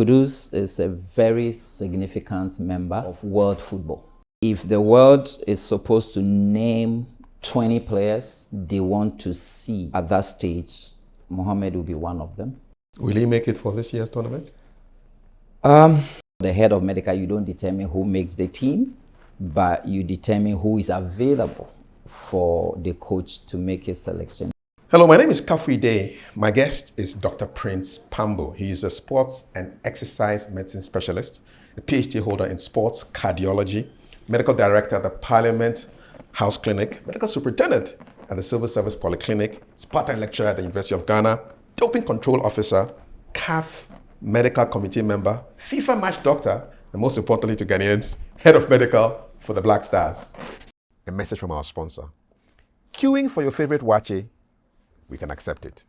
Kudus is a very significant member of world football. If the world is supposed to name 20 players they want to see at that stage, Mohamed will be one of them. Will he make it for this year's tournament? The head of medical, you don't determine who makes the team, but you determine who is available for the coach to make his selection. Hello, my name is Kafui Dey. My guest is Dr. Pambo. He is a sports and exercise medicine specialist, a PhD holder in sports cardiology, medical director at the Parliament House Clinic, medical superintendent at the Civil Service Polyclinic, part-time lecturer at the University of Ghana, doping control officer, CAF medical committee member, FIFA match doctor, and most importantly to Ghanaians, head of medical for the Black Stars. A message from our sponsor. Queuing for your favorite wache, we can accept it.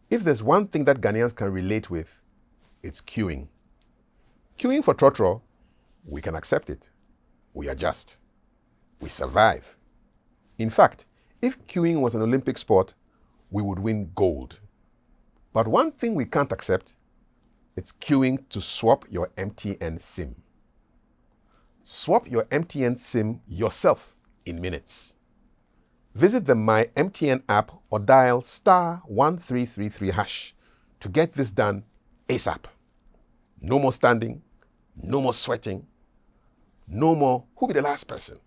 If there's one thing that Ghanaians can relate with, it's queuing. Queuing for trotro, we can accept it. We adjust. We survive. In fact, if queuing was an Olympic sport, we would win gold. But one thing we can't accept, it's queuing to swap your MTN SIM. Swap your MTN SIM yourself in minutes. Visit the My MTN app or dial *1333# to get this done ASAP. No more standing, no more sweating, no more who'll be the last person.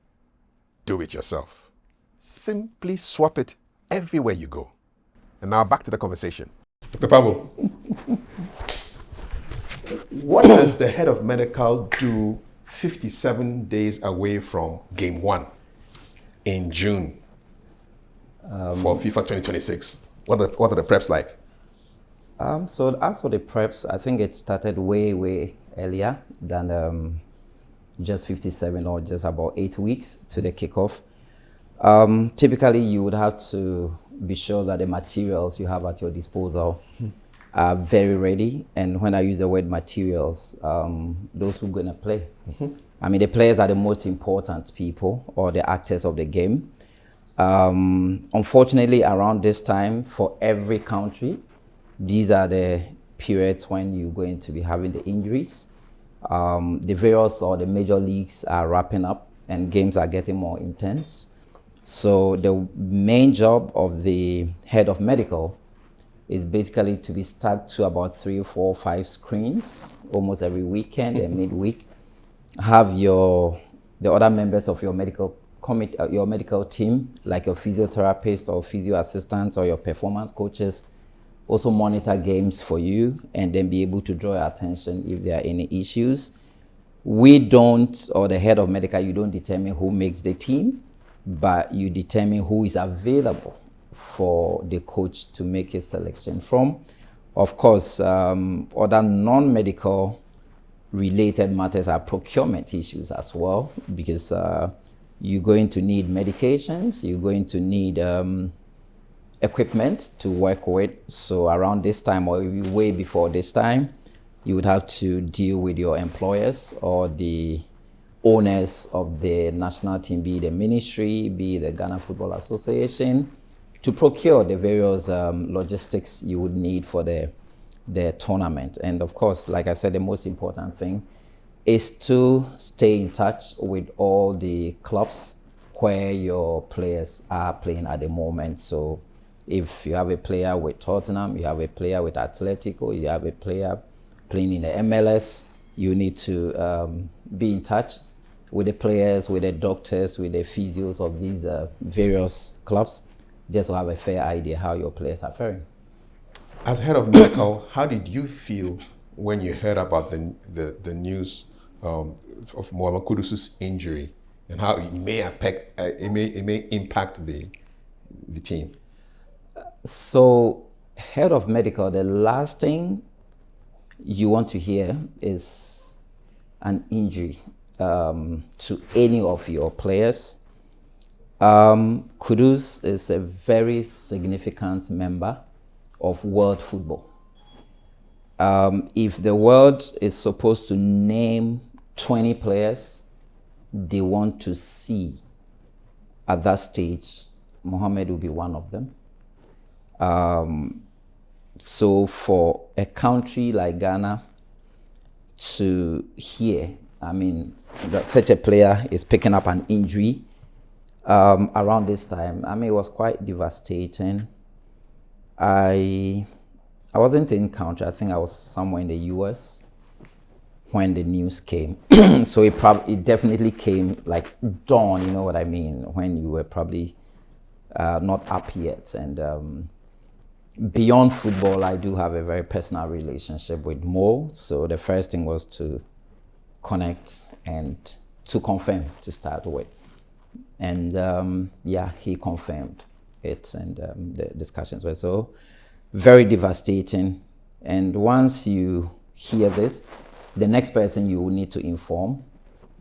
Do it yourself. Simply swap it everywhere you go. And now back to the conversation. Dr. Pambo, what does the head of medical do 57 days away from game 1 in June for FIFA 2026? What are the preps like? So as for the preps, I think it started way earlier than just 57 or just about 8 weeks to the kickoff. Typically, you would have to be sure that the materials you have at your disposal are very ready. And when I use the word materials, those who are going to play. I mean, the players are the most important people or the actors of the game. Unfortunately, around this time, for every country, these are the periods when you're going to be having the injuries. The various or the major leagues are wrapping up and games are getting more intense. So the main job of the head of medical is basically to be stuck to about 3, 4, 5 screens almost every weekend and midweek. Have the other members of your medical committee, your medical team, like your physiotherapist or physio assistants or your performance coaches, also monitor games for you and then be able to draw your attention if there are any issues. We don't, or the head of medical, you don't determine who makes the team, but you determine who is available for the coach to make his selection from. Of course, other non-medical related matters are procurement issues as well, because you're going to need medications, you're going to need equipment to work with. So around this time or way before this time, you would have to deal with your employers or the owners of the national team, be it the ministry, be it the Ghana Football Association, to procure the various logistics you would need for the tournament. And of course, like I said, the most important thing is to stay in touch with all the clubs where your players are playing at the moment. So if you have a player with Tottenham, you have a player with Atletico, you have a player playing in the MLS, you need to be in touch with the players, with the doctors, with the physios of these various clubs, just to have a fair idea how your players are faring. As head of medical, how did you feel when you heard about the news of Mohamed Kudus' injury and how it may affect, it may impact the team? So, head of medical, the last thing you want to hear is an injury to any of your players. Kudus is a very significant member of world football. If the world is supposed to name 20 players they want to see at that stage, Mohamed will be one of them. So for a country like Ghana, to hear. I mean, that such a player is picking up an injury around this time. I mean, it was quite devastating. I wasn't in country. I think I was somewhere in the US when the news came. So it definitely came like dawn, you know what I mean, when you were probably not up yet. And beyond football, I do have a very personal relationship with Mo. So the first thing was to connect and to confirm to start with. And yeah, he confirmed it, and the discussions were so very devastating. And once you hear this, the next person you will need to inform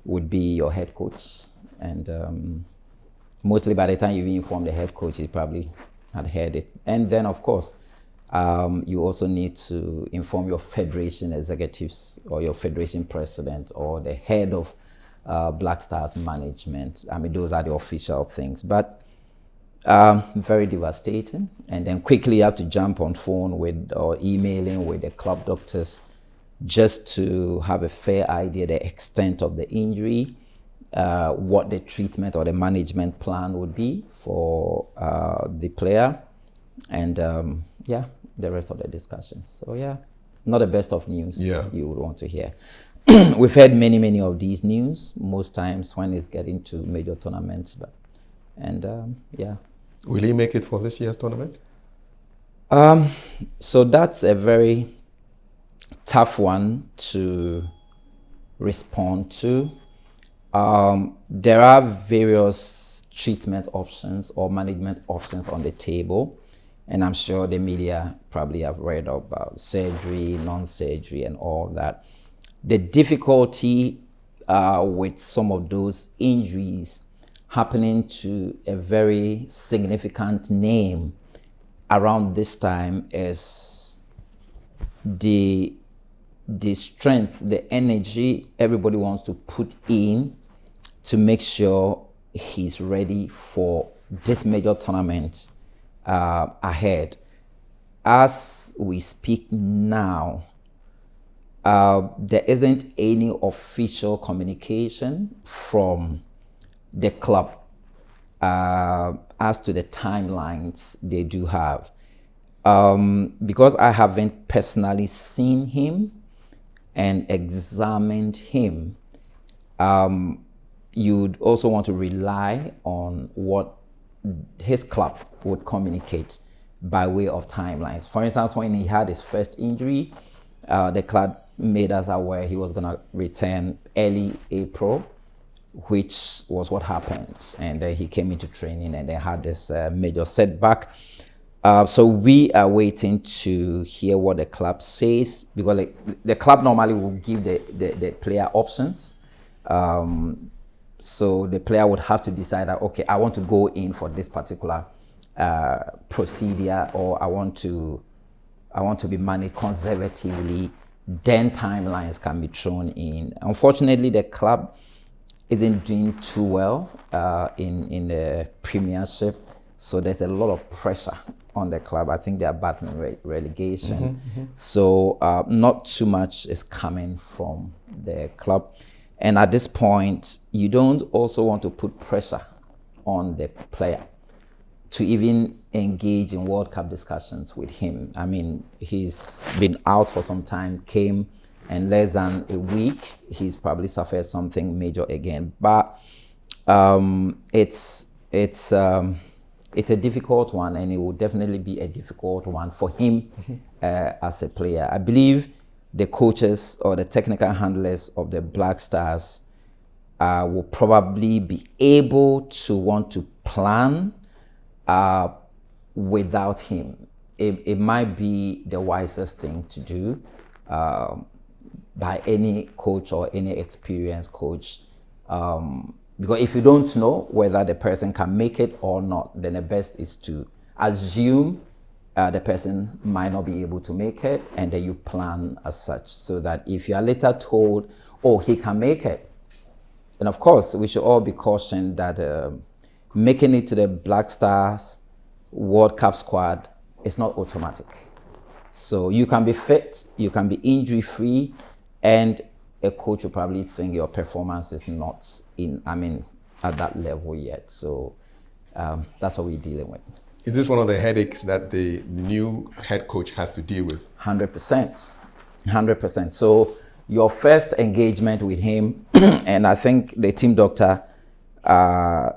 would be your head coach. And mostly by the time you inform the head coach, he probably had heard it. And then, of course, you also need to inform your federation executives or your federation president or the head of Black Stars management. I mean, those are the official things. But very devastating. And then quickly you have to jump on phone with or emailing with the club doctors just to have a fair idea the extent of the injury, what the treatment or the management plan would be for the player, and yeah, the rest of the discussions. So yeah, not the best of news you would want to hear. We've heard many of these news most times when it's getting to major tournaments, but yeah. Will he make it for this year's tournament? So that's a very tough one to respond to. There are various treatment options or management options on the table, and I'm sure the media probably have read about surgery, non-surgery, and all that. The difficulty with some of those injuries happening to a very significant name around this time is the strength, the energy everybody wants to put in to make sure he's ready for this major tournament ahead. As we speak now, there isn't any official communication from the club as to the timelines they do have. Because I haven't personally seen him and examined him, you'd also want to rely on what his club would communicate by way of timelines. For instance, when he had his first injury, the club made us aware he was going to return early April, which was what happened. And he came into training and they had this major setback. So we are waiting to hear what the club says, because the club normally will give the player options. So the player would have to decide that, okay, I want to go in for this particular procedure, or I want to be managed conservatively. Then timelines can be thrown in. Unfortunately, the club isn't doing too well in the Premiership, so there's a lot of pressure on the club. I think they are battling relegation. So not too much is coming from the club. And at this point, you don't also want to put pressure on the player to even engage in World Cup discussions with him. I mean, he's been out for some time, came, and less than a week, he's probably suffered something major again. But it's a difficult one, and it will definitely be a difficult one for him as a player. I believe the coaches or the technical handlers of the Black Stars will probably be able to want to plan without him. It might be the wisest thing to do by any coach or any experienced coach. Because if you don't know whether the person can make it or not, then the best is to assume the person might not be able to make it, and then you plan as such, so that if you are later told, oh, he can make it. And of course, we should all be cautioned that making it to the Black Stars World Cup squad is not automatic. So you can be fit, you can be injury-free, And a coach will probably think your performance is not at that level yet. So that's what we're dealing with. Is this one of the headaches that the new head coach has to deal with? 100%. 100%. So your first engagement with him, and I think the team doctor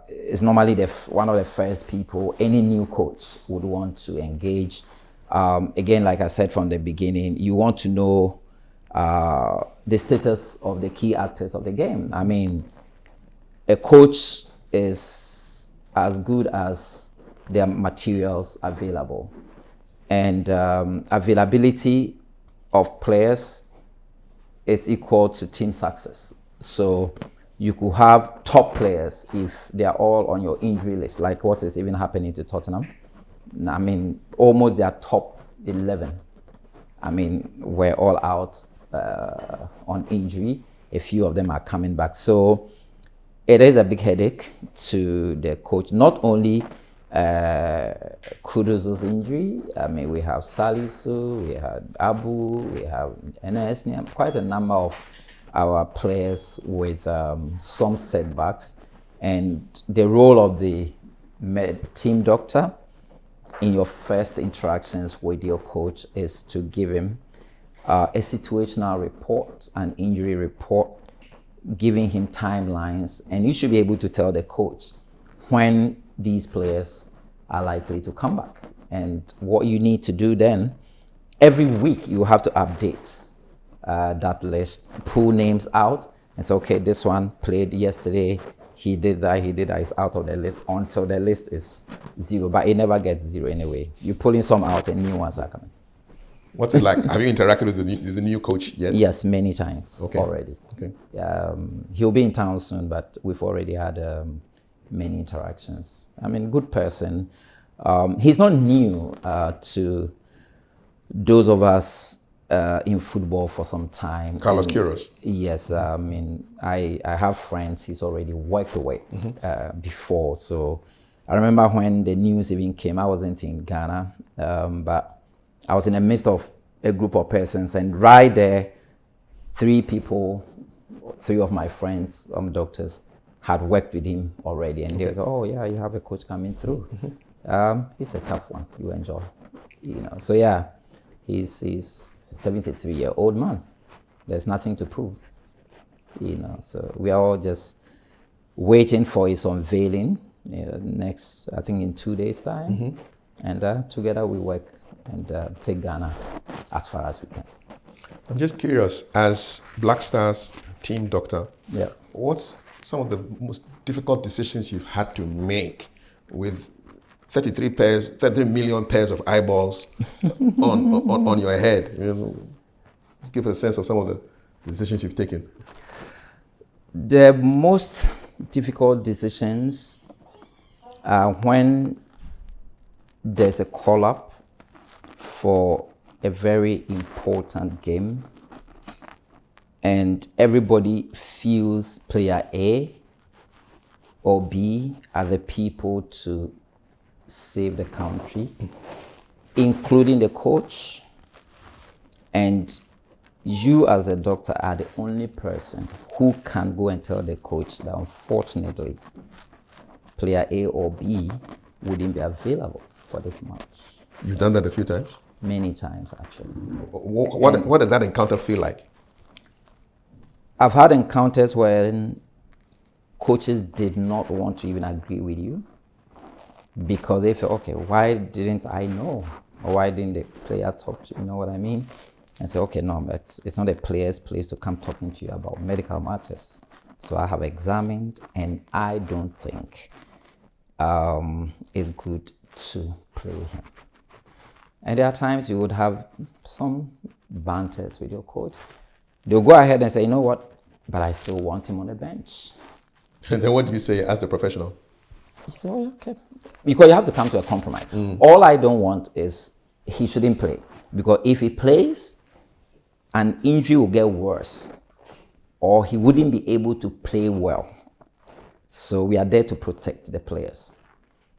is normally one of the first people any new coach would want to engage. Again, like I said from the beginning, you want to know the status of the key actors of the game. I mean, a coach is as good as their materials available, and availability of players is equal to team success. So you could have top players if they are all on your injury list, like what is even happening to Tottenham. I mean, almost their top 11, we're all out on injury. A few of them are coming back. So it is a big headache to the coach. Not only Kudus' injury. We have Salisu, we had Abu, we have NS, quite a number of our players with some setbacks. And the role of the team doctor in your first interactions with your coach is to give him a situational report, an injury report, giving him timelines. And you should be able to tell the coach when these players are likely to come back. And what you need to do then, every week you have to update that list, pull names out, and say, okay, this one played yesterday, he did that, it's out of the list until the list is zero. But it never gets zero anyway. You're pulling some out and new ones are coming. What's it like? Have you interacted with the new coach yet? Yes, many times already. Okay. He'll be in town soon, but we've already had many interactions. Good person. He's not new to those of us in football for some time. Carlos Queiroz. Yes, I have friends he's already worked with before. So I remember when the news even came, I wasn't in Ghana, but I was in the midst of a group of persons, and right there, three of my friends, doctors, had worked with him already, and they said, "Oh yeah, you have a coach coming through. He's a tough one. You enjoy, So yeah, he's a 73-year-old man. There's nothing to prove, So we are all just waiting for his unveiling next, I think, in 2 days' time, and together we work and take Ghana as far as we can. I'm just curious, as Black Stars team doctor, what's some of the most difficult decisions you've had to make with 33 million pairs of eyeballs on your head? Just give us a sense of some of the decisions you've taken. The most difficult decisions are when there's a call-up for a very important game and everybody feels player A or B are the people to save the country, including the coach, and you as a doctor are the only person who can go and tell the coach that unfortunately player A or B wouldn't be available for this match. You've done that a few times? Many times, actually. What does that encounter feel like? I've had encounters when coaches did not want to even agree with you because they felt, okay, why didn't I know? Or why didn't the player talk to you? You know what I mean? And say, okay, no, it's not a player's place to come talking to you about medical matters. So I have examined, and I don't think it's good to play him. And there are times you would have some banters with your coach. They'll go ahead and say, you know what, but I still want him on the bench. And then what do you say as the professional? You say, oh, okay. Because you have to come to a compromise. All I don't want is he shouldn't play. Because if he plays, an injury will get worse. Or he wouldn't be able to play well. So we are there to protect the players.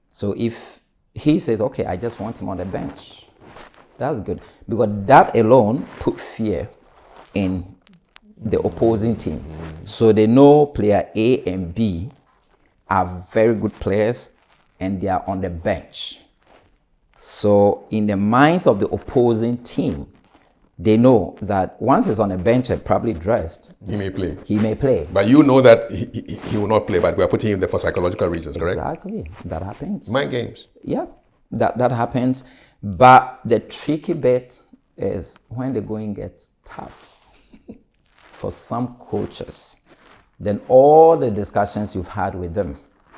So if he says, okay, I just want him on the bench, that's good. Because that alone put fear in the opposing team. So they know player A and B are very good players and they are on the bench. So in the minds of the opposing team, they know that once he's on the bench and probably dressed, He may play. he may play. But you know that he will not play, but we are putting him there for psychological reasons, correct? Exactly. That happens. Mind games. Yeah, that happens. But the tricky bit is when the going gets tough for some coaches, then all the discussions you've had with them,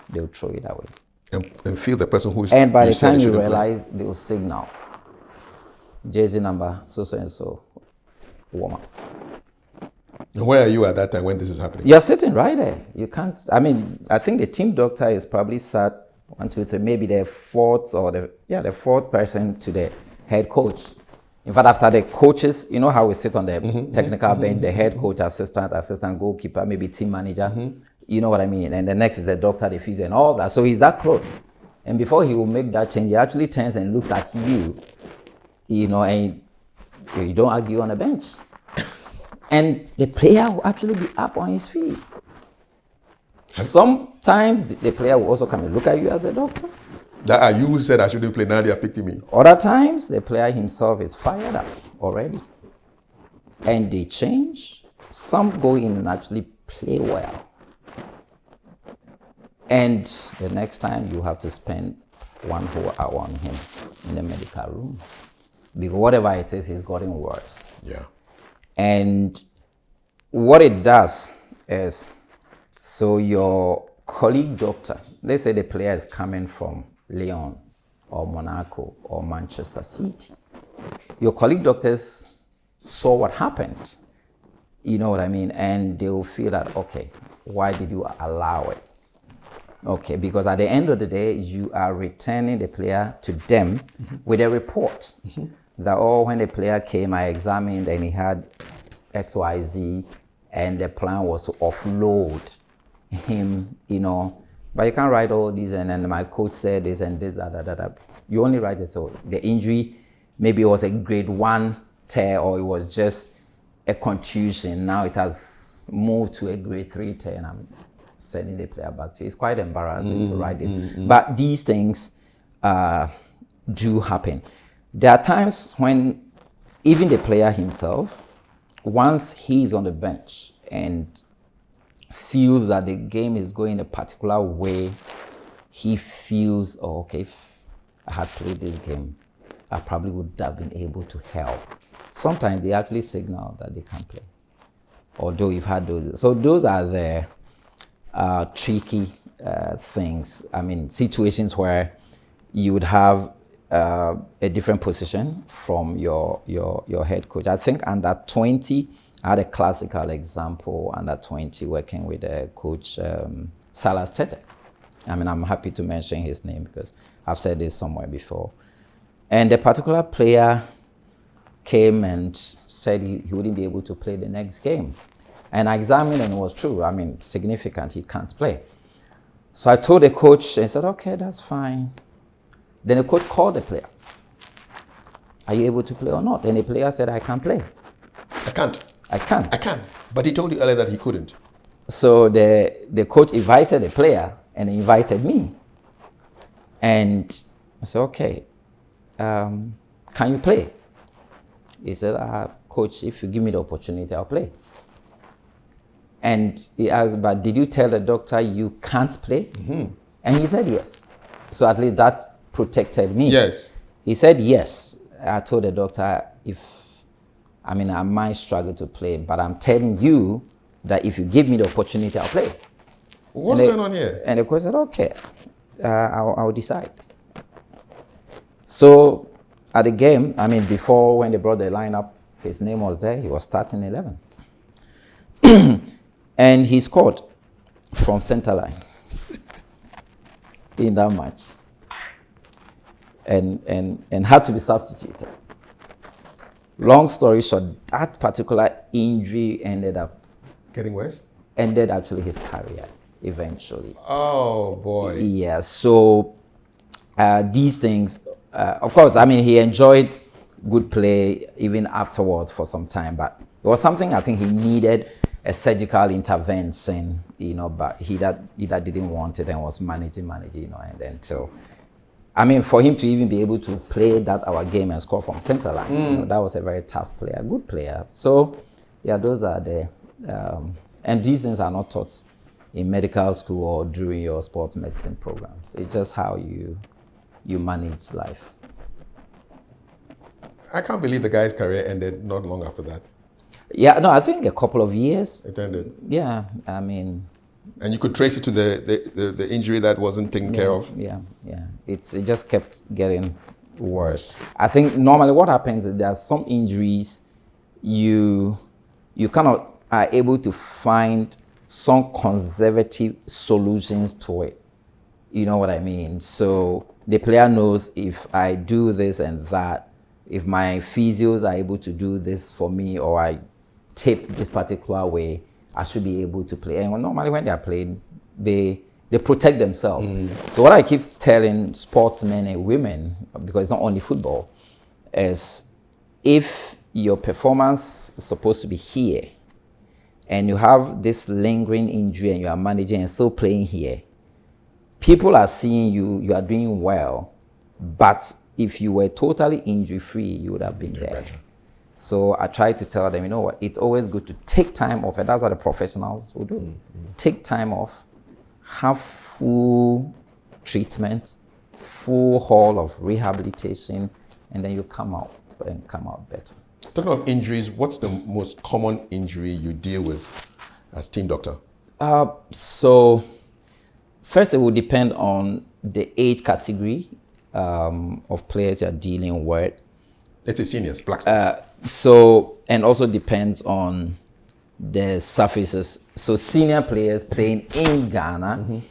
they'll throw it away. And feel the person who is... And by the said time he you shouldn't play. realize, they will signal, jersey number, so and so, warm up. And where are you at that time when this is happening? You're sitting right there. You can't, I mean, I think the team doctor is probably sat 1, 2, 3, maybe the fourth person to the head coach. In fact, after the coaches, you know how we sit on the technical bench, the head coach, assistant goalkeeper, maybe team manager, you know what I mean? And the next is the doctor, the physio, and all that. So he's that close. And before he will make that change, he actually turns and looks at you, you know, and you don't argue on the bench. And the player will actually be up on his feet. Sometimes the player will also come and look at you as the doctor. That you said I shouldn't play, now they are picking me. Other times, the player himself is fired up already. And they change. Some go in and actually play well. And the next time, you have to spend 1 whole hour on him in the medical room. Because whatever it is, he's gotten worse. Yeah. And what it does is, so your colleague doctor, let's say the player is coming from Lyon or Monaco or Manchester City. Your colleague doctors saw what happened, you know what I mean? And they will feel that, okay, why did you allow it? Okay, because at the end of the day, you are returning the player to them with a report that, oh, when the player came, I examined and he had XYZ, and the plan was to offload him, you know. But you can't write all these, and then my coach said this and this, that. You only write it. So the injury, maybe it was a grade 1 tear, or it was just a contusion. Now it has moved to a grade 3 tear, and I'm sending the player back to you. It's quite embarrassing to write this. But these things do happen. There are times when even the player himself, once he's on the bench and feels that the game is going a particular way, he feels, oh, okay, if I had played this game, I probably would have been able to help. Sometimes they actually signal that they can't play, although you've had those. So those are the tricky things. I mean, situations where you would have a different position from your head coach. I think under 20, I had a classical example, under 20, working with coach Salas Tete. I mean, I'm happy to mention his name because I've said this somewhere before. And the particular player came and said he wouldn't be able to play the next game. And I examined and it was true. I mean, significant, he can't play. So I told the coach and said, okay, that's fine. Then the coach called the player. Are you able to play or not? And the player said, I can't play. I can't. I can't. I can. But he told you earlier that he couldn't. So the coach invited the player and invited me. And I said, okay, can you play? He said, coach, if you give me the opportunity, I'll play. And he asked, but did you tell the doctor you can't play? And he said yes. So at least that protected me. Yes. He said yes. I told the doctor, I might struggle to play, but I'm telling you that if you give me the opportunity, I'll play. What's going on here? And the coach said, okay, I'll decide. So at the game, before when they brought the lineup, his name was there. He was starting 11. And he scored from center line in that match. And had to be substituted. Long story short, that particular injury ended actually his career eventually. Oh boy. Yeah, so these things, of course, he enjoyed good play even afterwards for some time. But it was something I think he needed a surgical intervention, but he that didn't want it and was managing, and then so. I mean, for him to even be able to play that our game and score from center line, that was a very tough player, good player. So, yeah, those are the, and these things are not taught in medical school or during your sports medicine programs. It's just how you manage life. I can't believe the guy's career ended not long after that. Yeah, no, I think a couple of years. It ended. Yeah, I mean. And you could trace it to the injury that wasn't taken care of. Yeah. It just kept getting worse. I think normally what happens is there are some injuries you kind of are able to find some conservative solutions to it. You know what I mean? So the player knows if I do this and that, if my physios are able to do this for me or I tape this particular way, I should be able to play. And normally when they are playing, they protect themselves. So what I keep telling sportsmen and women, because it's not only football, is if your performance is supposed to be here and you have this lingering injury and you are managing and still playing here, people are seeing you are doing well, but if you were totally injury-free, you would have been there. Better. So I try to tell them, you know what, it's always good to take time off, and that's what the professionals will do. Take time off, have full treatment, full haul of rehabilitation, and then you come out better. Talking of injuries, what's the most common injury you deal with as team doctor? So first, it will depend on the age category of players you're dealing with. It's a seniors, black stars. And also depends on the surfaces. So senior players playing in Ghana,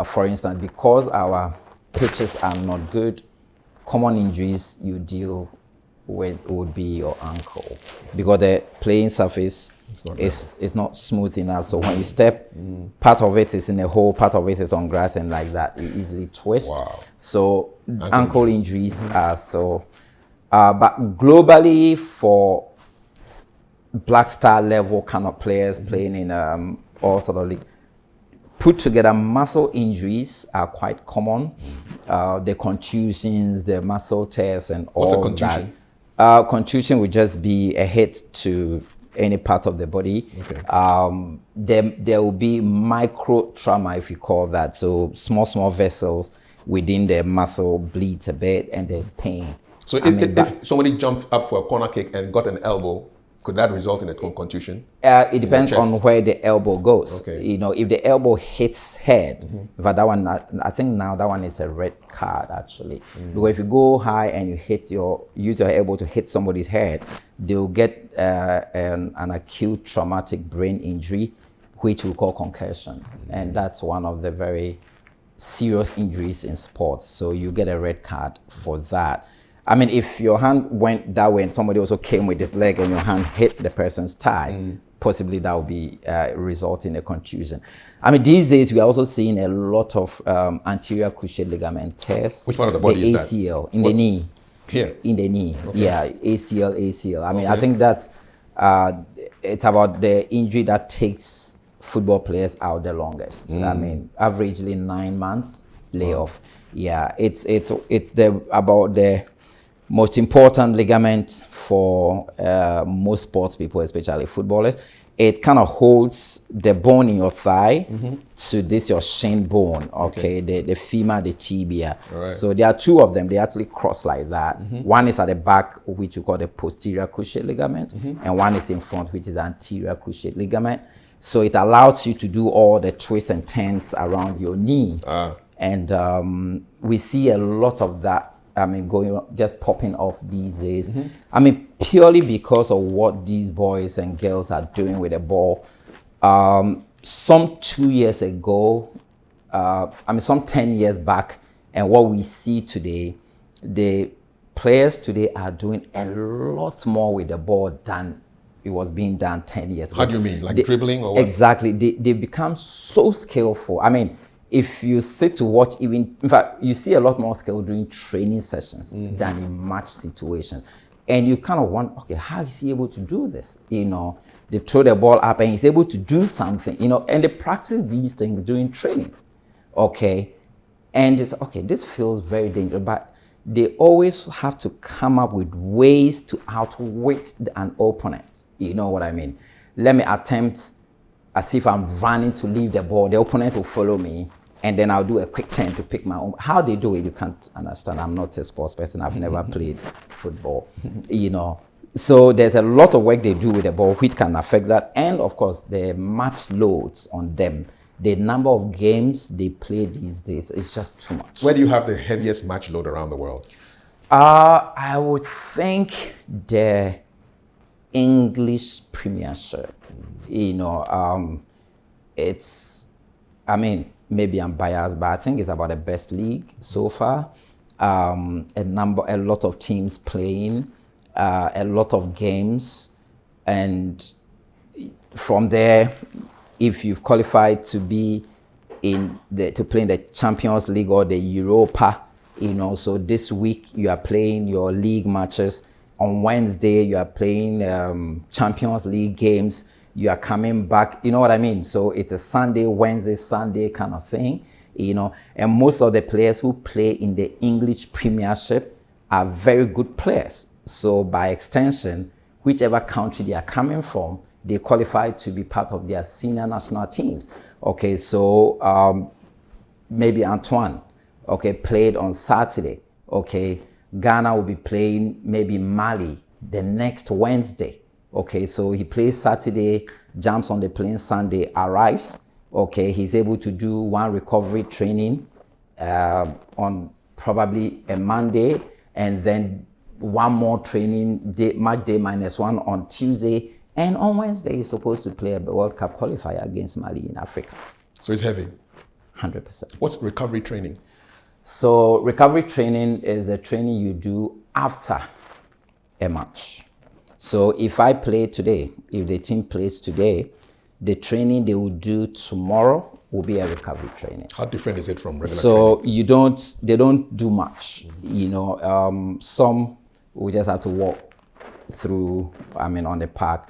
for instance, because our pitches are not good, common injuries you deal with would be your ankle, because the playing surface is not smooth enough. So when you step, part of it is in a hole, part of it is on grass, and like that, you easily twist. Wow. So ankle injuries are so. But globally, for black star level kind of players playing in all sort of league, put together muscle injuries are quite common. The contusions, the muscle tears, and all that. What's a contusion? Contusion would just be a hit to any part of the body. Okay. There will be micro trauma, if you call that. So small vessels within the muscle bleeds a bit, and there's pain. So if somebody jumped up for a corner kick and got an elbow, could that result in a contusion? It depends on where the elbow goes. Okay. If the elbow hits head, but that one, I think now that one is a red card actually. Because if you go high and you use your elbow to hit somebody's head, they'll get an acute traumatic brain injury, which we call concussion, and that's one of the very serious injuries in sports. So you get a red card for that. I mean, if your hand went that way and somebody also came with his leg and your hand hit the person's thigh, possibly that would be result in a contusion. I mean, these days we are also seeing a lot of anterior cruciate ligament tears. Which part of the body is that? ACL, in the knee. Here? In the knee, Okay. yeah, ACL. I mean, I think that's, it's about the injury that takes football players out the longest. I mean, averagely 9 months layoff. Yeah, it's about the most important ligament for most sports people, especially footballers. It kind of holds the bone in your thigh to this your shin bone, okay? The femur, the tibia. Right. So there are two of them. They actually cross like that. One is at the back, which we call the posterior cruciate ligament, and one is in front, which is the anterior cruciate ligament. So it allows you to do all the twists and turns around your knee. And we see a lot of that, I mean, just popping off these days. I mean, purely because of what these boys and girls are doing with the ball. Some 2 years ago, some 10 years back, and what we see today, the players today are doing a lot more with the ball than it was being done 10 years ago. How do you mean? Like dribbling or what? Exactly. They become so skillful. I mean, if you sit to watch, even in fact, you see a lot more skill during training sessions than in match situations. And you kind of wonder, okay, how is he able to do this? You know, they throw the ball up and he's able to do something, you know, and they practice these things during training. Okay. And it's okay, this feels very dangerous, but they always have to come up with ways to outwit an opponent. You know what I mean? Let me attempt as if I'm running to leave the ball. The opponent will follow me, and then I'll do a quick turn to pick my own. How they do it, you can't understand. I'm not a sports person. I've never played football, you know. So there's a lot of work they do with the ball, which can affect that. And of course, the match loads on them. The number of games they play these days is just too much. Where do you have the heaviest match load around the world? I would think the English Premiership. You know, it's, I mean, maybe I'm biased, but I think it's about the best league so far. A lot of teams playing, a lot of games, and from there, if you've qualified to be to play in the Champions League or the Europa, you know, so this week you are playing your league matches. On Wednesday you are playing Champions League games. You are coming back, you know what I mean? So it's a Sunday, Wednesday, Sunday kind of thing, you know. And most of the players who play in the English Premiership are very good players. So by extension, whichever country they are coming from, they qualify to be part of their senior national teams. Okay, so maybe Antoine, okay, played on Saturday. Okay, Ghana will be playing maybe Mali the next Wednesday. Okay, so he plays Saturday, jumps on the plane Sunday, arrives. Okay, he's able to do one recovery training on probably a Monday, and then one more training day, match day -1 on Tuesday. And on Wednesday, he's supposed to play a World Cup qualifier against Mali in Africa. So it's heavy? 100%. What's recovery training? So recovery training is the training you do after a match. So if I play today, if the team plays today, the training they will do tomorrow will be a recovery training. How different is it from regular training? So they don't do much. You know, some will just have to walk through, I mean, on the park,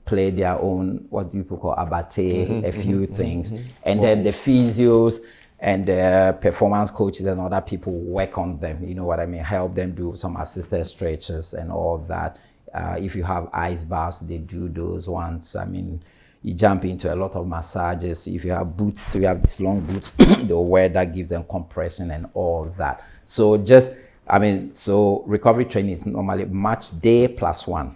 play their own, what people call abate, a few things. And then the physios and the performance coaches and other people work on them, you know what I mean, help them do some assisted stretches and all of that. If you have ice baths, they do those ones. I mean, you jump into a lot of massages. If you have boots, we have these long boots, they'll wear that gives them compression and all of that. So so recovery training is normally match day +1.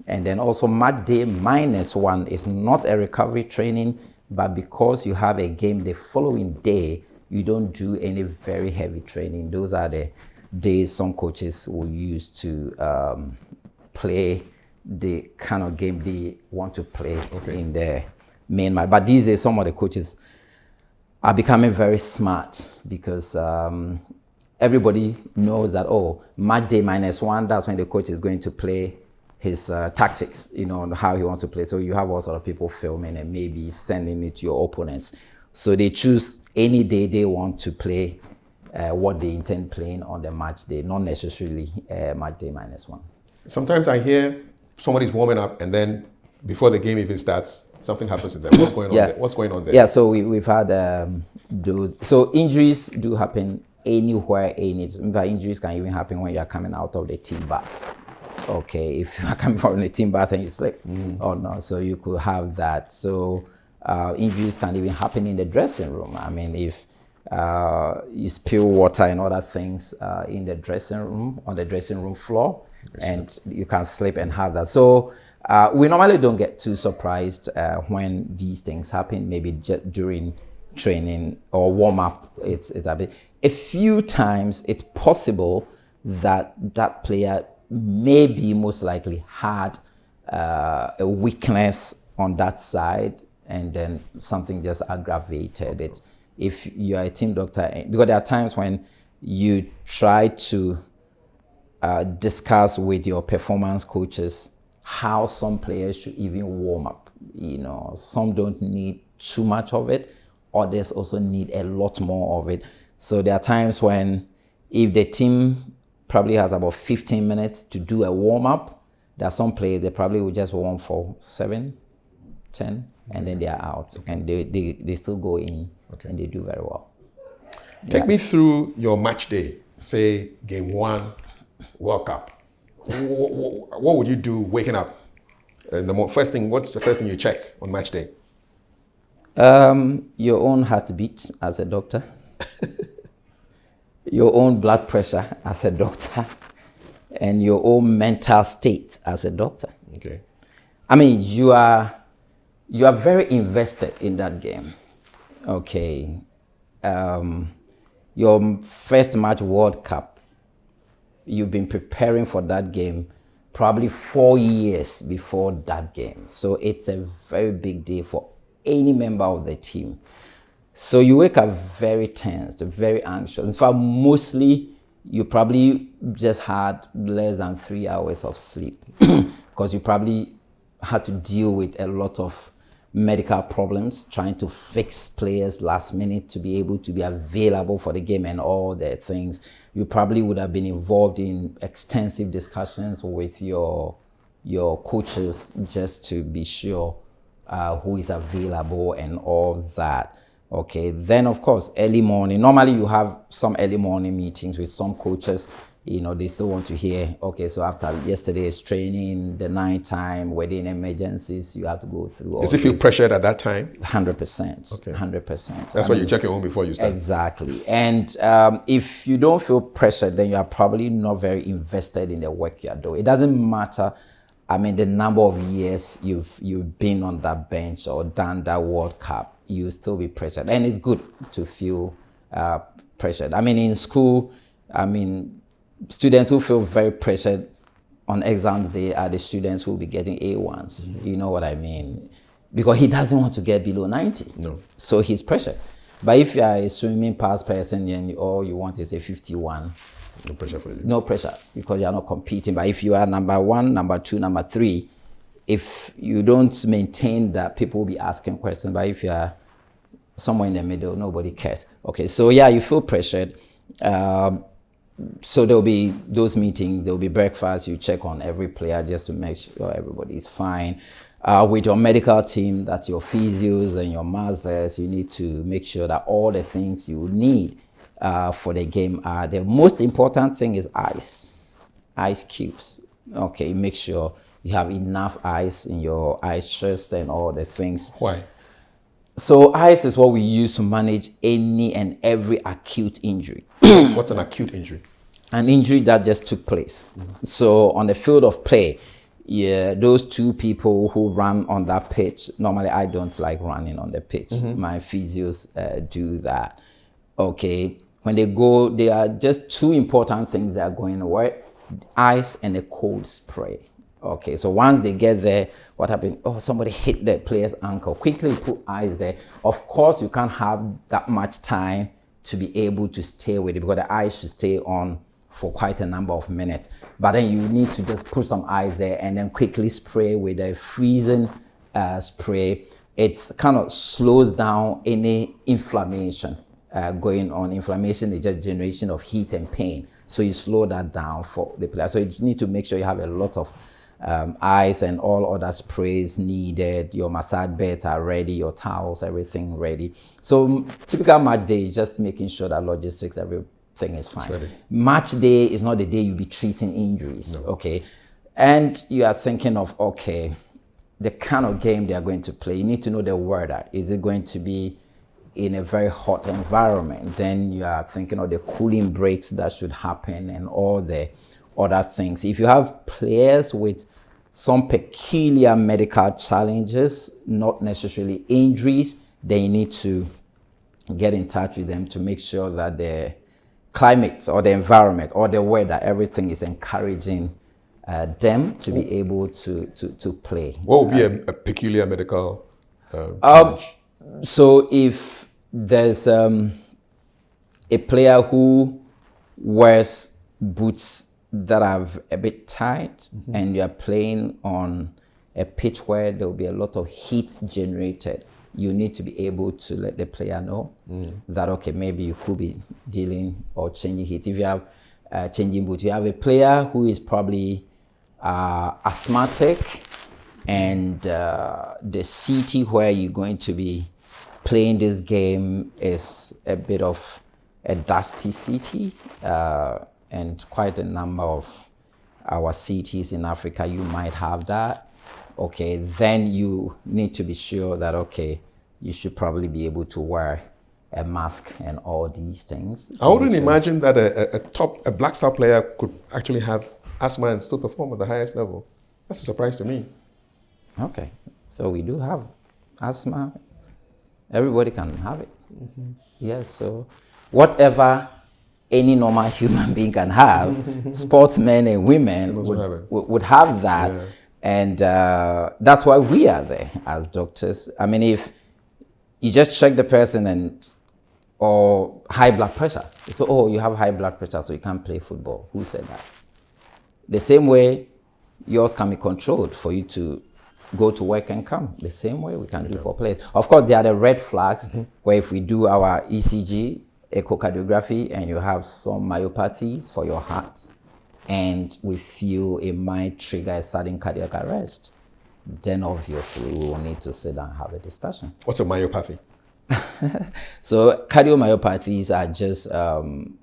And then also match day -1 is not a recovery training, but because you have a game the following day, you don't do any very heavy training. Those are the days some coaches will use to play the kind of game they want to play in the main match. But these days, some of the coaches are becoming very smart because everybody knows that, match day -1, that's when the coach is going to play his tactics, you know, how he wants to play. So you have all sort of people filming and maybe sending it to your opponents. So they choose any day they want to play what they intend playing on the match day, not necessarily match day -1. Sometimes I hear somebody's warming up and then before the game even starts, something happens to them. What's going on there? What's going on there? Yeah, so we've had those. So injuries do happen anywhere in it. In fact, injuries can even happen when you are coming out of the team bus. Okay, if you are coming from the team bus and you slip, so you could have that. So injuries can even happen in the dressing room. I mean, if you spill water and other things in the dressing room, on the dressing room floor, and you can slip and have that. So we normally don't get too surprised when these things happen, maybe just during training or warm up. It's a few times it's possible that that player maybe most likely had a weakness on that side, and then something just aggravated it. If you are a team doctor, because there are times when you try to discuss with your performance coaches how some players should even warm up. You know, some don't need too much of it. others also need a lot more of it. So there are times when if the team probably has about 15 minutes to do a warm-up, there are some players, they probably will just warm for 7, 10, and then they are out. Okay. And they still go in, and they do very well. Take me through your match day, say game 1, World Cup. What would you do waking up? What's the first thing you check on match day? Your own heartbeat as a doctor. Your own blood pressure as a doctor. And your own mental state as a doctor. Okay. I mean, you are very invested in that game. Okay. Your first match World Cup, you've been preparing for that game probably 4 years before that game. So it's a very big day for any member of the team. So you wake up very tensed, very anxious. In fact, mostly you probably just had less than 3 hours of sleep because you probably had to deal with a lot of medical problems, trying to fix players last minute to be able to be available for the game and all the things. You probably would have been involved in extensive discussions with your coaches just to be sure who is available and all that. Okay, then of course, early morning. Normally you have some early morning meetings with some coaches. You know, they still want to hear, okay, so after yesterday's training, the night time, wedding emergencies, you have to go through all Does it feel pressured at that time? 100%. Okay. 100%. That's why you check your own before you start. Exactly. And if you don't feel pressured, then you are probably not very invested in the work you are doing. It doesn't matter, I mean, the number of years you've been on that bench or done that World Cup, you still be pressured. And it's good to feel pressured. I mean, in school, I mean, students who feel very pressured on exams day are the students who will be getting A1s. Mm-hmm. You know what I mean? Because he doesn't want to get below 90. No. So he's pressured. But if you are a swimming pass person and all you want is a 51, no pressure for you. No pressure because you are not competing. But if you are number 1, number 2, number 3, if you don't maintain that, people will be asking questions. But if you are somewhere in the middle, nobody cares. Okay, so yeah, you feel pressured. So there'll be those meetings, there'll be breakfast, you check on every player just to make sure everybody is fine. With your medical team, that's your physios and your masters, you need to make sure that all the things you need for the game are. The most important thing is ice cubes. Okay, make sure you have enough ice in your ice chest and all the things. Why? So ice is what we use to manage any and every acute injury. What's an acute injury? An injury that just took place. Mm-hmm. So on the field of play, yeah, those two people who run on that pitch, normally I don't like running on the pitch. Mm-hmm. My physios do that. Okay, when they go, there are just two important things that are going away: ice and a cold spray. Okay, so once they get there, what happens? Oh, somebody hit the player's ankle. Quickly put ice there. Of course, you can't have that much time to be able to stay with it because the ice should stay on for quite a number of minutes. But then you need to just put some ice there and then quickly spray with a freezing spray. It kind of slows down any inflammation going on. Inflammation is just generation of heat and pain. So you slow that down for the player. So you need to make sure you have a lot of ice and all other sprays needed. Your massage beds are ready, your towels, everything ready. So typical match day is just making sure that logistics, everything is fine. Match day is not the day you'll be treating injuries, no. Okay? And you are thinking of, okay, the kind of game they are going to play. You need to know the weather. Is it going to be in a very hot environment? Then you are thinking of the cooling breaks that should happen and all the other things. If you have players with some peculiar medical challenges, not necessarily injuries, then you need to get in touch with them to make sure that the climate or the environment or the weather, everything is encouraging them to be able to play. What would be a peculiar medical challenge? So if there's a player who wears boots that are a bit tight, mm-hmm. and you are playing on a pitch where there will be a lot of heat generated, you need to be able to let the player know that, okay, maybe you could be dealing or changing heat. If you have changing boots, you have a player who is probably asthmatic, and the city where you're going to be playing this game is a bit of a dusty city, and quite a number of our cities in Africa, you might have that. Okay, then you need to be sure that, okay, you should probably be able to wear a mask and all these things. I wouldn't imagine that a Black Star player could actually have asthma and still perform at the highest level. That's a surprise to me. Okay, so we do have asthma. Everybody can have it. Yes, so whatever any normal human being can have, sportsmen and women would have that. Yeah. And that's why we are there as doctors. I mean, if you just check the person or high blood pressure, so, oh, you have high blood pressure, so you can't play football. Who said that? The same way yours can be controlled for you to go to work and come. The same way we can do for players. Of course, there are the red flags where if we do our ECG, echocardiography, and you have some myopathies for your heart, and we feel it might trigger a sudden cardiac arrest, then obviously we will need to sit down and have a discussion. What's a myopathy? So cardiomyopathies are just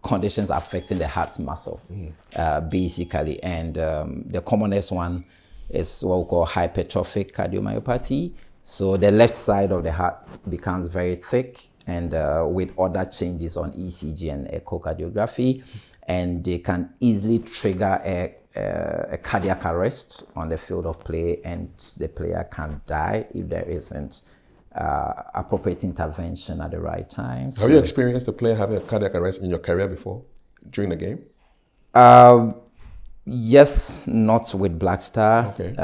conditions affecting the heart muscle, basically. And the commonest one is what we call hypertrophic cardiomyopathy. So the left side of the heart becomes very thick, and with other changes on ECG and echocardiography, and they can easily trigger a cardiac arrest on the field of play, and the player can die if there isn't appropriate intervention at the right time. Have you experienced a player having a cardiac arrest in your career before, during the game? Yes, not with Black Star. Okay.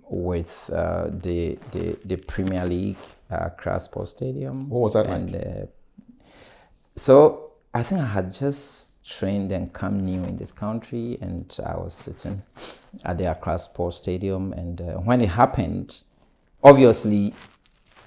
With the Premier League, Accra Sports Stadium. What was that like? So I think I had just trained and come new in this country, and I was sitting at the Accra Sports Stadium, and when it happened, obviously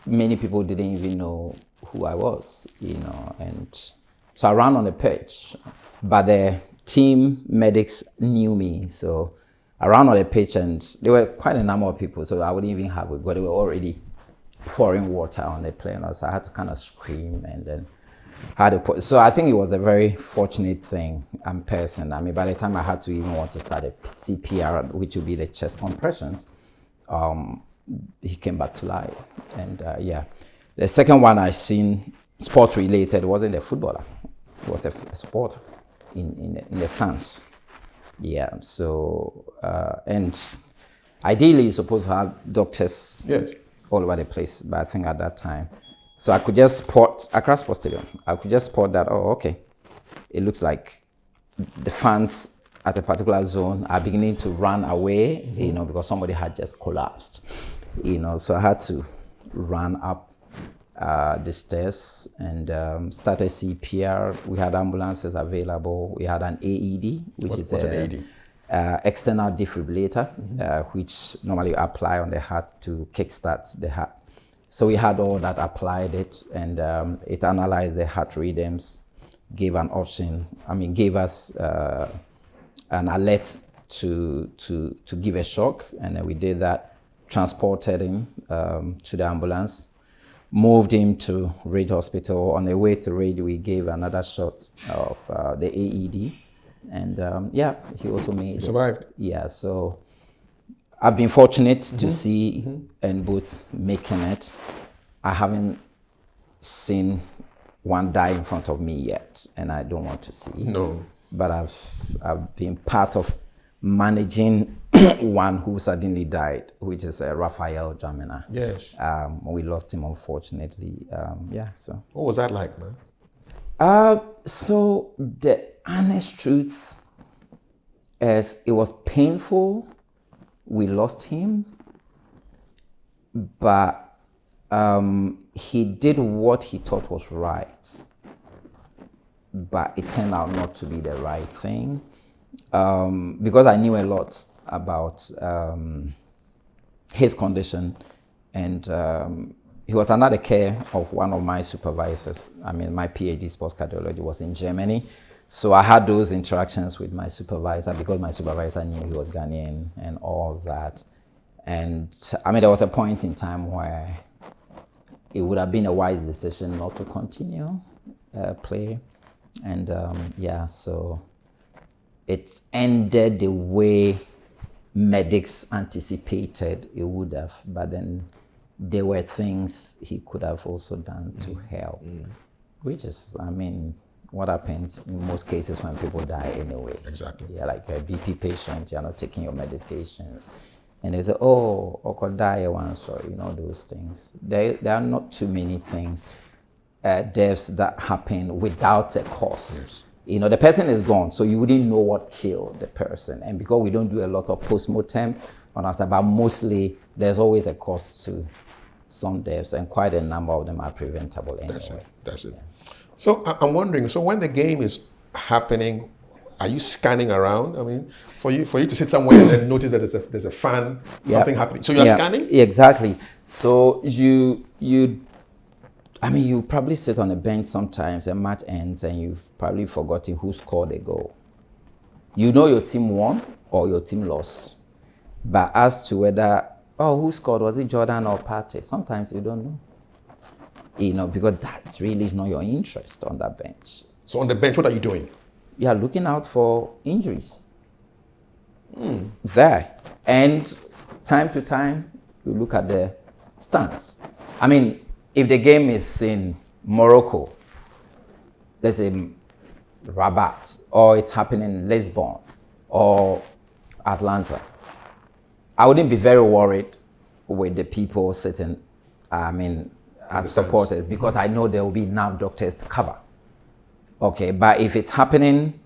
many people didn't even know who I was, and so I ran on the pitch, but the team medics knew me, so I ran on the pitch, and there were quite a number of people, so I wouldn't even have it, but they were already pouring water on the player, so I had to kind of scream, and then so I think it was a very fortunate thing and person. I mean, by the time I had to even want to start a CPR, which would be the chest compressions, he came back to life. And yeah, the second one I seen sport related wasn't a footballer, it was a supporter in the stands. Yeah, so and ideally you're supposed to have doctors all over the place, but I think at that time, so I could just spot Accra Sports Stadium. I could just spot that, oh, okay, it looks like the fans at a particular zone are beginning to run away, because somebody had just collapsed, so I had to run up the stairs and started CPR. We had ambulances available. We had an AED, which is an AED? External defibrillator, which normally you apply on the heart to kickstart the heart. So we had all that, applied it, and it analyzed the heart rhythms, gave us an alert to give a shock, and then we did that, transported him to the ambulance, moved him to Reid Hospital. On the way to Reid, we gave another shot of the AED, and yeah, he also made it. He survived? Yeah, so I've been fortunate to see and both making it. I haven't seen one die in front of me yet, and I don't want to see. No. But I've been part of managing one who suddenly died, which is Raphael Jamina. Yes. We lost him, unfortunately. So. What was that like, man? So the honest truth is, it was painful. We lost him, but he did what he thought was right, but it turned out not to be the right thing, because I knew a lot about his condition, and he was under the care of one of my supervisors. I mean, my PhD sports cardiology was in Germany. So I had those interactions with my supervisor because my supervisor knew he was Ghanaian and all of that. And I mean, there was a point in time where it would have been a wise decision not to continue play. And so it ended the way medics anticipated it would have. But then there were things he could have also done to help, which is, I mean, what happens in most cases when people die anyway. Exactly. Yeah, like a BP patient, you're not taking your medications. And they say, oh, I could die once, or, you know, those things. There are not too many things, deaths that happen without a cause. Yes. You know, the person is gone, so you wouldn't know what killed the person. And because we don't do a lot of post-mortem on us, but mostly there's always a cause to some deaths, and quite a number of them are preventable anyway. That's it. So I'm wondering, so when the game is happening, are you scanning around? I mean, for you to sit somewhere and then notice that there's a fan, something happening. So you're scanning? Exactly. So you probably sit on a bench sometimes, a match ends, and you've probably forgotten who scored a goal. You know your team won or your team lost. But as to whether, who scored? Was it Jordan or Partey? Sometimes you don't know. You know, because that really is not your interest on that bench. So on the bench, what are you doing? You are looking out for injuries. There. And time to time, you look at the stats. I mean, if the game is in Morocco, let's say Rabat, or it's happening in Lisbon or Atlanta, I wouldn't be very worried with the people sitting, as supporters, because I know there will be enough doctors to cover. Okay, but if it's happening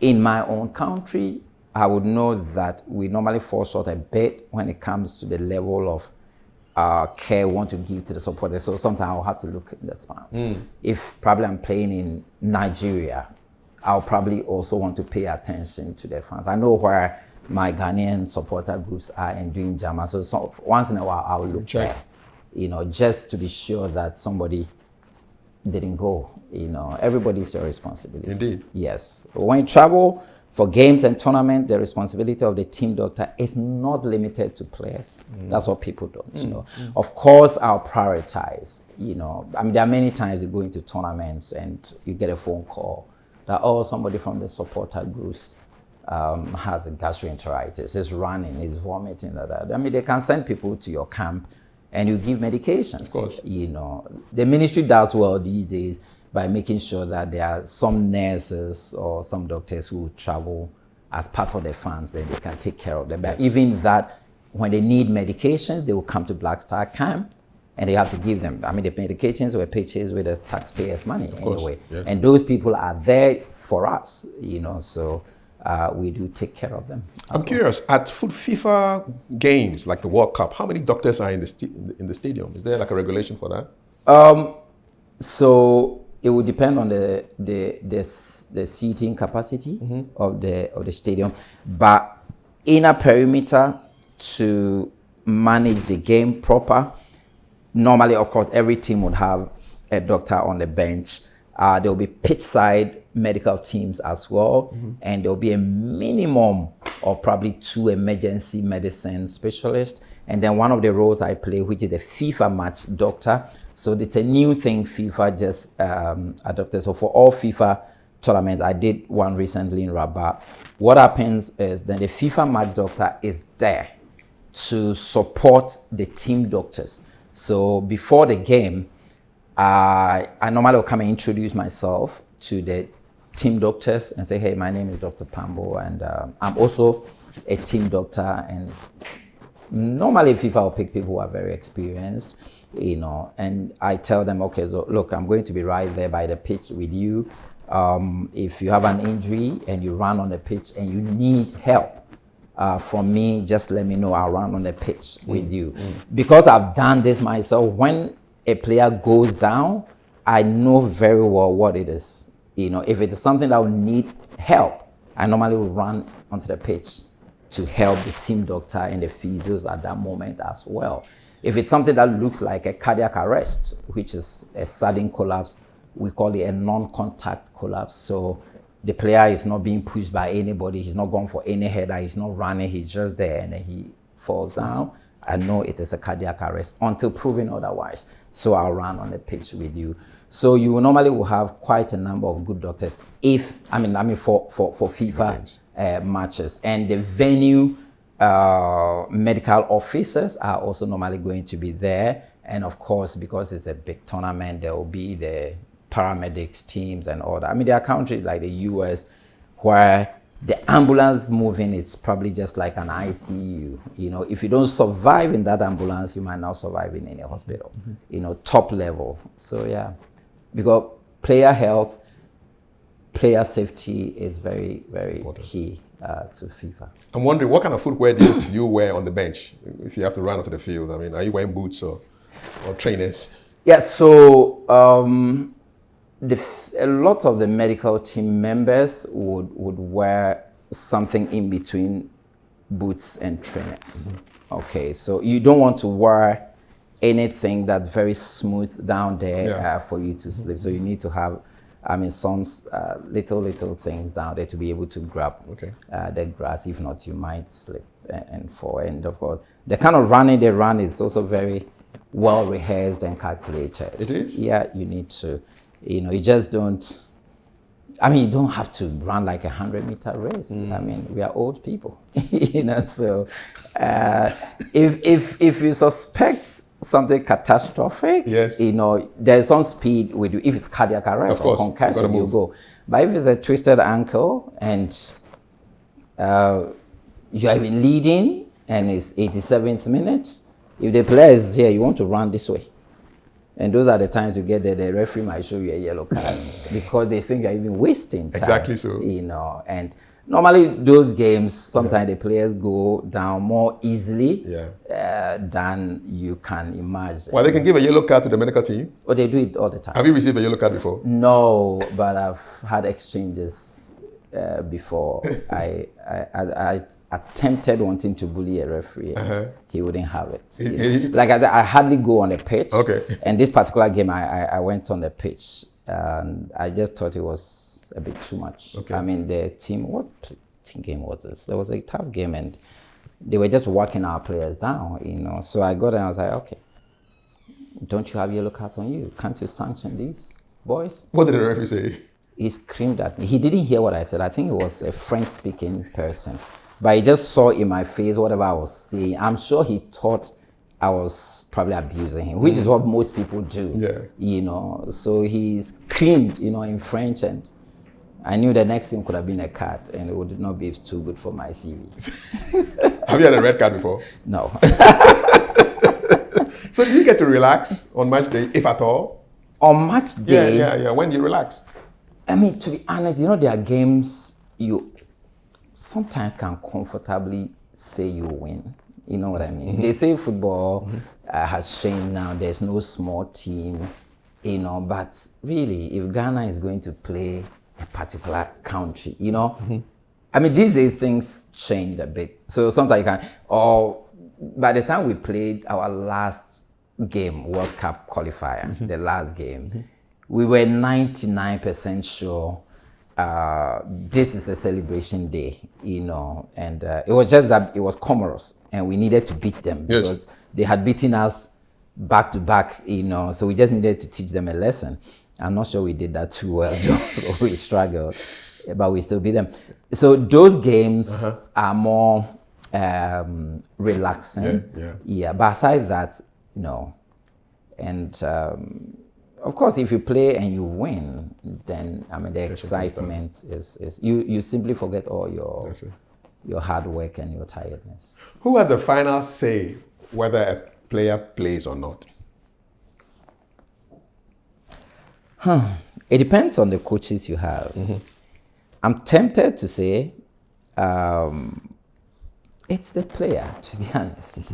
in my own country, I would know that we normally fall short a bit when it comes to the level of care we want to give to the supporters. So sometimes I'll have to look at the spans. If probably I'm playing in Nigeria, I'll probably also want to pay attention to the fans. I know where my Ghanaian supporter groups are and doing Jama. So once in a while, I'll look there, you know, just to be sure that somebody didn't go. You know, everybody's your responsibility. Indeed. Yes. When you travel for games and tournament, the responsibility of the team doctor is not limited to players. That's what people don't know. Of course, I'll prioritize, you know. I mean, there are many times you go into tournaments and you get a phone call that, somebody from the supporter groups has a gastroenteritis, is running, is vomiting, like that. I mean, they can send people to your camp and you give medications. Of course. You know, the ministry does well these days by making sure that there are some nurses or some doctors who travel as part of the funds, then they can take care of them. But even that, when they need medications, they will come to Black Star Camp and they have to give them. I mean, the medications were purchased with the taxpayers' money anyway. Yes. And those people are there for us, you know, so we do take care of them. I'm curious, at FIFA games, like the World Cup, how many doctors are in the stadium? Is there like a regulation for that? So it would depend on the seating capacity of the stadium, but in a perimeter to manage the game proper, normally, of course, every team would have a doctor on the bench. There will be pitch side medical teams as well, and there will be a minimum of probably 2 emergency medicine specialists. And then one of the roles I play, which is the FIFA match doctor. So it's a new thing FIFA just adopted. So for all FIFA tournaments, I did one recently in Rabat. What happens is that the FIFA match doctor is there to support the team doctors. So before the game, I normally will come and introduce myself to the team doctors and say, hey, my name is Dr. Pambo, and I'm also a team doctor. And normally FIFA will pick people who are very experienced, you know, and I tell them, okay, so look, I'm going to be right there by the pitch with you. If you have an injury and you run on the pitch and you need help from me, just let me know. I'll run on the pitch with you. Because I've done this myself, when a player goes down, I know very well what it is. You know, if it is something that will need help, I normally will run onto the pitch to help the team doctor and the physios at that moment as well. If it's something that looks like a cardiac arrest, which is a sudden collapse, we call it a non-contact collapse. So the player is not being pushed by anybody. He's not going for any header. He's not running. He's just there and then he falls down. I know it is a cardiac arrest until proven otherwise. So I'll run on the pitch with you. So you normally will have quite a number of good doctors for FIFA matches. And the venue medical officers are also normally going to be there. And of course, because it's a big tournament, there will be the paramedics teams and all that. I mean, there are countries like the US where the ambulance moving is probably just like an ICU. You know, if you don't survive in that ambulance, you might not survive in any hospital, you know, top level. So yeah, because player health, player safety is very, very key to FIFA. I'm wondering, what kind of footwear do you wear on the bench if you have to run onto the field? I mean, are you wearing boots or trainers? Yeah, so a lot of the medical team members would wear something in between boots and trainers. Okay, so you don't want to wear anything that's very smooth down there for you to slip. So you need to have, some little things down there to be able to grab the grass. If not, you might slip and fall. And of course, the kind of running they run is also very well rehearsed and calculated. It is? Yeah, you need to. You know, you just don't, you don't have to run like 100-meter race. I mean, we are old people, you know, so if you suspect something catastrophic, you know, there's some speed with you. If it's cardiac arrest or concussion, you go. But if it's a twisted ankle and you are even leading and it's 87th minute, if the player is here, you want to run this way. And those are the times you get there, the referee might show you a yellow card because they think you're even wasting time. Exactly so. You know, and normally those games, sometimes the players go down more easily than you can imagine. Well, they can give a yellow card to the medical team? Oh, they do it all the time. Have you received a yellow card before? No, but I've had exchanges before. I attempted wanting to bully a referee and he wouldn't have it. Like I hardly go on the pitch. And this particular game, I went on the pitch and I just thought it was a bit too much. I mean, the team, what team game was this? It was a tough game and they were just walking our players down, you know. So I got there and I was like, okay, don't you have yellow cards on you? Can't you sanction these boys? What did the referee say? He screamed at me. He didn't hear what I said. I think it was a French-speaking person. But he just saw in my face whatever I was saying. I'm sure he thought I was probably abusing him, which is what most people do. You know, so he screamed, you know, in French, and I knew the next thing could have been a card, and it would not be too good for my CV. Have you had a red card before? No. So do you get to relax on match day, if at all? On match day? Yeah. When do you relax? I mean, to be honest, you know, there are games you sometimes can comfortably say you win. You know what I mean? They say football has changed now. There's no small team, you know, but really, if Ghana is going to play a particular country, you know, I mean, these days things changed a bit. So sometimes you can, or by the time we played our last game, World Cup qualifier, the last game, we were 99% sure this is a celebration day, you know, and it was just that it was Comoros and we needed to beat them because they had beaten us back to back, you know, so we just needed to teach them a lesson. I'm not sure we did that too well. We struggled, but we still beat them. So those games are more relaxing. But aside that, no. And of course, if you play and you win, then I mean the excitement is you simply forget all your hard work and your tiredness. Who has the final say whether a player plays or not? It depends on the coaches you have. I'm tempted to say it's the player, to be honest.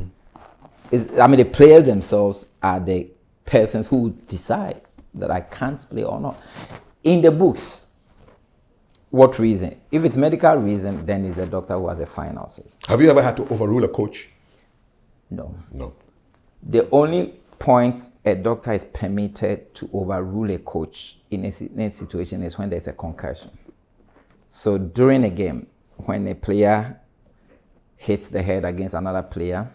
The players themselves are the persons who decide that I can't play or not. In the books, what reason? If it's medical reason, then it's a doctor who has a final say. Have you ever had to overrule a coach? No. The only point a doctor is permitted to overrule a coach in a situation is when there's a concussion. So during a game, when a player hits the head against another player,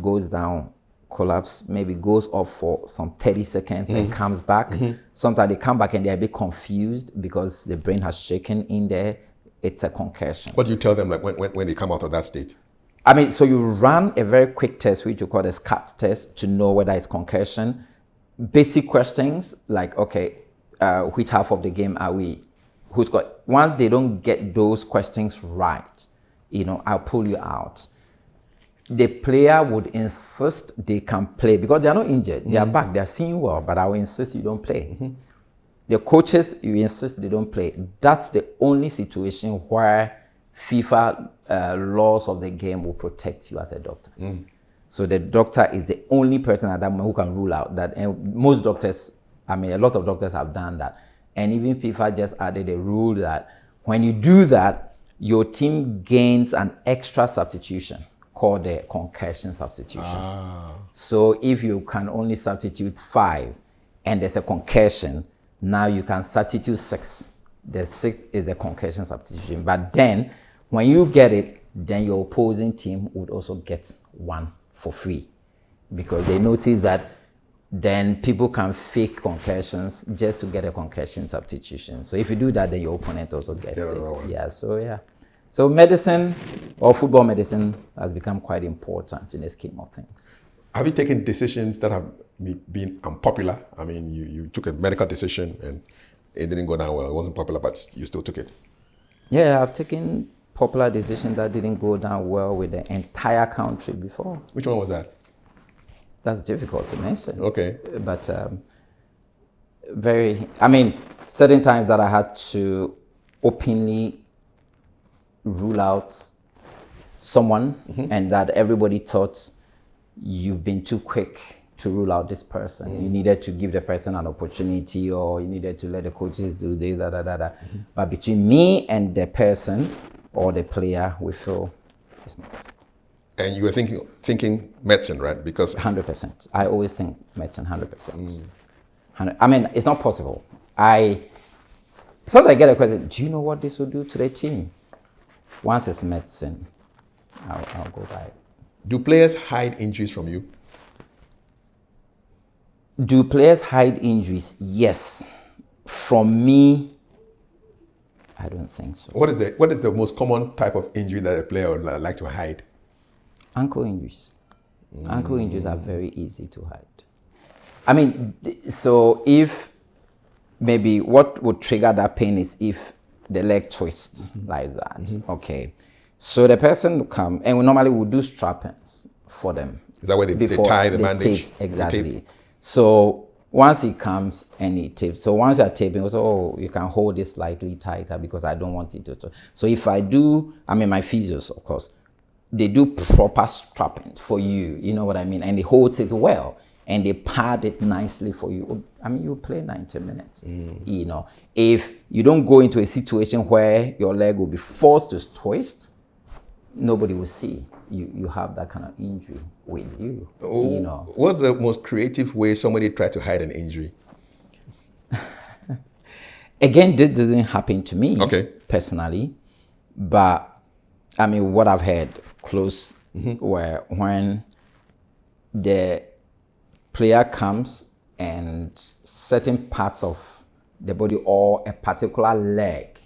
goes down, collapse, maybe goes off for some 30 seconds and comes back. Sometimes they come back and they're a bit confused because the brain has shaken in there. It's a concussion. What do you tell them like when they come out of that state? I mean, so you run a very quick test, which you call the SCAT test, to know whether it's concussion. Basic questions like, okay, which half of the game are we? Who's got? Once they don't get those questions right, I'll pull you out. The player would insist they can play because they are not injured. They are back. They are seeing well, but I will insist you don't play. The coaches, you insist they don't play. That's the only situation where FIFA laws of the game will protect you as a doctor. So the doctor is the only person at that moment who can rule out that. And most doctors, a lot of doctors have done that. And even FIFA just added a rule that when you do that, your team gains an extra substitution called the concussion substitution. So if you can only substitute 5 and there's a concussion, now you can substitute 6. The 6th is the concussion substitution. But then when you get it, then your opposing team would also get 1 for free because they notice that then people can fake concussions just to get a concussion substitution. So if you do that, then your opponent also gets it. So medicine or football medicine has become quite important in the scheme of things. Have you taken decisions that have been unpopular? I mean, you took a medical decision and it didn't go down well. It wasn't popular, but you still took it. Yeah, I've taken popular decisions that didn't go down well with the entire country before. Which one was that? That's difficult to mention. Okay. But certain times that I had to openly rule out someone and that everybody thought you've been too quick to rule out this person. You needed to give the person an opportunity or you needed to let the coaches do this, But between me and the person or the player, we feel it's not possible. And you were thinking medicine, right? Because 100%. I always think medicine, 100%. It's not possible. So I get a question, do you know what this will do to the team? Once it's medicine, I'll go by it. Do players hide injuries from you? Do players hide injuries? Yes. From me, I don't think so. What is the most common type of injury that a player would like to hide? Ankle injuries. Ankle injuries are very easy to hide. So if maybe what would trigger that pain is if the leg twists like that. Okay. So the person will come, and we normally will do strap-ins for them. Is that where they tie the bandage? Tapes, exactly. So once he comes and he tapes, so once you're taping, also, you can hold it slightly tighter because I don't want it to. So if I do, my physios, of course, they do proper strapping for you, you know what I mean? And they hold it well and they pad it nicely for you. You play 90 minutes, If you don't go into a situation where your leg will be forced to twist, nobody will see you have that kind of injury with you, What's the most creative way somebody tried to hide an injury? Again, this doesn't happen to me personally, but what I've heard close where when the player comes and certain parts of the body or a particular leg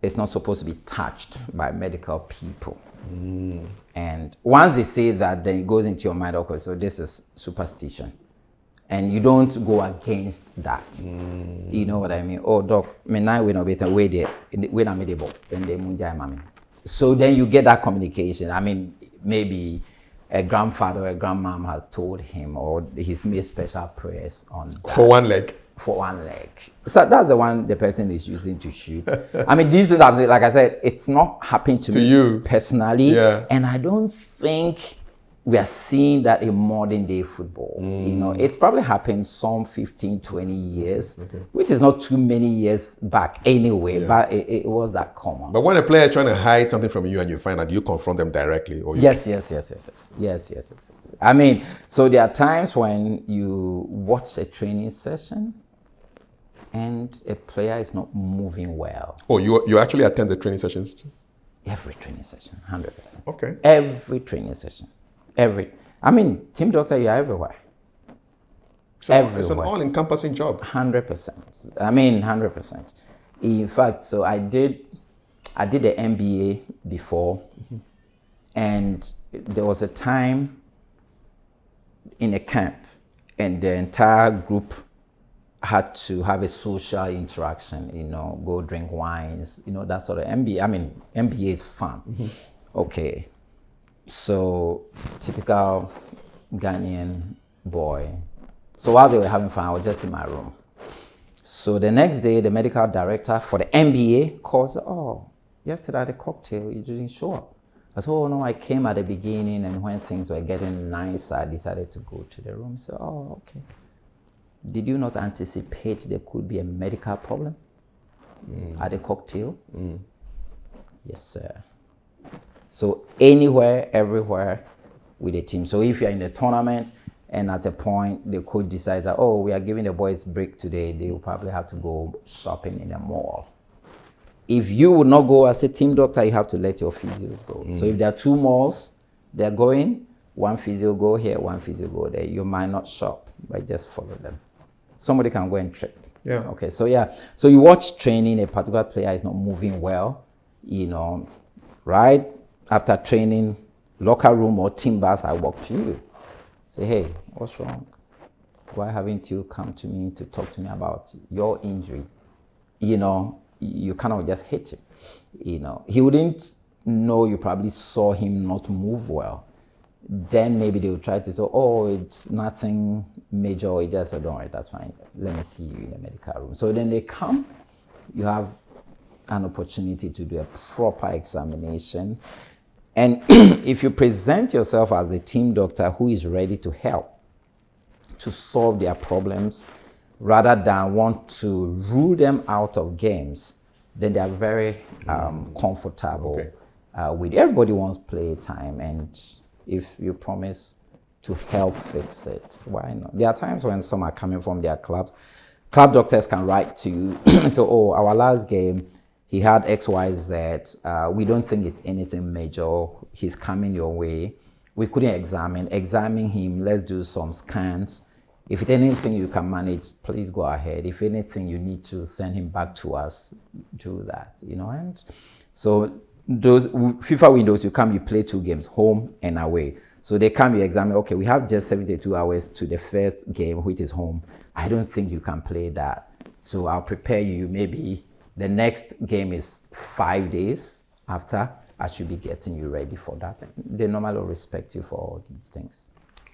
is not supposed to be touched by medical people. And once they say that, then it goes into your mind, okay, so this is superstition. And you don't go against that. You know what I mean? Oh, doc, me now we no better way there. We na medebo. Then they munja mami. So then you get that communication. Maybe a grandfather or a grandmom has told him, or he's made special prayers on that. For one leg. So that's the one the person is using to shoot. These are, like I said, it's not happened to me you personally. Yeah. And I don't think we are seeing that in modern day football. You know, it probably happened some 15, 20 years, which is not too many years back anyway, but it was that common. But when a player is trying to hide something from you and you find out, you confront them directly? Or you Yes. I mean, so there are times when you watch a training session and a player is not moving well. Oh, you actually attend the training sessions too? Every training session, 100%. Okay. Every training session. I mean, team doctor, you're everywhere. So Everywhere. it's an all-encompassing job. 100%. I mean, 100%. In fact, so I did the MBA before, and there was a time in a camp, and the entire group had to have a social interaction, you know, go drink wines, you know, that sort of MBA. I mean, MBA is fun. Okay. So, typical Ghanaian boy. So while they were having fun, I was just in my room. So the next day, the medical director for the MBA calls, oh, yesterday at the cocktail, you didn't show up. I said, oh no, I came at the beginning, and when things were getting nice, I decided to go to the room. So, oh, okay. Did you not anticipate there could be a medical problem at the cocktail? Yes, sir. So anywhere, everywhere with the team. So if you're in the tournament and at a point the coach decides that, oh, we are giving the boys break today, they will probably have to go shopping in a mall. If you would not go as a team doctor, you have to let your physios go. So if there are two malls, they're going, one physio go here, one physio go there. You might not shop, but just follow them. Somebody can go and trip. Yeah. Okay, so yeah. So you watch training, a particular player is not moving well, you know, right? After training, locker room or team bus, I walk to you. Say, hey, what's wrong? Why haven't you come to me to talk to me about your injury? You know, you kind of just hit him. You know, he wouldn't know you probably saw him not move well. Then maybe they will try to say, oh, it's nothing major. He just said, don't worry, that's fine. Let me see you in the medical room. So then they come, you have an opportunity to do a proper examination. And if you present yourself as a team doctor who is ready to help, to solve their problems, rather than want to rule them out of games, then they are very comfortable with everybody wants play time. And if you promise to help fix it, why not? There are times when some are coming from their clubs. Club doctors can write to you. So, oh, our last game, he had X, Y, Z. We don't think it's anything major. He's coming your way. We couldn't examine him. Let's do some scans. If it's anything you can manage, please go ahead. If anything you need to send him back to us, do that, you know. And so those FIFA windows, you come, you play 2 games, home and away. So they come, you examine, okay, we have just 72 hours to the first game, which is home. I don't think you can play that. So I'll prepare you. Maybe the next game is 5 days after. I should be getting you ready for that. They normally will respect you for all these things.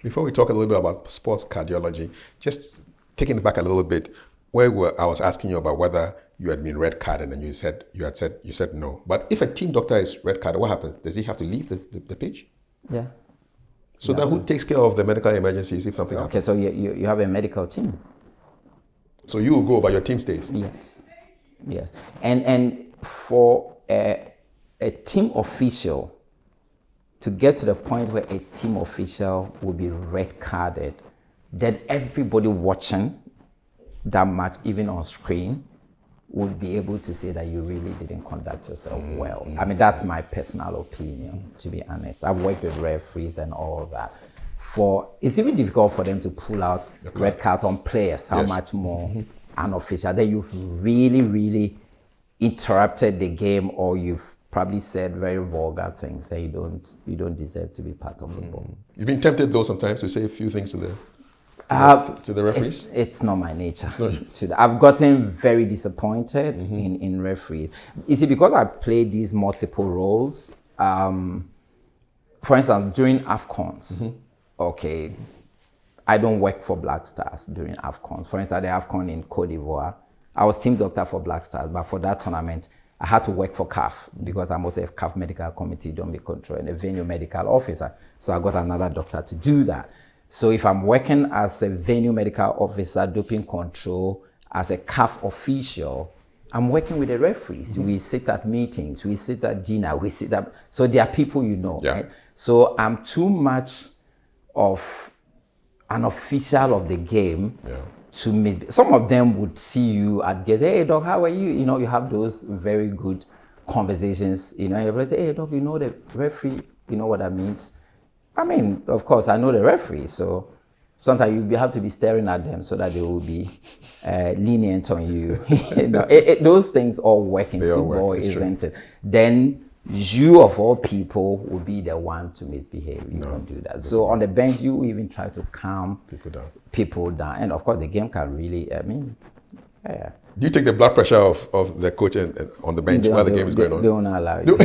Before we talk a little bit about sports cardiology, just taking it back a little bit, I was asking you about whether you had been red carded, and you said no. But if a team doctor is red carded, what happens? Does he have to leave the pitch? Yeah. So then who takes care of the medical emergencies if something happens? Okay, so you have a medical team. So you will go, but your team stays? Yes. And for a team official to get to the point where a team official will be red carded, then everybody watching that match, even on screen, would be able to say that you really didn't conduct yourself well. I mean, that's my personal opinion, to be honest. I've worked with referees and all of that. It's even difficult for them to pull out red cards on players, how much more unofficial. Then you've really, really interrupted the game, or you've probably said very vulgar things, and you don't deserve to be part of football. You've been tempted though sometimes to say a few things to the referees? It's not my nature. I've gotten very disappointed in referees. You see, because I played these multiple roles, for instance, during AFCONs, okay, I don't work for Black Stars during AFCONs. For instance, the AFCON in Cote d'Ivoire, I was team doctor for Black Stars, but for that tournament, I had to work for CAF because I'm also a CAF medical committee doping control and a venue medical officer. So I got another doctor to do that. So if I'm working as a venue medical officer, doping control, as a CAF official, I'm working with the referees. We sit at meetings, we sit at dinner, we sit at, so there are people you know, right? So I'm too much of an official of the game to meet. Some of them would see you at guests, hey doc, how are you? You know, you have those very good conversations, you know, you're say, hey doc, you know the referee, you know what that means? I mean, of course, I know the referee, so sometimes you have to be staring at them so that they will be lenient on you. You know, those things all work in football, isn't it? Then you, of all people, will be the one to misbehave. You don't do that. So on the bench, you even try to calm people down. And of course, the game can really, I mean, Do you take the blood pressure of the coach on the bench while the game is going on? They don't allow you.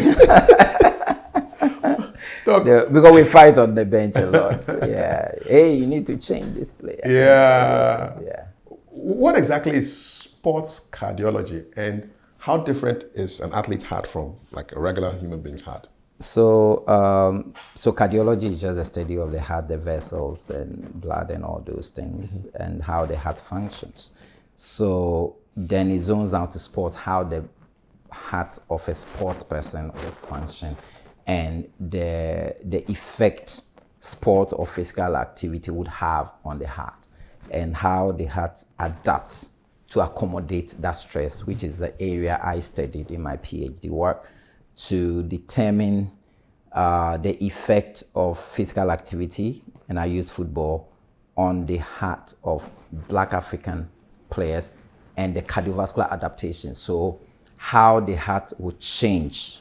Because we fight on the bench a lot. Yeah. Hey, you need to change this player. Yeah. What exactly is sports cardiology, and how different is an athlete's heart from like a regular human being's heart? So, so cardiology is just a study of the heart, the vessels and blood and all those things, and how the heart functions. So then it zones out to sports, how the heart of a sports person will function, and the effect sport or physical activity would have on the heart, and how the heart adapts to accommodate that stress, which is the area I studied in my PhD work, to determine the effect of physical activity, and I used football, on the heart of Black African players and the cardiovascular adaptation. So how the heart would change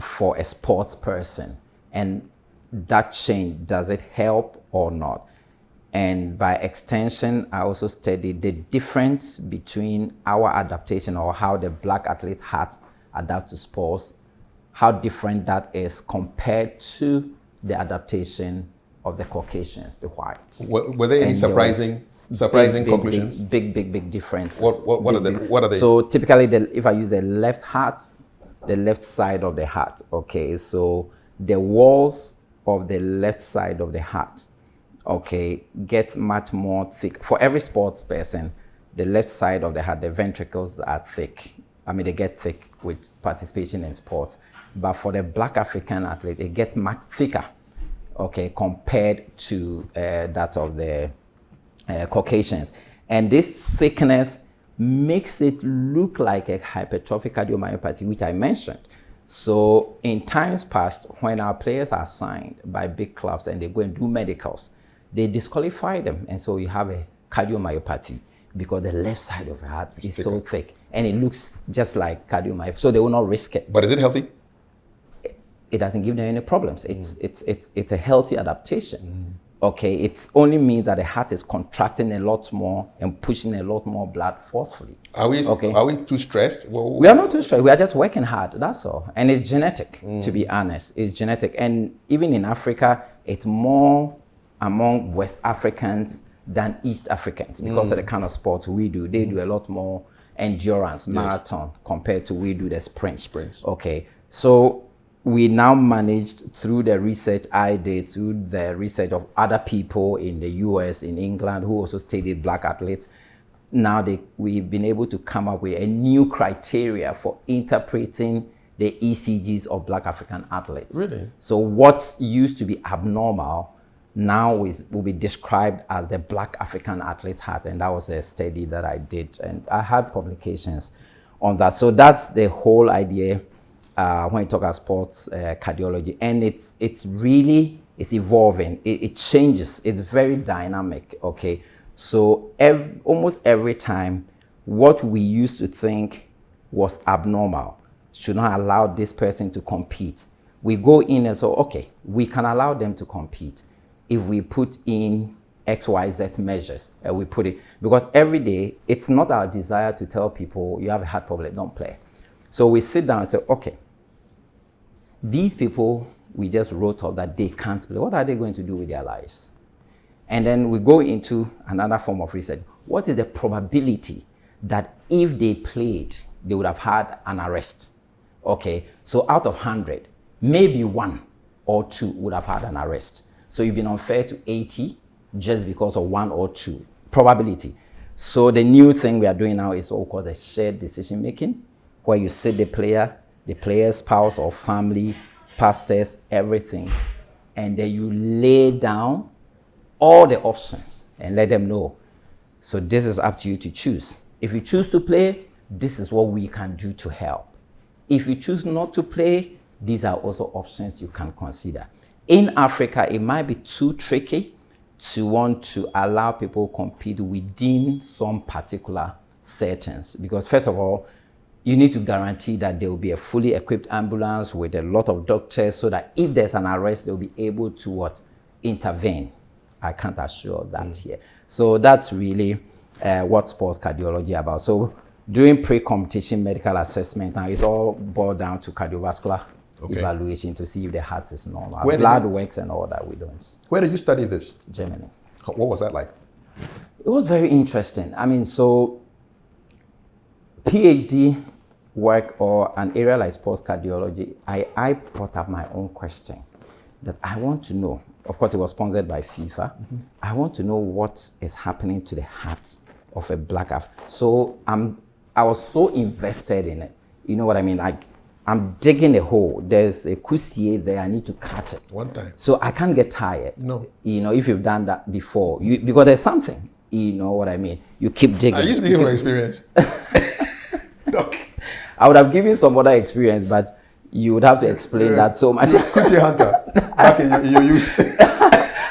for a sports person, and that change, does it help or not? And by extension, I also studied the difference between our adaptation, or how the Black athlete heart adapt to sports, how different that is compared to the adaptation of the Caucasians, the whites. Were there any surprising conclusions? Big differences. What are they? So typically, if I use the left heart, the left side of the heart, okay, so the walls of the left side of the heart, okay, get much more thick. For every sports person, the left side of the heart, the ventricles are thick. I mean, they get thick with participation in sports. But for the Black African athlete, it gets much thicker, okay, compared to that of the Caucasians. And this thickness makes it look like a hypertrophic cardiomyopathy, which I mentioned. So in times past, when our players are signed by big clubs and they go and do medicals, they disqualify them. And so you have a cardiomyopathy because the left side of the heart is so thick and it looks just like cardiomyopathy. So they will not risk it. But is it healthy? It doesn't give them any problems. It's a healthy adaptation. Okay, it only means that the heart is contracting a lot more and pushing a lot more blood forcefully. Are we too stressed? We are not too stressed. We are just working hard, that's all. And it's genetic, to be honest. It's genetic. And even in Africa, it's more among West Africans than East Africans because of the kind of sports we do. They do a lot more endurance, marathon, compared to we do the sprints. Okay, so we now managed, through the research I did, through the research of other people in the US, in England, who also studied Black athletes, now we've been able to come up with a new criteria for interpreting the ECGs of Black African athletes. Really? So what used to be abnormal now will be described as the Black African athlete's heart, and that was a study that I did, and I had publications on that. So that's the whole idea when you talk about sports cardiology, and it's evolving. It changes. It's very dynamic. Okay, so almost every time, what we used to think was abnormal should not allow this person to compete. We go in and say, okay, we can allow them to compete if we put in XYZ measures. We put it, because every day it's not our desire to tell people you have a heart problem, don't play. So we sit down and say, okay, these people we just wrote off that they can't play. What are they going to do with their lives? And then we go into another form of research. What is the probability that if they played, they would have had an arrest. Okay, so out of 100, maybe 1 or 2 would have had an arrest. So you've been unfair to 80 just because of 1 or 2 probability. So the new thing we are doing now is what we call the shared decision making, where you sit the player's spouse or family, pastors, everything, and then you lay down all the options and let them know. So this is up to you to choose. If you choose to play, this is what we can do to help. If you choose not to play, these are also options you can consider. In Africa, it might be too tricky to want to allow people compete within some particular settings, because first of all, you need to guarantee that there will be a fully equipped ambulance with a lot of doctors, so that if there's an arrest, they'll be able to intervene. I can't assure that here. So that's really what sports cardiology is about. So during pre-competition medical assessment, now it's all boiled down to cardiovascular evaluation to see if the heart is normal. Blood works and all that we don't. Where did you study this? Germany. What was that like? It was very interesting. I mean, so PhD work or an area like sports cardiology, I brought up my own question that I want to know. Of course, it was sponsored by FIFA. I want to know what is happening to the heart of a black African. So I was so invested in it. You know what I mean? Like, I'm digging a hole. There's a coussier there. I need to catch it. One time. So I can't get tired. No. You know, if you've done that before, because there's something. You know what I mean? You keep digging. Are you speaking from experience? Doc. I would have given you some other experience, but you would have to explain that so much. Cousy hunter back in your youth.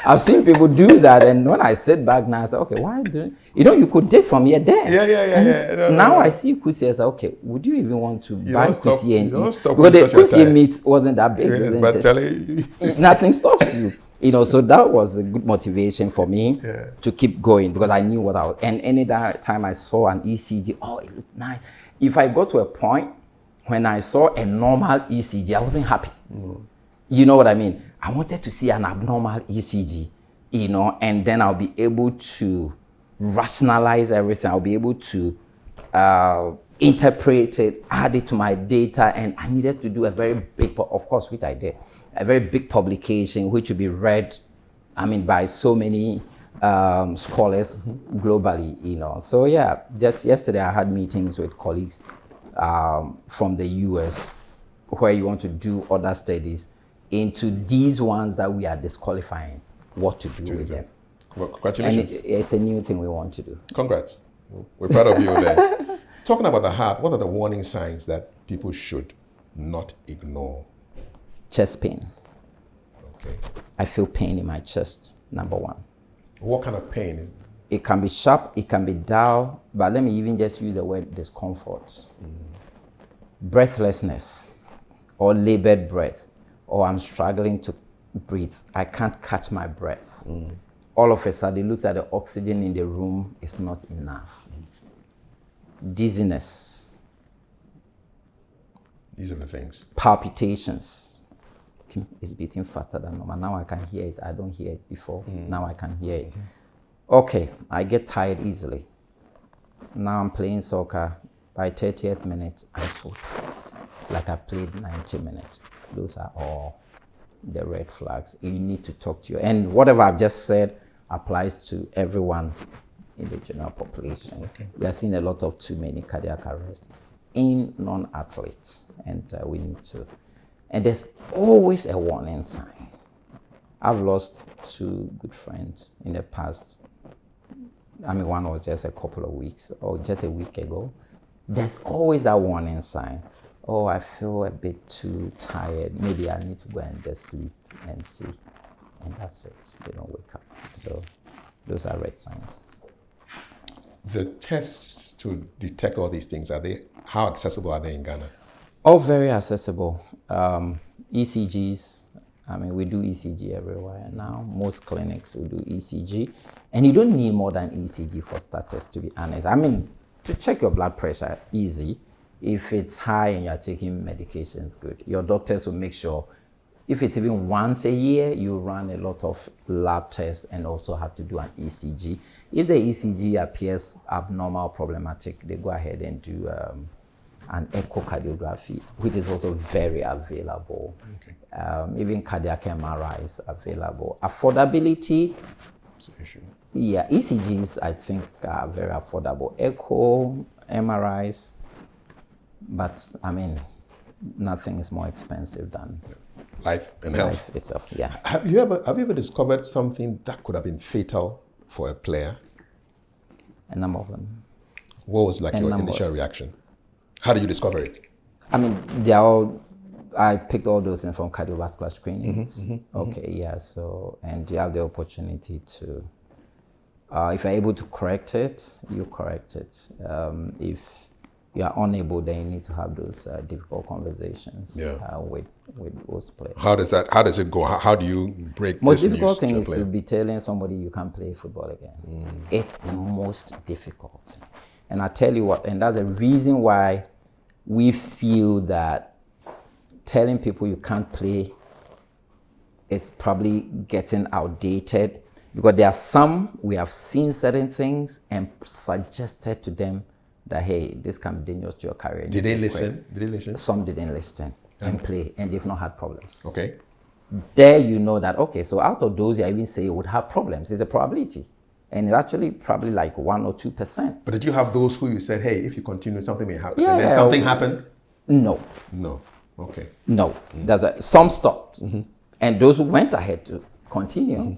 I've seen people do that, and when I sit back now, I say, okay, why are you doing? You know, you could dig from here there. Yeah. Now I see Kusi, I say, okay, would you even want to buy Kusi and eat? Because the Kusi meat wasn't that big, isn't but it? Nothing stops you. You know, so that was a good motivation for me to keep going, because I knew what I was. And any time I saw an ECG, oh, it looked nice. If I got to a point when I saw a normal ECG, I wasn't happy. You know what I mean? I wanted to see an abnormal ECG, you know, and then I'll be able to rationalize everything. I'll be able to interpret it, add it to my data, and I needed to do a very big, of course, which I did, a very big publication, which will be read, I mean, by so many scholars globally, you know. So yeah, just yesterday I had meetings with colleagues from the US, where you want to do other studies into these ones that we are disqualifying, what to do with them. Well, congratulations. And it's a new thing we want to do. Congrats. We're proud of you there. Talking about the heart, what are the warning signs that people should not ignore? Chest pain. Okay. I feel pain in my chest, number one. What kind of pain is that? It can be sharp, it can be dull, but let me even just use the word discomfort. Breathlessness or labored breath, or I'm struggling to breathe. I can't catch my breath. All of a sudden, it looks like the oxygen in the room is not enough. Dizziness. These are the things. Palpitations. It's beating faster than normal. Now I can hear it. I don't hear it before. Now I can hear it. Okay, I get tired easily. Now I'm playing soccer. By 30th minute, I'm so tired. Like I played 90 minutes. Those are all the red flags. You need to talk to you. And whatever I've just said applies to everyone in the general population. Okay. We are seeing a lot of too many cardiac arrests in non-athletes, and we need to. And there's always a warning sign. I've lost 2 good friends in the past. I mean, one was just a couple of weeks or just a week ago. There's always that warning sign. Oh, I feel a bit too tired. Maybe I need to go and just sleep and see. And that's it. They don't wake up. So those are red signs. The tests to detect all these things, how accessible are they in Ghana? All very accessible. ECGs, I mean, we do ECG everywhere now. Most clinics will do ECG. And you don't need more than ECG for starters, to be honest. I mean, to check your blood pressure, easy. If it's high and you're taking medications, good. Your doctors will make sure, if it's even once a year, you run a lot of lab tests and also have to do an ECG. If the ECG appears abnormal, problematic, they go ahead and do and echocardiography, which is also very available. Okay. Even cardiac MRI is available. Affordability, It's an issue. yeah, ECGs I think are very affordable. Echo, MRIs, but I mean, nothing is more expensive than Life and health. life itself. Yeah. Have you ever discovered something that could have been fatal for a player? A number of them. What was like A your number. initial reaction? How did you discover it? I mean, they're all, I picked all those in from cardiovascular screenings. Okay, yeah, so, and you have the opportunity to, if you're able to correct it, you correct it. If you are unable, then you need to have those difficult conversations with those players. How does it go? How do you break Most this difficult news thing to a is to player? be telling somebody you can't play football again. It's the most difficult thing. And I tell you what, and that's the reason why we feel that telling people you can't play is probably getting outdated, because there are some, we have seen certain things and suggested to them that, hey, this can be dangerous to your career. Did they listen? Did they listen? Some didn't listen and play, and they've not had problems. Okay. There you know that, okay, so out of those you even say you would have problems. It's a probability. And it's actually probably like 1 or 2%. But did you have those who you said, hey, if you continue, something may happen? Yeah. And then something happened? No, No. Okay. no. Some stopped. And those who went ahead to continue,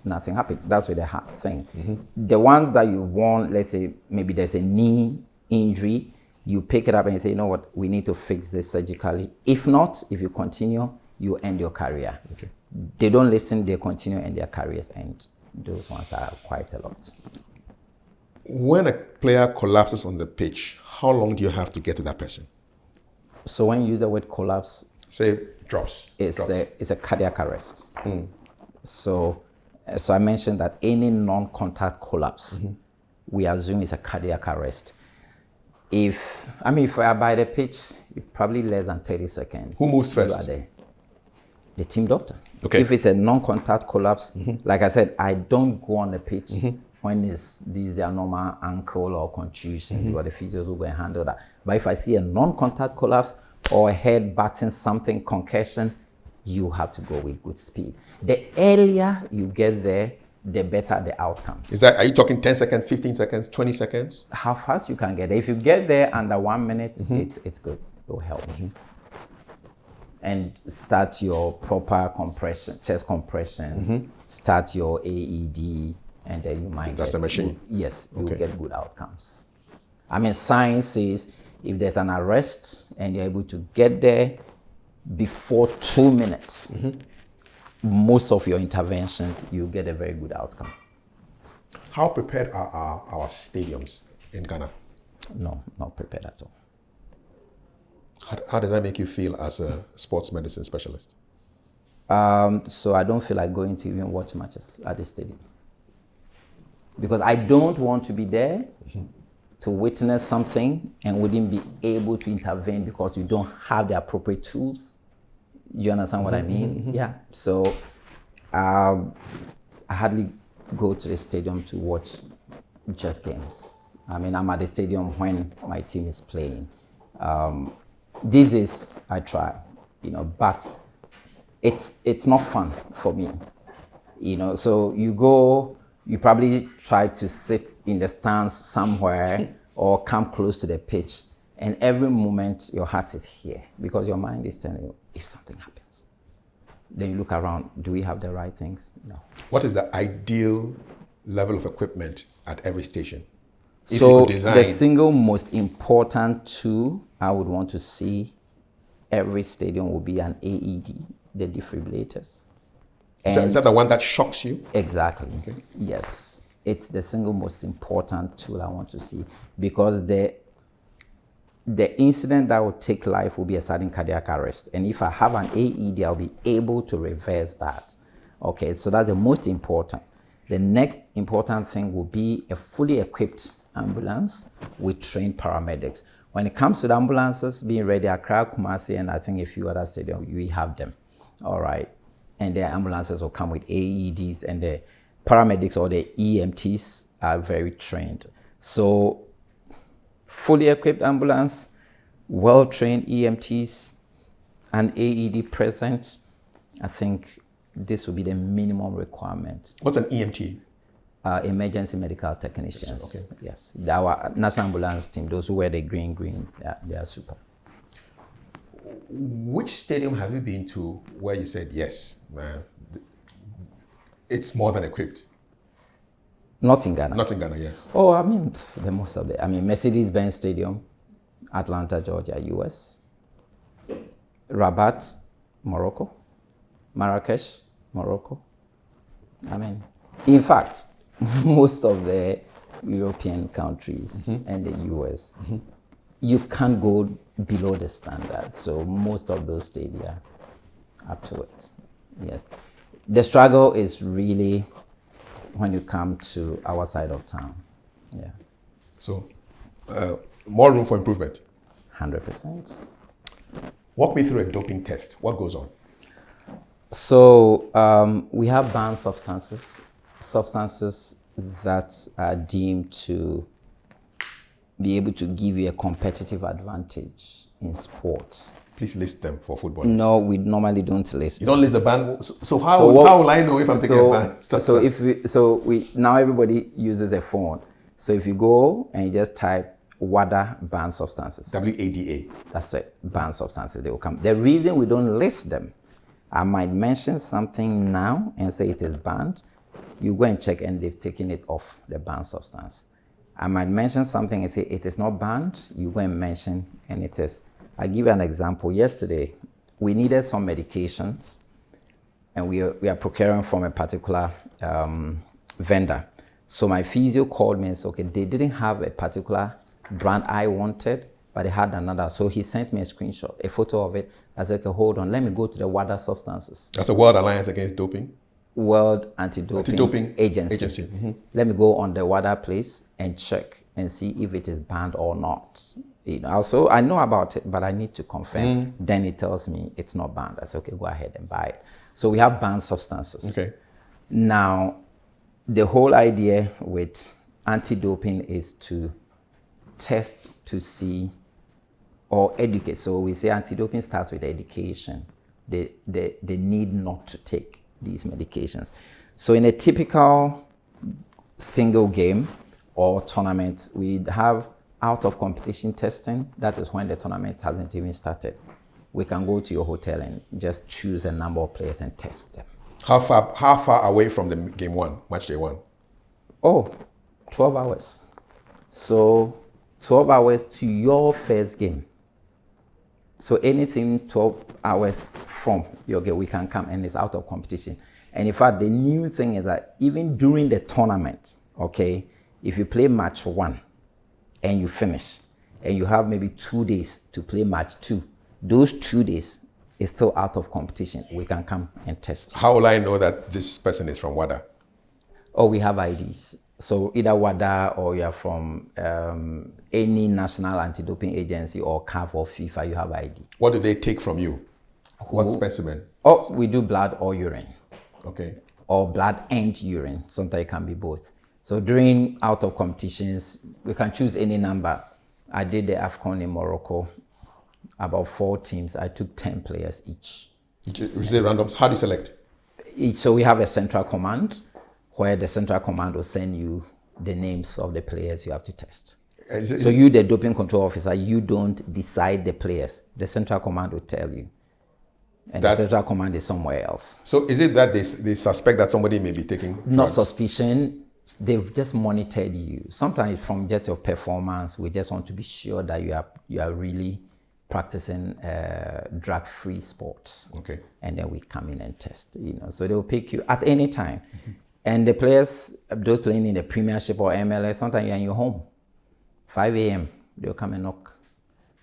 nothing happened. That's with the hard thing. The ones that you want, let's say maybe there's a knee injury, you pick it up and you say, you know what, we need to fix this surgically. If not, if you continue, you end your career. Okay. They don't listen, they continue, and their careers end. Those ones are quite a lot. When a player collapses on the pitch, how long do you have to get to that person? So when you use the word collapse, Say drops. it's a cardiac arrest. So I mentioned that any non-contact collapse, we assume is a cardiac arrest. If we are by the pitch, it's probably less than 30 seconds. Who moves first? You are there. The team doctor. Okay. If it's a non-contact collapse, like I said, I don't go on the pitch when these are normal ankle or contusion, because the physios will go and handle that. But if I see a non-contact collapse or a head batting something, concussion, you have to go with good speed. The earlier you get there, the better the outcomes. Are you talking 10 seconds, 15 seconds, 20 seconds? How fast you can get there. If you get there under 1 minute, it's good. It will help. And start your proper compression, chest compressions, start your AED, and then you might That's get the machine? good, yes, you'll Okay. get good outcomes. Science says if there's an arrest and you're able to get there before 2 minutes, most of your interventions, you get a very good outcome. How prepared are our stadiums in Ghana? No, not prepared at all. How does that make you feel as a sports medicine specialist? So I don't feel like going to even watch matches at the stadium, because I don't want to be there to witness something and wouldn't be able to intervene because you don't have the appropriate tools. You understand what I mean? Yeah. So I hardly go to the stadium to watch just games. I'm at the stadium when my team is playing. These days I try, but it's not fun for me, So you go, you probably try to sit in the stands somewhere or come close to the pitch, and every moment your heart is here because your mind is telling you if something happens. Then you look around, do we have the right things? No. What is the ideal level of equipment at every station? If you So could design, the single most important tool I would want to see every stadium will be an AED, the defibrillators. is that the one that shocks you? Exactly. Okay. Yes. It's the single most important tool I want to see, because the incident that will take life will be a sudden cardiac arrest. And if I have an AED, I'll be able to reverse that. Okay, so that's the most important. The next important thing will be a fully equipped ambulance with trained paramedics. When it comes to the ambulances being ready, Accra, Kumasi, and I think a few other stadiums, we have them. All right. And the ambulances will come with AEDs, and the paramedics or the EMTs are very trained. So fully equipped ambulance well-trained EMTs, an AED present. I think this will be the minimum requirement. What's an EMT? Emergency medical technicians. Okay. Yes. Our national ambulance team, those who wear the green, they are super. Which stadium have you been to where you said, yes, man, it's more than equipped? Not in Ghana. Not in Ghana, yes. Oh, I mean, the most of the, Mercedes-Benz Stadium, Atlanta, Georgia, US. Rabat, Morocco. Marrakesh, Morocco. In fact, most of the European countries and the US, you can't go below the standard. So most of those stadia up to it. Yes. The struggle is really when you come to our side of town. Yeah. So more room for improvement. 100%. Walk me through a doping test. What goes on? So we have banned substances that are deemed to be able to give you a competitive advantage in sports. Please list them for footballers. No, we normally don't list. You don't list the ban. So how will I know if I'm taking a ban? So now everybody uses a phone. So if you go and you just type WADA banned substances. WADA. That's it. Banned substances. They will come. The reason we don't list them, I might mention something now and say it is banned. You go and check and they've taken it off the banned substance. I might mention something and say it is not banned. You go and mention and it is. I'll give you an example. Yesterday, we needed some medications and we are procuring from a particular vendor. So my physio called me and said, okay, they didn't have a particular brand I wanted, but they had another. So he sent me a screenshot, a photo of it. I said, okay, hold on, let me go to the WADA substances. That's a World Alliance Against Doping? World Anti-Doping Agency. Mm-hmm. Let me go on the WADA place and check and see if it is banned or not. Also, I know about it, but I need to confirm. Then it tells me it's not banned. I say, okay, go ahead and buy it. So we have banned substances. Okay. Now, the whole idea with anti-doping is to test to see or educate. So we say anti-doping starts with education. They need not to take these medications. So in a typical single game or tournament, we have out of competition testing. That is when the tournament hasn't even started. We can go to your hotel and just choose a number of players and test them. How far away from the game one, match day one? Oh, 12 hours. So 12 hours to your first game. So anything 12 hours from your game, we can come and it's out of competition. And in fact, the new thing is that even during the tournament, okay, if you play match one and you finish, and you have maybe 2 days to play match two, those 2 days is still out of competition. We can come and test. How will I know that this person is from WADA? Oh, we have IDs. So either WADA or you're from any national anti-doping agency or CAF or FIFA, you have ID. What do they take from you? What specimen? Oh, we do blood or urine. Okay. Or blood and urine. Sometimes it can be both. So during out of competitions, we can choose any number. I did the AFCON in Morocco, about 4 teams. I took 10 players each. Is it randoms? How do you select? So we have a central command where the central command will send you the names of the players you have to test. So you, the doping control officer, you don't decide the players. The central command will tell you. And the central command is somewhere else. So is it that they suspect that somebody may be taking drugs? Not suspicion. They've just monitored you. Sometimes from just your performance, we just want to be sure that you are really practicing drug-free sports. Okay. And then we come in and test. So they will pick you at any time. Mm-hmm. And the players, those playing in the Premiership or MLS, sometimes you're in your home. 5 a.m. they'll come and knock.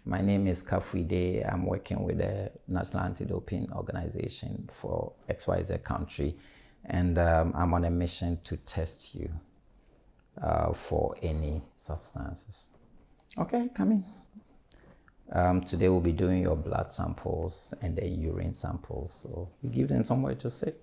My name is Kafui Dey. I'm working with the National Anti-Doping Organization for XYZ country. And I'm on a mission to test you for any substances. Okay, come in. Today we'll be doing your blood samples and the urine samples. So we give them somewhere to sit.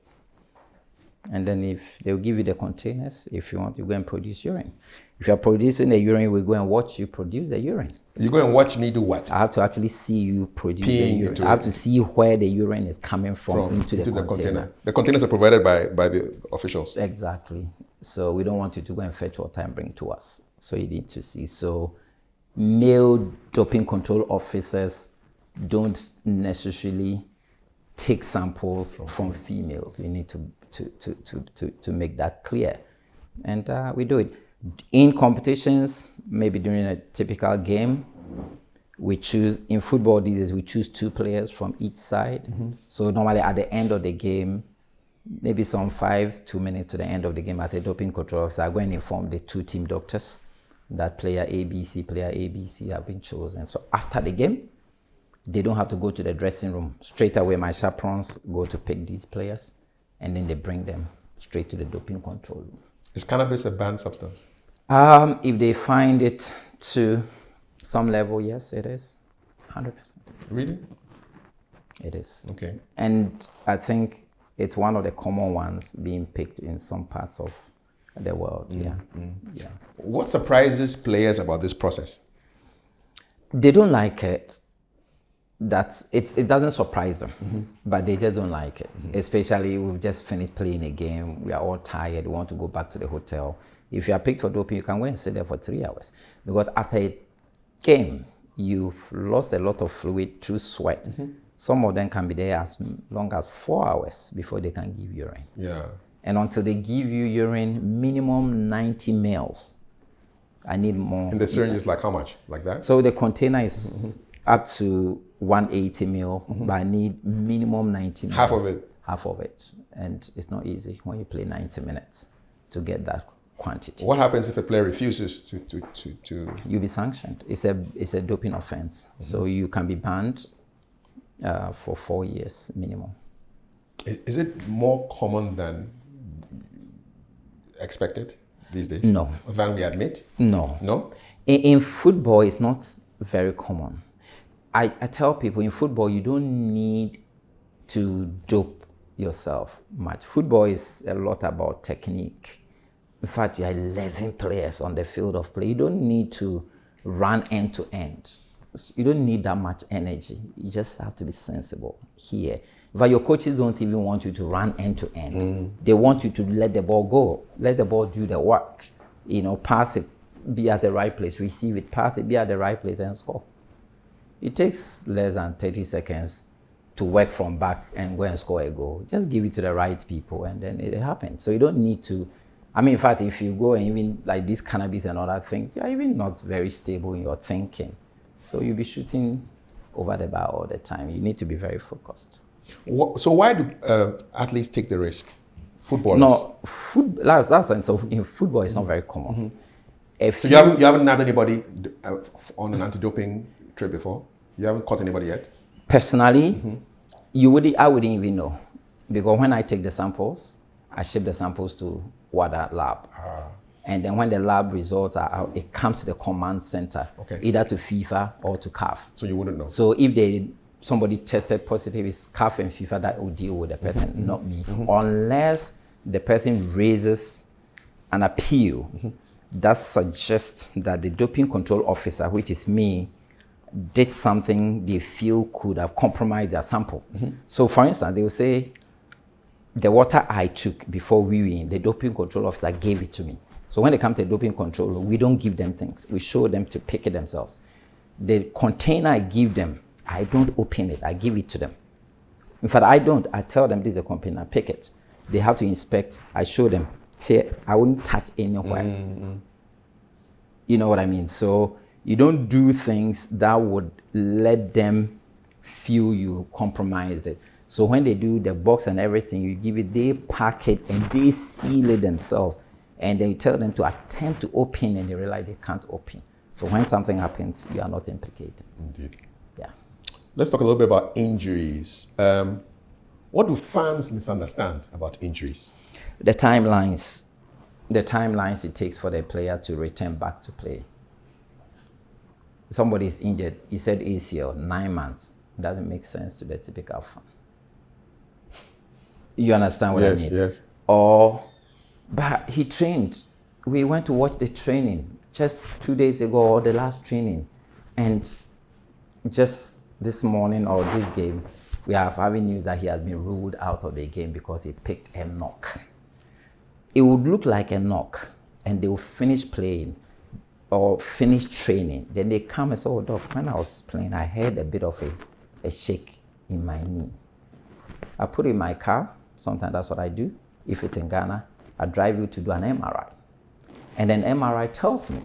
And then if they'll give you the containers, if you want, you go and produce urine. If you're producing the urine, we go and watch you produce the urine. You go and watch me do what? I have to actually see you produce the Peeing urine. into I have it. to see where the urine is coming from into the container. The containers are provided by the officials. Exactly. So we don't want you to go and fetch water and bring to us. So you need to see. So male doping control officers don't necessarily take samples from females. You need to make that clear. And we do it. In competitions, maybe during a typical game, we choose, in football these days, we choose 2 players from each side. So normally at the end of the game, maybe some 2 minutes to the end of the game, as a doping control officer, I go and inform the 2 team doctors that player ABC have been chosen. So after the game, they don't have to go to the dressing room. Straight away, my chaperones go to pick these players, and then they bring them straight to the doping control room. Is cannabis a banned substance? If they find it to some level, yes, it is. 100%. Really? It is. Okay. And I think it's one of the common ones being picked in some parts of the world. Yeah. What surprises players about this process? They don't like it. It doesn't surprise them, but they just don't like it. Especially we've just finished playing a game. We are all tired. We want to go back to the hotel. If you are picked for doping, you can go and sit there for 3 hours, because after a game, you've lost a lot of fluid through sweat. Some of them can be there as long as 4 hours before they can give urine. Yeah. And until they give you urine, minimum 90 mils. I need more. And the syringe is like how much? Like that? So the container is up to 180 mil, but I need minimum 90 mil. Half of it? Half of it. And it's not easy when you play 90 minutes to get that quantity. What happens if a player refuses to... You'll be sanctioned. It's a doping offense. So you can be banned for 4 years minimum. Is it more common than expected these days? No. Than we admit? No. No? In football, it's not very common. I tell people in football, you don't need to dope yourself much. Football is a lot about technique. In fact, you are 11 players on the field of play. You don't need to run end to end. You don't need that much energy. You just have to be sensible here. But your coaches don't even want you to run end to end. They want you to let the ball go. Let the ball do the work. Pass it, be at the right place, receive it, pass it, be at the right place and score. It takes less than 30 seconds to work from back and go and score a goal. Just give it to the right people and then it happens. So you don't need to, in fact, if you go and even like this cannabis and other things, you're even not very stable in your thinking. So you'll be shooting over the bar all the time. You need to be very focused. So why do athletes take the risk? Footballers? No, so in football it's not very common. So you haven't nabbed anybody on an anti-doping trip before? You haven't caught anybody yet? Personally, I wouldn't even know. Because when I take the samples, I ship the samples to WADA lab. And then when the lab results are out, it comes to the command center, either to FIFA or to CAF. So you wouldn't know? So if somebody tested positive, it's CAF and FIFA that will deal with the person, not me. Unless the person raises an appeal that suggests that the doping control officer, which is me, did something they feel could have compromised their sample. So for instance, they will say, the water I took before we the doping control officer gave it to me. So when they come to the doping control, we don't give them things. We show them to pick it themselves. The container I give them, I don't open it, I give it to them. In fact, I tell them this is a container, pick it. They have to inspect, I show them, I wouldn't touch anywhere. You know what I mean? So you don't do things that would let them feel you compromised it. So when they do the box and everything, you give it, they pack it and they seal it themselves. And then you tell them to attempt to open and they realize they can't open. So when something happens, you are not implicated. Indeed. Yeah. Let's talk a little bit about injuries. What do fans misunderstand about injuries? The timelines it takes for the player to return back to play. Somebody is injured, you said ACL, 9 months. It doesn't make sense to the typical fan. You understand what I mean? Yes. But he trained. We went to watch the training just 2 days ago, or the last training. And just this morning or this game, we are having news that he has been ruled out of the game because he picked a knock. It would look like a knock, and they will finish playing or finish training. Then they come and say, oh, Doc, when I was playing, I had a bit of a shake in my knee. I put it in my car. Sometimes that's what I do. If it's in Ghana, I drive you to do an MRI. And then MRI tells me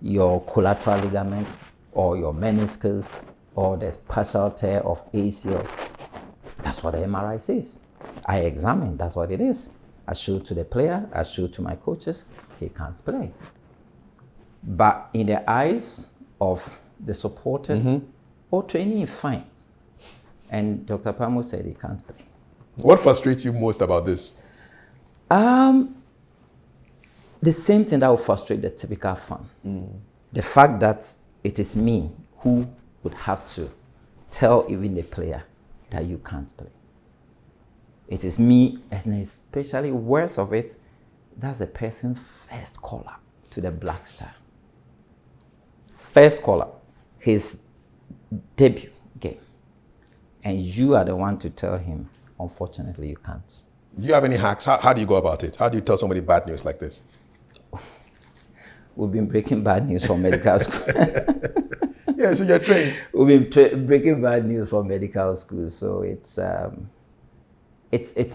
your collateral ligaments or your meniscus or the partial tear of ACL. That's what the MRI says. I examine, that's what it is. I show to the player, I show to my coaches, he can't play. But in the eyes of the supporters, all training is fine. And Dr. Pambo said he can't play. What frustrates you most about this? The same thing that will frustrate the typical fan. The fact that it is me who would have to tell even the player that you can't play. It is me, and especially worse of it, that's the person's first call-up to the Black Star. First call-up, his debut game. And you are the one to tell him, unfortunately, you can't. Do you have any hacks? How do you go about it? How do you tell somebody bad news like this? We've been breaking bad news from medical school. Yeah, so you're trained. We've been breaking bad news from medical school, so it's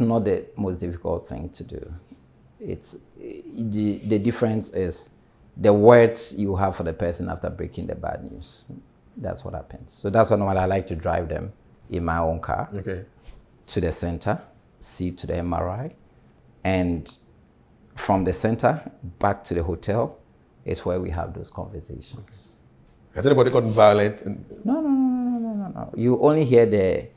not the most difficult thing to do. It's the difference is the words you have for the person after breaking the bad news. That's what happens. So that's why I like to drive them in my own car to the center, see to the MRI, and from the center back to the hotel is where we have those conversations. Has anybody gotten violent? No. You only hear the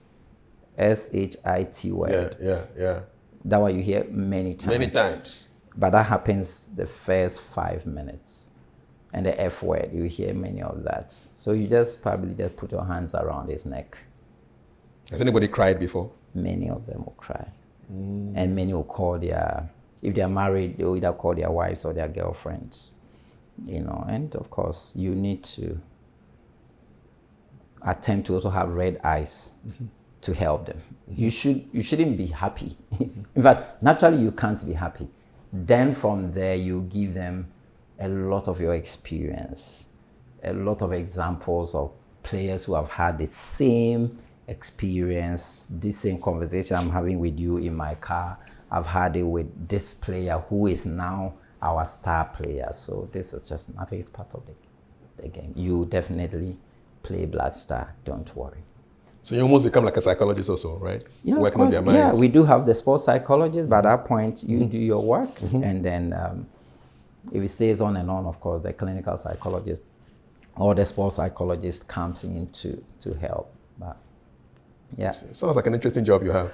SHIT word. Yeah. That one you hear many times. Many times. But that happens the first 5 minutes. And the F word, you hear many of that. So you probably just put your hands around his neck. Has anybody cried before? Many of them will cry. And many will call if they are married, they will either call their wives or their girlfriends. And of course, you need to attempt to also have red eyes to help them. You shouldn't be happy. In fact, naturally you can't be happy. Then from there, you give them a lot of your experience, a lot of examples of players who have had the same experience, this same conversation I'm having with you in my car. I've had it with this player who is now our star player. So this is just nothing. It's part of the game. You definitely play Black Star. Don't worry. So you almost become like a psychologist also, right? Yeah, working on their minds. Yeah, we do have the sports psychologist, but at that point you do your work, and then if it stays on and on, of course, the clinical psychologist or the sports psychologist comes in to help. But yeah, sounds like an interesting job you have.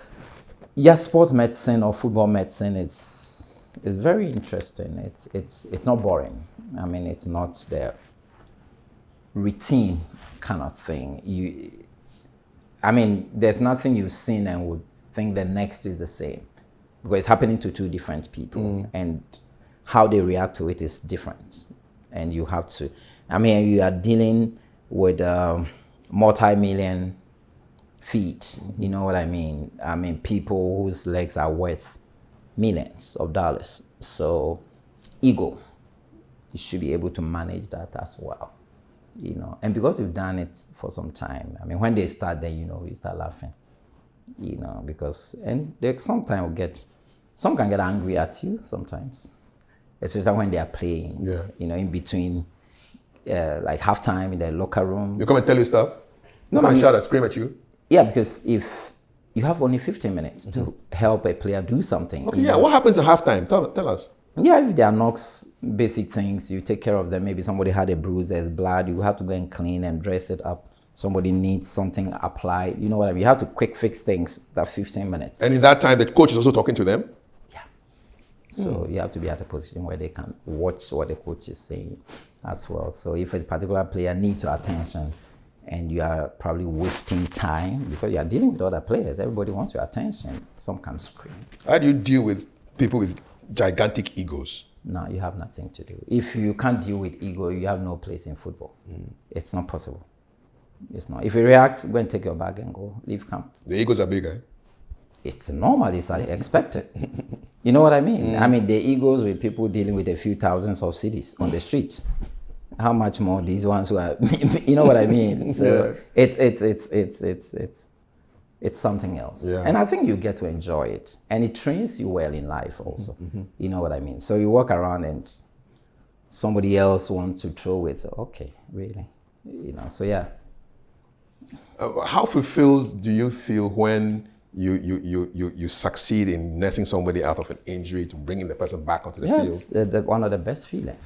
Yeah, sports medicine or football medicine is very interesting. It's not boring. I mean, it's not the routine kind of thing. There's nothing you've seen and would think the next is the same, because it's happening to two different people, and how they react to it is different. And you have to, you are dealing with multi-million feet, you know what I mean? People whose legs are worth millions of dollars. So ego, you should be able to manage that as well. And because we've done it for some time, when they start, then we start laughing, because they sometimes some can get angry at you sometimes, especially when they are playing. In between, like halftime in the locker room. You come and tell you stuff. Come and shout and scream at you. Yeah, because if you have only 15 minutes to help a player do something. Okay, what happens at halftime? Tell us. Yeah, if there are knocks, basic things, you take care of them. Maybe somebody had a bruise, there's blood, you have to go and clean and dress it up. Somebody needs something applied. You know what I mean? You have to quick fix things that 15 minutes. And in that time, the coach is also talking to them? Yeah. So you have to be at a position where they can watch what the coach is saying as well. So if a particular player needs your attention and you are probably wasting time because you are dealing with other players, everybody wants your attention. Some can scream. How do you deal with people with gigantic egos. No, you have nothing to do. If you can't deal with ego, you have no place in football. It's not possible. It's not. If you react, go and take your bag and go. Leave camp. The egos are bigger. It's normal. It's expected. You know what I mean? I mean, the egos with people dealing with a few thousands of cities on the streets. How much more these ones who are, you know what I mean? So it's something else. Yeah. And I think you get to enjoy it. And it trains you well in life also. You know what I mean? So you walk around and somebody else wants to throw it. So, okay, really? You know, so yeah. How fulfilled do you feel when you succeed in nursing somebody out of an injury to bringing the person back onto the field? It's one of the best feelings.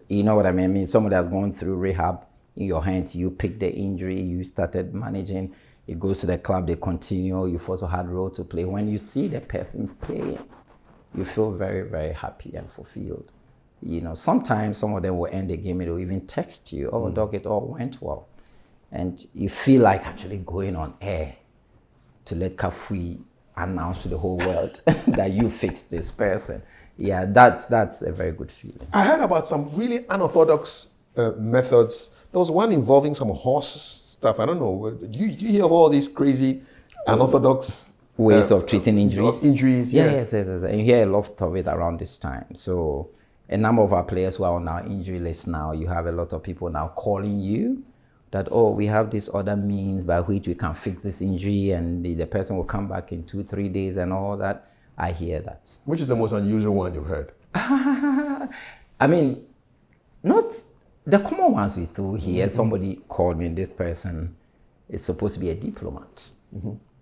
You know what I mean? I mean, somebody has gone through rehab in your hands, you picked the injury, you started managing, it goes to the club, they continue, you've also had a role to play. When you see the person play, you feel very, very happy and fulfilled. You know, sometimes some of them will end the game, they'll even text you, oh, Doc, it all went well. And you feel like actually going on air to let Kafui announce to the whole world that you fixed this person. Yeah, that's a very good feeling. I heard about some really unorthodox methods. There was one involving some horse stuff. I don't know. Do you hear of all these crazy unorthodox ways of treating injuries? Injuries, yeah. Yes. And you hear a lot of it around this time. So a number of our players who are on our injury list now, you have a lot of people now calling you that, oh, we have this other means by which we can fix this injury and the person will come back in 2-3 days and all that. I hear that. Which is the most unusual one you've heard? I mean, not the common ones we still hear. Somebody called me, this person is supposed to be a diplomat,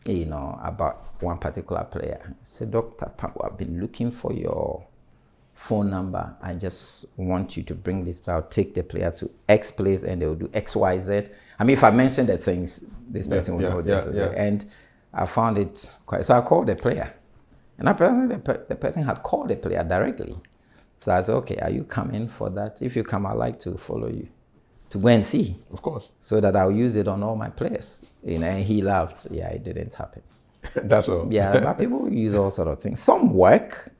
you know, about one particular player. I said, Dr. Pambo, I've been looking for your phone number. I just want you to bring this, I'll take the player to X place and they'll do X, Y, Z. I mean, if I mention the things, this person will know this. And I found it quite, so I called the player. And apparently the person had called the player directly. So I said, okay, are you coming for that? If you come, I'd like to follow you to go and see. Of course. So that I'll use it on all my players. You know, and he laughed. Yeah, it didn't happen. That's all. Yeah, but people use all sort of things. Some work.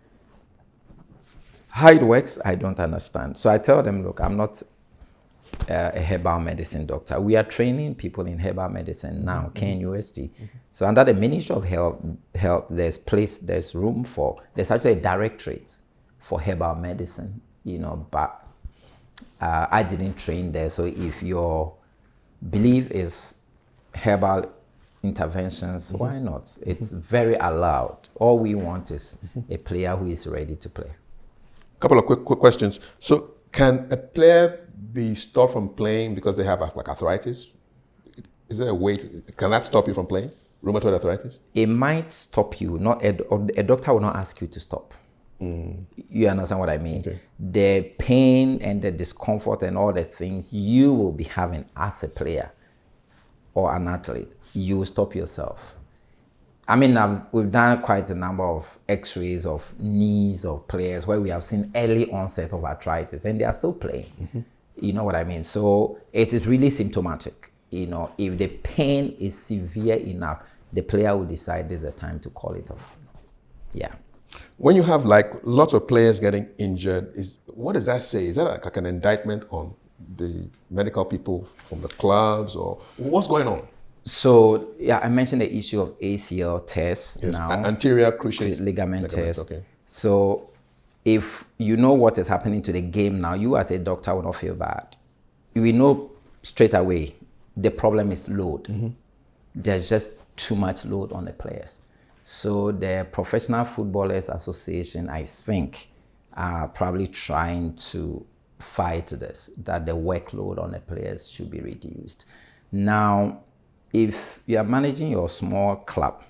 How it works, I don't understand. So I tell them, look, I'm not a herbal medicine doctor. We are training people in herbal medicine now, KNUST. So under the Ministry of Health, there's room for, there's actually a directorate for herbal medicine, you know, but I didn't train there. So if your belief is herbal interventions, why not? It's very allowed. All we want is a player who is ready to play. Couple of quick questions. So can a player be stopped from playing because they have like arthritis? Is there a way can that stop you from playing? Rheumatoid arthritis? It might stop you. Not a doctor will not ask you to stop. You understand what I mean? Okay. The pain and the discomfort and all the things you will be having as a player or an athlete, you will stop yourself. I mean, we've done quite a number of x-rays of knees of players where we have seen early onset of arthritis and they are still playing. You know what I mean? So it is really symptomatic. You know, if the pain is severe enough, the player will decide this is the time to call it off. Yeah. When you have like lots of players getting injured, what does that say? Is that like an indictment on the medical people from the clubs or what's going on? So, yeah, I mentioned the issue of ACL tests now. Anterior cruciate ligament test. Okay. So, if you know what is happening to the game now, you as a doctor will not feel bad. You will know straight away the problem is load. There's just too much load on the players. So, the Professional Footballers Association, I think, are probably trying to fight this, that the workload on the players should be reduced. Now, if you are managing your small club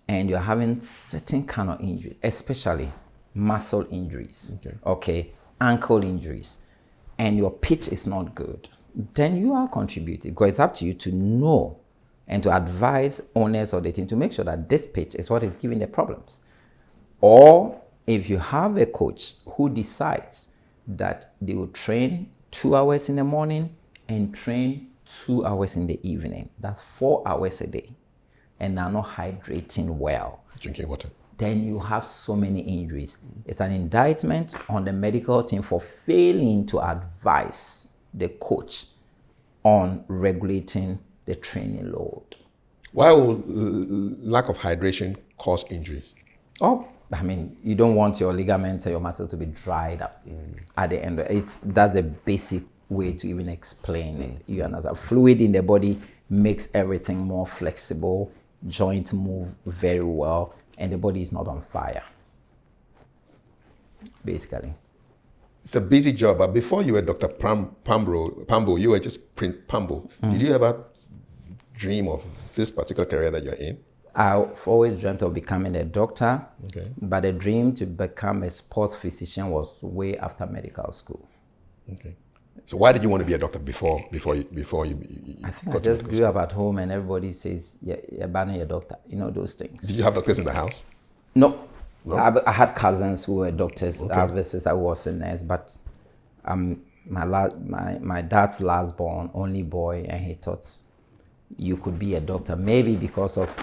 and you're having certain kind of injuries, especially muscle injuries, okay, ankle injuries, and your pitch is not good, then you are contributing because it's up to you to know and to advise owners of the team to make sure that this pitch is what is giving the problems. Or if you have a coach who decides that they will train 2 hours in the morning and train 2 hours in the evening. That's 4 hours a day. And they're not hydrating well. Drinking water. then you have so many injuries. It's an indictment on the medical team for failing to advise the coach on regulating the training load. Why will lack of hydration cause injuries? Oh, I mean, you don't want your ligaments and your muscles to be dried up at the end. That's a basic way to even explain it. You understand? Fluid in the body makes everything more flexible, joints move very well, and the body is not on fire, basically. It's a busy job, but before you were Dr. Pambo, you were just Prince Pambo. Did you ever dream of this particular career that you're in? I've always dreamt of becoming a doctor, Okay. but the dream to become a sports physician was way after medical school. Okay. So why did you want to be a doctor before you I think I just grew up at home and everybody says, yeah, you're a doctor, you know, those things. Did you have doctors in the house? No. I had cousins who were doctors. Okay. I have a sister who was a nurse, but my dad's last born, only boy, and he thought you could be a doctor, maybe because of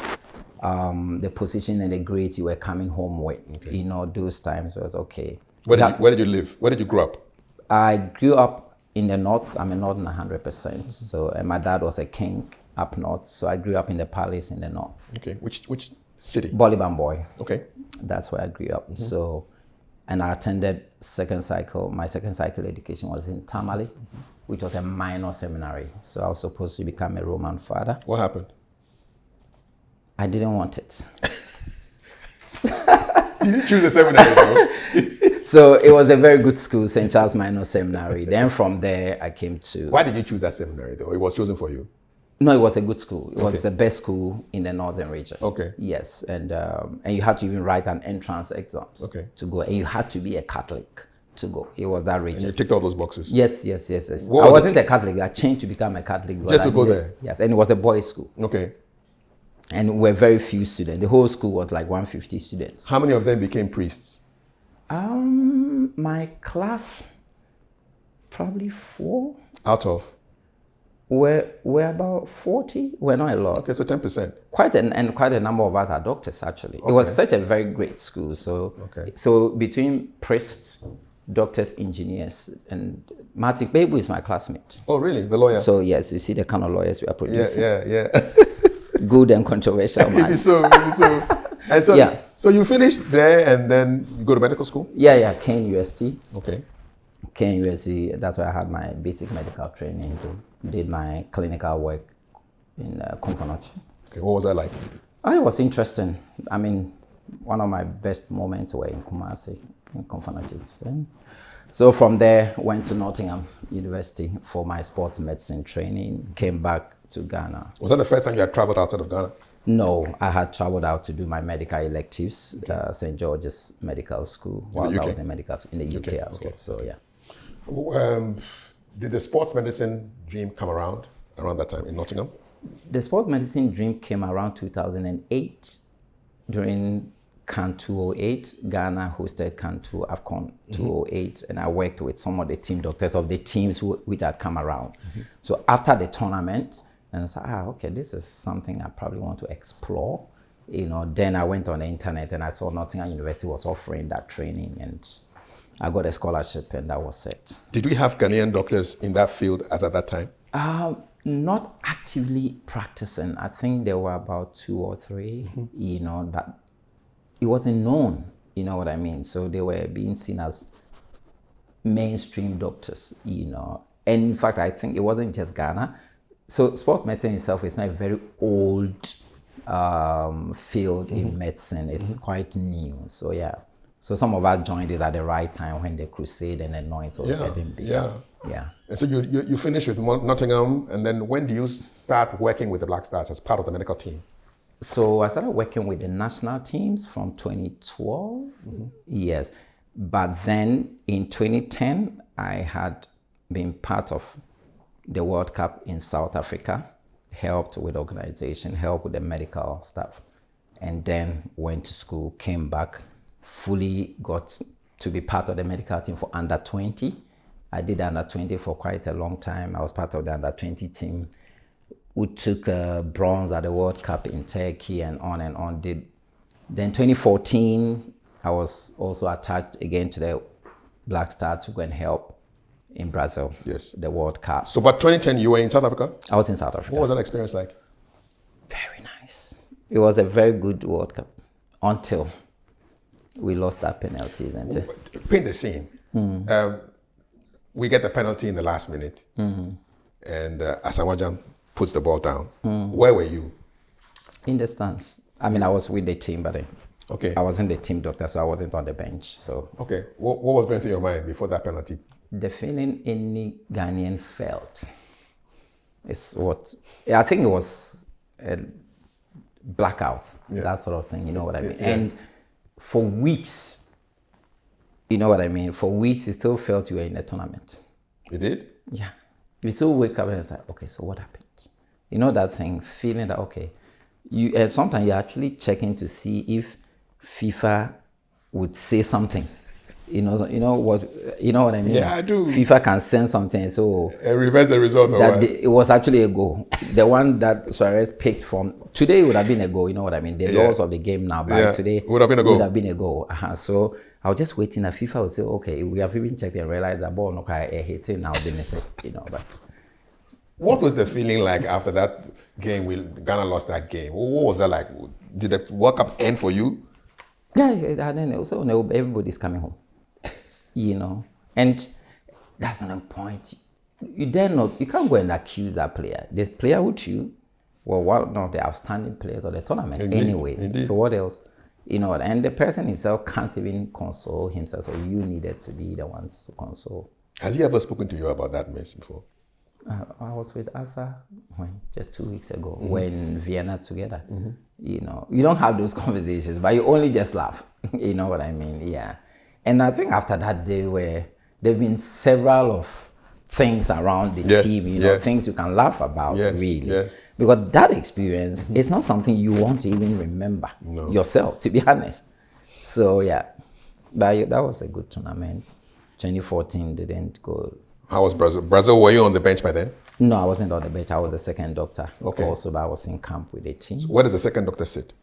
the position and the grades you were coming home with. Okay. You know, those times it was okay. Where did you live? Where did you grow up? I grew up in the north. I'm a northern 100%. So, and my dad was a king up north. So I grew up in the palace in the north. Okay. Which city? Boliban boy. Okay. That's where I grew up. So, and I attended second cycle. My second cycle education was in Tamale, which was a minor seminary. So I was supposed to become a Roman father. What happened? I didn't want it. You didn't choose a seminary, though. So it was a very good school, St. Charles Minor Seminary. Then from there, I came to... Why did you choose that seminary, though? It was chosen for you. No, it was a good school. It was Okay. the best school in the northern region. Okay. Yes, and you had to even write an entrance exams Okay. to go. And you had to be a Catholic to go. It was that region. And you ticked all those boxes. Yes. What I was wasn't a Catholic. I changed to become a Catholic. because Just to I go needed- there? Yes, and it was a boys' school. Okay. And we're very few students. The whole school was like 150 students. How many of them became priests? My class, probably 4. Out of? We're about 40. We're not a lot. Okay, so 10%. Quite a number of us are doctors, actually. It was such a very great school. So, Okay. so between priests, doctors, engineers, and Martin Babu is my classmate. Oh, really? The lawyer? So yes, you see the kind of lawyers we are producing. Yeah. Good and controversial, man. Maybe so. And so, Yeah. so you finished there and then you go to medical school? Yeah, Kane UST. Okay. Kane UST, that's where I had my basic medical training. Did my clinical work in Kumfanochi. Okay, what was that like? Oh, it was interesting. I mean, one of my best moments were in Kumasi, in Kumfanochi then. So from there, went to Nottingham University for my sports medicine training, came back to Ghana. Was that the first time you had traveled outside of Ghana? No, I had traveled out to do my medical electives, St. George's Medical School, whilst I UK? was in medical school in the UK as well. So yeah. Did the sports medicine dream come around that time in Nottingham? The sports medicine dream came around 2008 during CAN 208. Ghana hosted CAN 2 AFCON 208, and I worked with some of the team doctors of the teams which had come around. So after the tournament, and I said, okay, this is something I probably want to explore. You know, then I went on the internet and I saw Nottingham University was offering that training, and I got a scholarship, and that was it. Did we have Ghanaian doctors in that field as at that time? Not actively practicing. I think there were about 2 or 3, you know, but it wasn't known, you know what I mean? So they were being seen as mainstream doctors, you know. And in fact, I think it wasn't just Ghana. So sports medicine itself is not a very old field in medicine. It's quite new. So yeah. So some of us joined it at the right time when the crusade and the noise was getting big. Yeah. And so you finished with Nottingham, and then when do you start working with the Black Stars as part of the medical team? So I started working with the national teams from 2012. Yes. But then in 2010, I had been part of the World Cup in South Africa, helped with organization, helped with the medical stuff, and then went to school, came back, fully got to be part of the medical team for under 20. I did under 20 for quite a long time. I was part of the under 20 team who took bronze at the World Cup in Turkey and on, did Then 2014, I was also attached again to the Black Star to go and help in Brazil. Yes. The World Cup. So, by 2010, you were in South Africa? I was in South Africa. What was that experience like? Very nice. It was a very good World Cup until we lost that penalty, isn't it? Paint the scene. We get the penalty in the last minute, and Asamoah puts the ball down. Where were you? In the stands. I mean, I was with the team, but Okay. I wasn't the team doctor, so I wasn't on the bench. So Okay. What was going through your mind before that penalty? the feeling any Ghanaian felt is what I think it was a blackout, that sort of thing. You know what I mean? Yeah. And for weeks, you know what I mean? For weeks, you still felt you were in a tournament. You did? Yeah. You still wake up and it's like, okay, so what happened? You know that thing, feeling that, okay, you sometimes you're actually checking to see if FIFA would say something. You know what I mean? Yeah, I do. FIFA can send something, so And reverse the result or that what? it was actually a goal. The one that Suarez picked from today would have been a goal. You know what I mean? The laws of the game now, but today would have been a goal. Would have been a goal. So I was just waiting that FIFA would say, okay, we have even checked and realized that ball no cry hitting now they miss it. You know, but What was the feeling like after that game? Ghana lost that game. What was that like? Did the World Cup end for you? yeah, and then also everybody's coming home. You know, and that's not the point. You can't go and accuse that player. This player with you, well, one of the outstanding players of the tournament anyway. Indeed. So what else? You know, and the person himself can't even console himself, so you needed to be the ones to console. Has he ever spoken to you about that miss before? I was with Asa just 2 weeks ago. We're in Vienna together. You know, you don't have those conversations, but you only just laugh. You know what I mean? Yeah. And I think after that there've been several of things around the team, you know, things you can laugh about, really. Yes. Because that experience is not something you want to even remember yourself, to be honest. So, yeah. But that was a good tournament. 2014 didn't go. How was Brazil? Brazil, were you on the bench by then? No, I wasn't on the bench. I was the second doctor. Okay. Also, but I was in camp with the team. So where does the second doctor sit?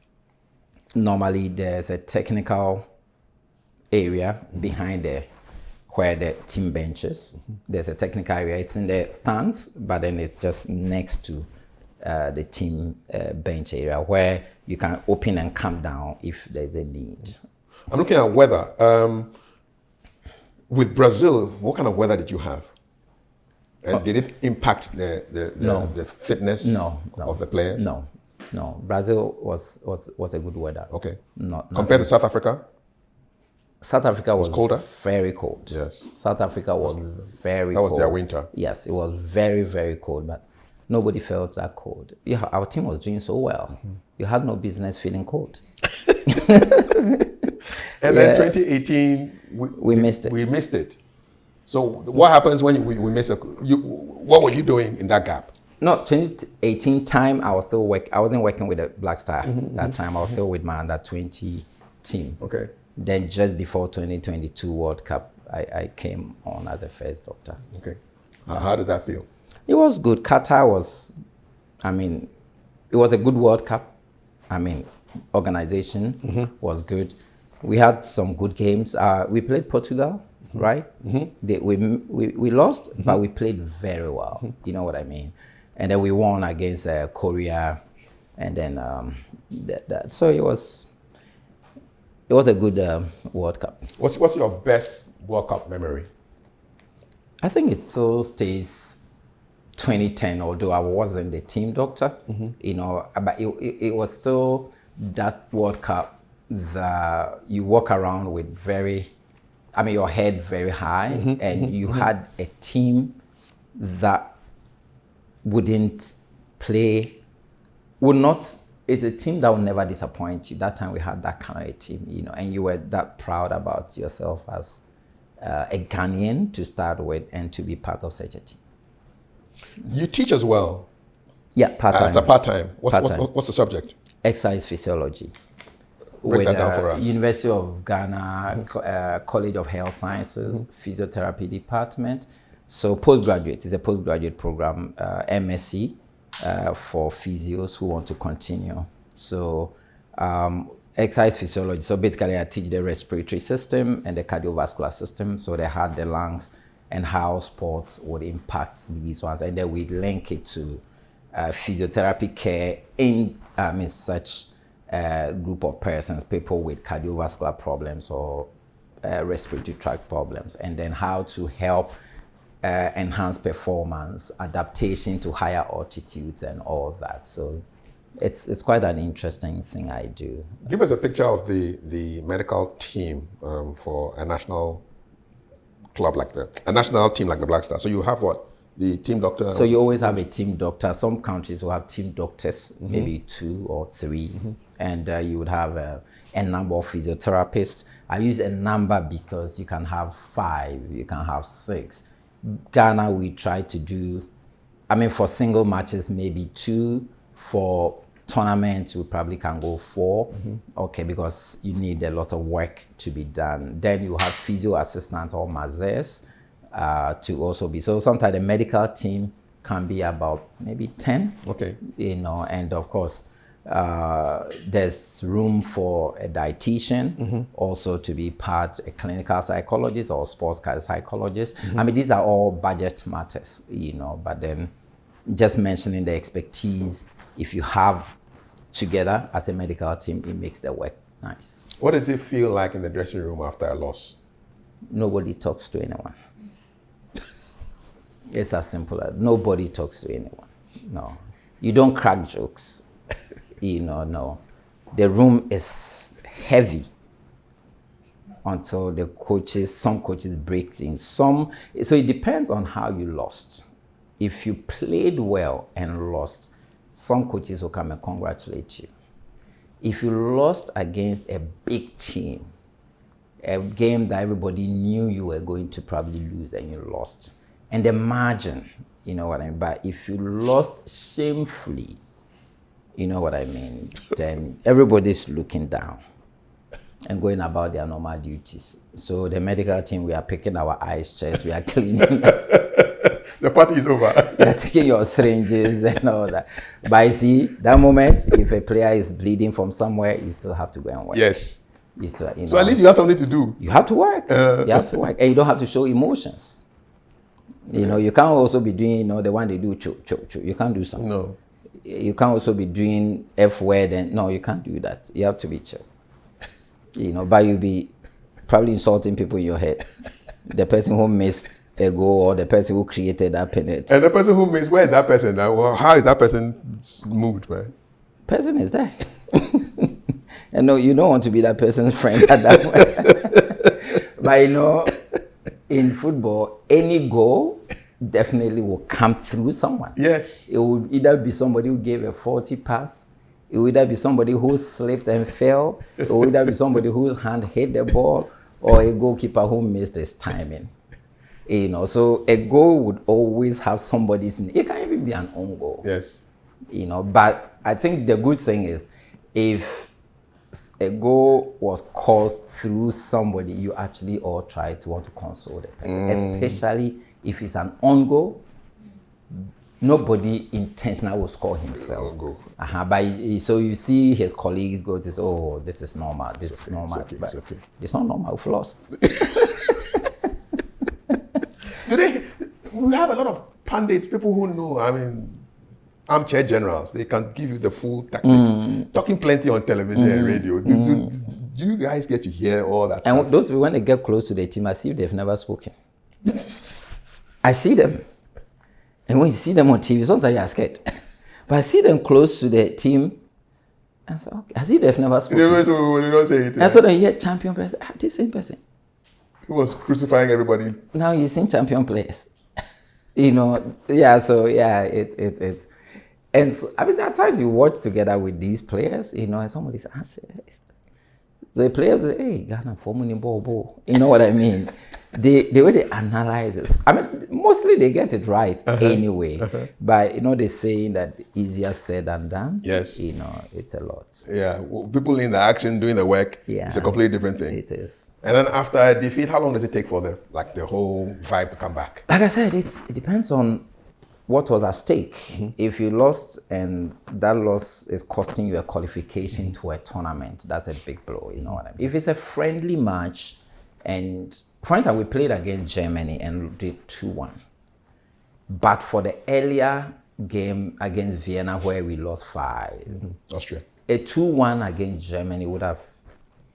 Normally, there's a technical area behind there where the team benches. There's a technical area. It's in the stands, but then it's just next to the team bench area where you can open and come down if there's a need. I'm looking at weather. With Brazil, what kind of weather did you have? And did it impact the fitness of the players? No. Brazil was a good weather. Okay. Not Compared to South Africa? South Africa was colder? very cold. Yes. South Africa was very cold. That was their winter. Yes, it was very, very cold, but nobody felt that cold. Yeah, our team was doing so well. You had no business feeling cold. And then 2018, we missed it. We missed it. So what happens when we miss it? What were you doing in that gap? No, 2018 time, I was still I wasn't working with the Black Star that time. I was still with my under 20 team. Okay. Then just before 2022 World Cup, I came on as a first doctor. Okay. How did that feel? It was good. Qatar was, it was a good World Cup. Organization was good. We had some good games. We played Portugal, right? We lost, but we played very well. You know what I mean? And then we won against Korea, and then so it was a good World Cup. What's your best World Cup memory? I think it still stays 2010, although I wasn't the team doctor, you know, but it was still that World Cup that you walk around with your head very high, and you had a team that it's a team that will never disappoint you. That time we had that kind of a team, you know, and you were that proud about yourself as a Ghanaian to start with and to be part of such a team. You teach as well. Yeah, part-time. It's a part-time. Part-time. What's the subject? Exercise physiology. Break that down for us. University of Ghana, College of Health Sciences, Physiotherapy Department. So postgraduate is a postgraduate program, MSc for physios who want to continue. So Exercise physiology. So basically, I teach the respiratory system and the cardiovascular system. So the heart, the lungs, and how sports would impact these ones. And then we link it to physiotherapy care in such a group of persons, people with cardiovascular problems or respiratory tract problems, and then how to help enhance performance, adaptation to higher altitudes, and all that. So it's quite an interesting thing I do. Give us a picture of the medical team for a national club like a national team like the Black Stars. So you have what? The team doctor? So you always have a team doctor. Some countries will have team doctors, maybe 2 or 3, and you would have a number of physiotherapists. I use a number because you can have 5, you can have 6. Ghana, we try to do, for single matches, maybe 2. For tournaments, we probably can go 4, okay, because you need a lot of work to be done. Then you have physio assistants or masseurs to also be. So sometimes the medical team can be about maybe 10. Okay. And of course, there's room for a dietitian also to be a clinical psychologist or sports psychologist. These are all budget matters, but then just mentioning the expertise, if you have together as a medical team, it makes the work nice. What does it feel like in the dressing room after a loss? Nobody talks to anyone. It's as simple as nobody talks to anyone. No. You don't crack jokes. No. The room is heavy until some coaches break in. So it depends on how you lost. If you played well and lost, some coaches will come and congratulate you. If you lost against a big team, a game that everybody knew you were going to probably lose and you lost, and the margin, you know what I mean? But if you lost shamefully, you know what I mean, then everybody's looking down and going about their normal duties. So the medical team, we are picking our ice chests, we are cleaning. The party is over. You are taking your syringes and all that. But you see, that moment, if a player is bleeding from somewhere, you still have to go and work. Yes. So at least you have something to do. You have to work. You have to work. And you don't have to show emotions. You can't also be doing, the one they do, you can't do something. No. You can't also be doing F word and, no, you can't do that. You have to be chill. But you'll be probably insulting people in your head. The person who missed a goal or the person who created that penalty. And the person who missed, where is that person? Well, how is that person moved, man? Person is there. And no, you don't want to be that person's friend at that point. But in football, any goal definitely will come through someone. Yes. It would either be somebody who gave a faulty pass. It would either be somebody who slipped and fell. It would either be somebody whose hand hit the ball, or a goalkeeper who missed his timing. So a goal would always have somebody's name. It can even be an own goal. Yes. But I think the good thing is if a goal was caused through somebody, you actually all try to want to console the person, especially if it's an own goal. Nobody intentionally will score himself. But so you see his colleagues go to say, oh, this is normal. This is normal. It's okay. It's not normal. We've lost. Today, we have a lot of pundits, people who know, armchair generals. They can give you the full tactics. Talking plenty on television and radio. Do you guys get to hear all that stuff? And those people, when they get close to the team, I see they've never spoken. I see them. And when you see them on TV, sometimes you're scared. But I see them close to the team, and so okay, I see they've never spoken. They don't say it. And so then you hear champion players, this same person. Who was crucifying everybody. Now you've seen champion players. It's and so, there are times you work together with these players, and somebody says, the players say, hey, Ghana, forming ball. You know what I mean? The way they analyze this, mostly they get it right anyway. But, they're saying that easier said than done. Yes. It's a lot. Yeah. People in the action doing the work, it's a completely different thing. It is. And then after a defeat, how long does it take for the whole vibe to come back? Like I said, it depends on what was at stake. If you lost and that loss is costing you a qualification to a tournament, that's a big blow, you know what I mean? If it's a friendly match, and for instance, we played against Germany and did 2-1. But for the earlier game against Vienna where we lost 5, Austria. A 2-1 against Germany would have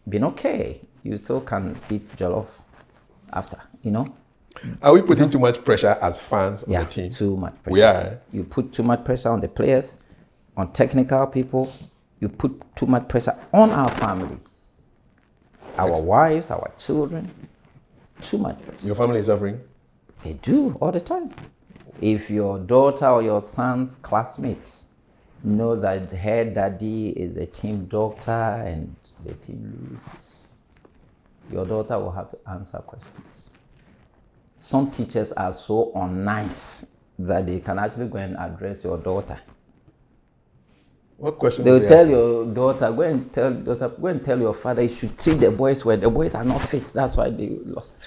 been okay. You still can beat Jollof after, you know? Are we putting too much pressure as fans on the team? Too much pressure. We are. You put too much pressure on the players, on technical people. You put too much pressure on our families, our wives, our children. Too much pressure. Your family is suffering? They do all the time. If your daughter or your son's classmates know that her daddy is a team doctor and the team loses, your daughter will have to answer questions. Some teachers are so unnice that they can actually go and address your daughter. What question? They will tell your daughter, go and tell your father you should treat the boys well. The boys are not fit. That's why they lost.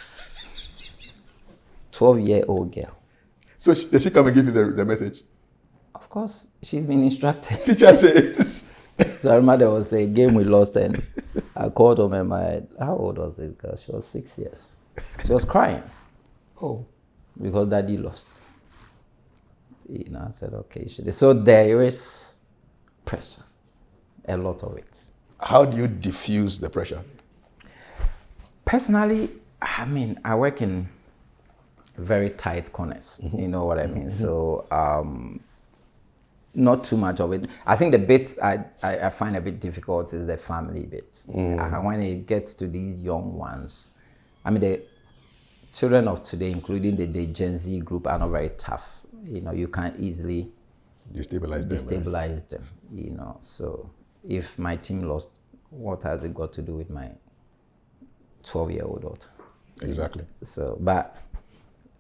12-year-old girl. So does she come and give you the message? Of course, she's been instructed. Teacher says. So I remember there was a game we lost and I called home and how old was this girl? She was 6 years. She was crying. Oh. Because daddy lost. You know, I said, okay. So there is pressure. A lot of it. How do you diffuse the pressure? Personally, I mean, I work in very tight corners. You know what I mean? So, not too much of it. I think the bits I find a bit difficult is the family bit. When it gets to these young ones, I mean, the children of today, including the Gen Z group, are not very tough. You know, you can't easily destabilize them. You know, so if my team lost, what has it got to do with my 12-year-old daughter? Exactly. So, but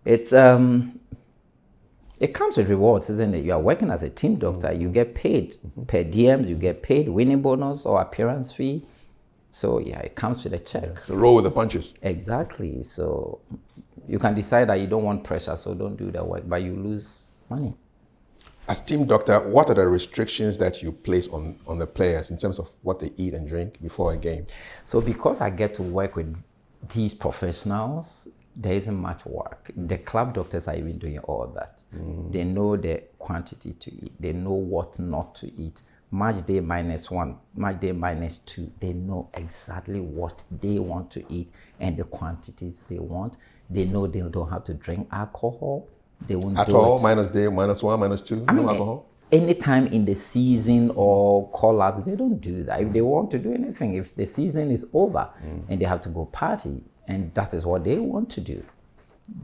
it's it comes with rewards, isn't it? You are working as a team doctor. You get paid per DMs. You get paid winning bonus or appearance fee. So yeah, it comes with a check. Yeah. So roll with the punches. Exactly. So you can decide that you don't want pressure, so don't do the work, but you lose money. As team doctor, what are the restrictions that you place on the players in terms of what they eat and drink before a game? So because I get to work with these professionals, there isn't much work. The club doctors are even doing all that. They know the quantity to eat. They know what not to eat. Match day -1, match day -2. They know exactly what they want to eat and the quantities they want. They know they don't have to drink alcohol. They won't at do all. it. -day, -1, -2. I mean, no alcohol. Anytime in the season or call-ups, they don't do that. If they want to do anything, if the season is over and they have to go party, and that is what they want to do,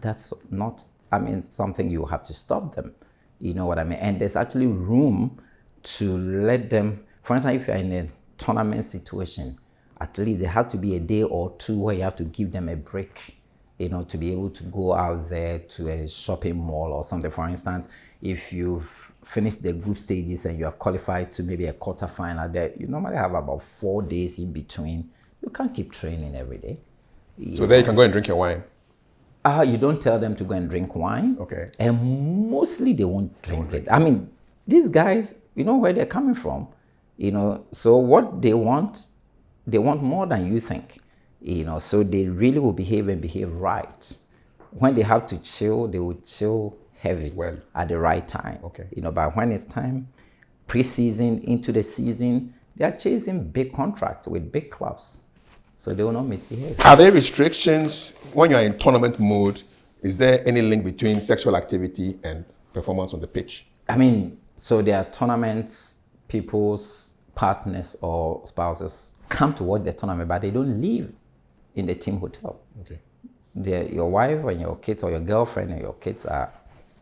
that's not, I mean, something you have to stop them. You know what I mean? And there's actually room to let them, for instance, if you're in a tournament situation, at least there has to be a day or two where you have to give them a break, you know, to be able to go out there to a shopping mall or something. For instance, if you've finished the group stages and you have qualified to maybe a quarterfinal, there you normally have about 4 days in between. You can't keep training every day. So there you can go and drink your wine. You don't tell them to go and drink wine. Okay. And mostly they won't drink it. I mean, these guys, you know where they're coming from. You know, so what they want more than you think. You know, so they really will behave right. When they have to chill, they will chill heavy at the right time. Okay. You know, but when it's time, pre-season, into the season, they are chasing big contracts with big clubs. So they will not misbehave. Are there restrictions when you're in tournament mode? Is there any link between sexual activity and performance on the pitch? I mean, so there are tournaments, people's partners or spouses come to watch the tournament, but they don't live in the team hotel. Okay. Your wife and your kids or your girlfriend and your kids are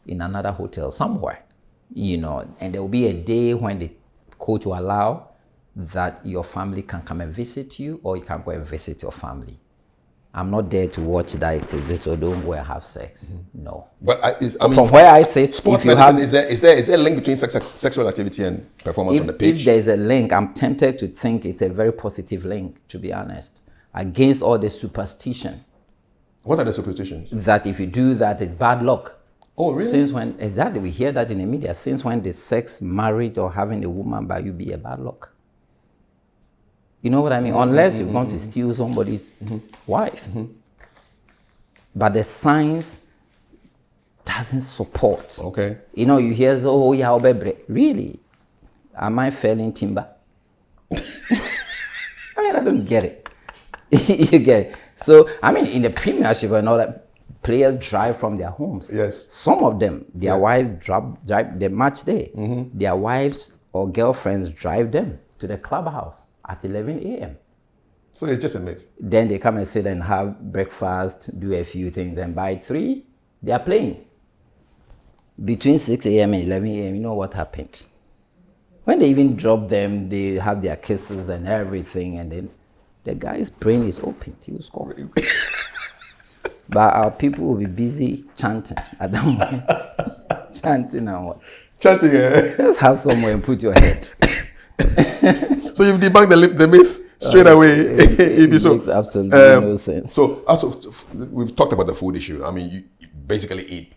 in another hotel somewhere, you know, and there will be a day when the coach will allow that your family can come and visit you, or you can go and visit your family. I'm not there to watch that it is this or don't go and have sex. No. But from where I sit, sports medicine, is there a link between sexual activity and performance on the pitch? If there's a link, I'm tempted to think it's a very positive link, to be honest, against all the superstition. What are the superstitions? That if you do that, it's bad luck. Oh, really? Since when, exactly, we hear that in the media. Since when did sex, marriage, or having a woman by you be a bad luck? You know what I mean? Unless you're going to steal somebody's wife. But the science doesn't support. Okay. You know, you hear, oh, yeah, obebre. Really? Am I failing timber? I mean, I don't get it. You get it? So, I mean, in the Premiership and all that, players drive from their homes. Yes. Some of them, their wives drive the match day. Their wives or girlfriends drive them to the clubhouse at 11 a.m. So it's just a myth. Then they come and sit and have breakfast, do a few things, and by 3, they are playing. Between 6 a.m. and 11 a.m., you know what happened? When they even drop them, they have their kisses and everything, and then the guy's brain is open. He will score. But our people will be busy chanting at that moment. Chanting and what? Chanting, eh? Just have somewhere and put your head. So you've debunked the myth straight away. It makes absolutely no sense. So also, we've talked about the food issue. I mean, you basically eat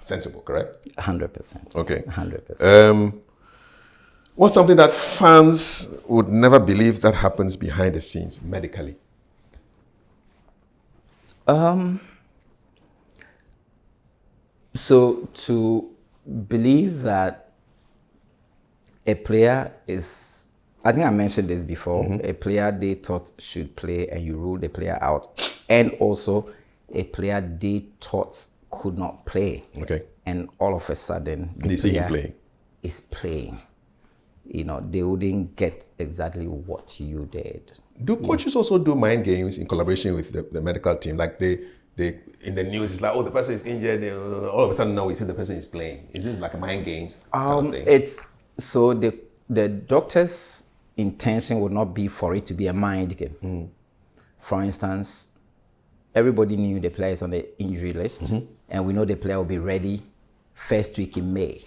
sensible, correct? 100%. Okay. 100%. What's something that fans would never believe that happens behind the scenes medically? So to believe that a player is, I think I mentioned this before, a player they thought should play and you rule the player out, and also a player they thought could not play. Okay. And all of a sudden, They see him playing. is playing. You know, they wouldn't get exactly what you did. Do coaches also do mind games in collaboration with the medical team? Like they in the news, it's like, oh, the person is injured. All of a sudden, now we see the person is playing. Is this like a mind games kind of thing? It's so the doctor's intention would not be for it to be a mind game. For instance, everybody knew the player is on the injury list, and we know the player will be ready first week in May.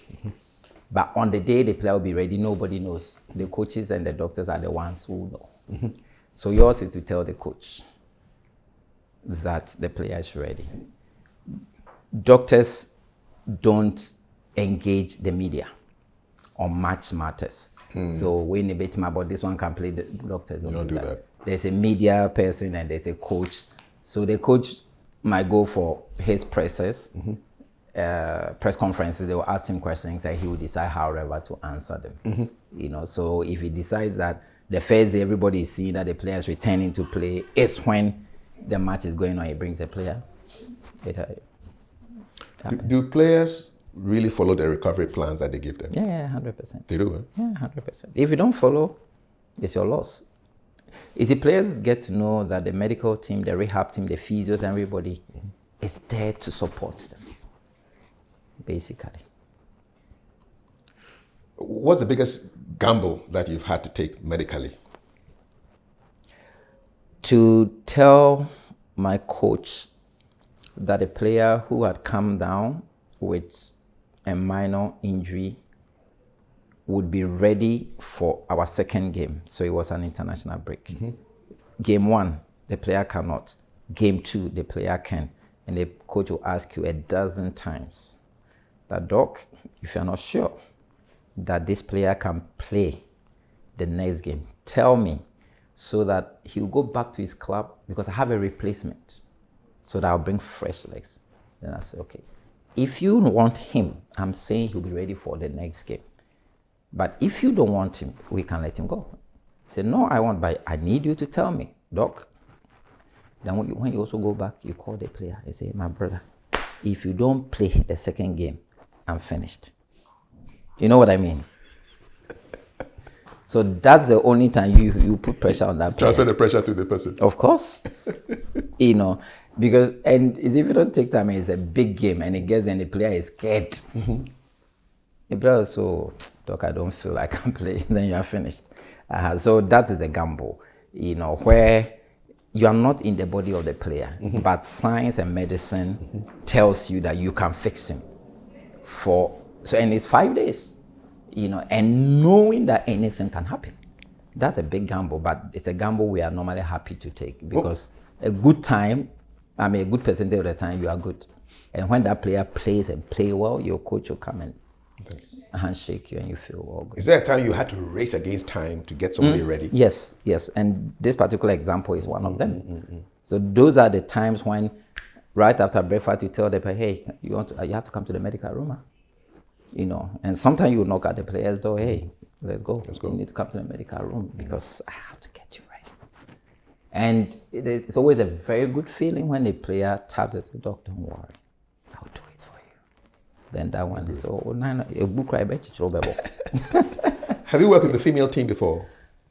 But on the day the player will be ready, nobody knows. The coaches and the doctors are the ones who know. So yours is to tell the coach that the player is ready. Doctors don't engage the media on match matters. So when they bet about this one can play, the doctors don't do that. There's a media person and there's a coach. So the coach might go for his presses. Press conferences, they will ask him questions and he will decide however to answer them. You know, so if he decides that the first day everybody is seeing that the player is returning to play is when the match is going on, he brings a player. Do players really follow the recovery plans that they give them? Yeah, 100%. They do, eh? Yeah, 100%. If you don't follow, it's your loss. If the players get to know that the medical team, the rehab team, the physios, everybody is there to support them. Basically. What's the biggest gamble that you've had to take medically? To tell my coach that a player who had come down with a minor injury would be ready for our second game. So it was an international break. Game 1, the player cannot. Game 2, the player can. And the coach will ask you a dozen times that, Doc, if you're not sure that this player can play the next game, tell me so that he'll go back to his club because I have a replacement so that I'll bring fresh legs. Then I say, okay, if you want him, I'm saying he'll be ready for the next game. But if you don't want him, we can let him go. He said, no, I want, but I need you to tell me, Doc. Then when you also go back, you call the player and say, my brother, if you don't play the second game, I'm finished. You know what I mean? So that's the only time you put pressure on that player. Transfer the pressure to the person. Of course. You know, because, and if you don't take time, it's a big game and it gets, and the player is scared. The player is so, Doc, I don't feel like I can play. Then you are finished. So that is the gamble, you know, where you are not in the body of the player, but science and medicine tells you that you can fix him. And it's 5 days, you know, and knowing that anything can happen. That's a big gamble, but it's a gamble we are normally happy to take because a good time, a good percentage of the time, you are good. And when that player plays and play well, your coach will come and handshake you and you feel all good. Is there a time you had to race against time to get somebody ready? Yes. And this particular example is one of them. So those are the times when, right after breakfast, you tell them, hey, you have to come to the medical room. And sometimes you knock at the player's door, hey, let's go. You need to come to the medical room because I have to get you ready. And it's always a very good feeling when the player taps it, doc, don't worry, I'll do it for you. Then that one is, Have you worked with the female team before?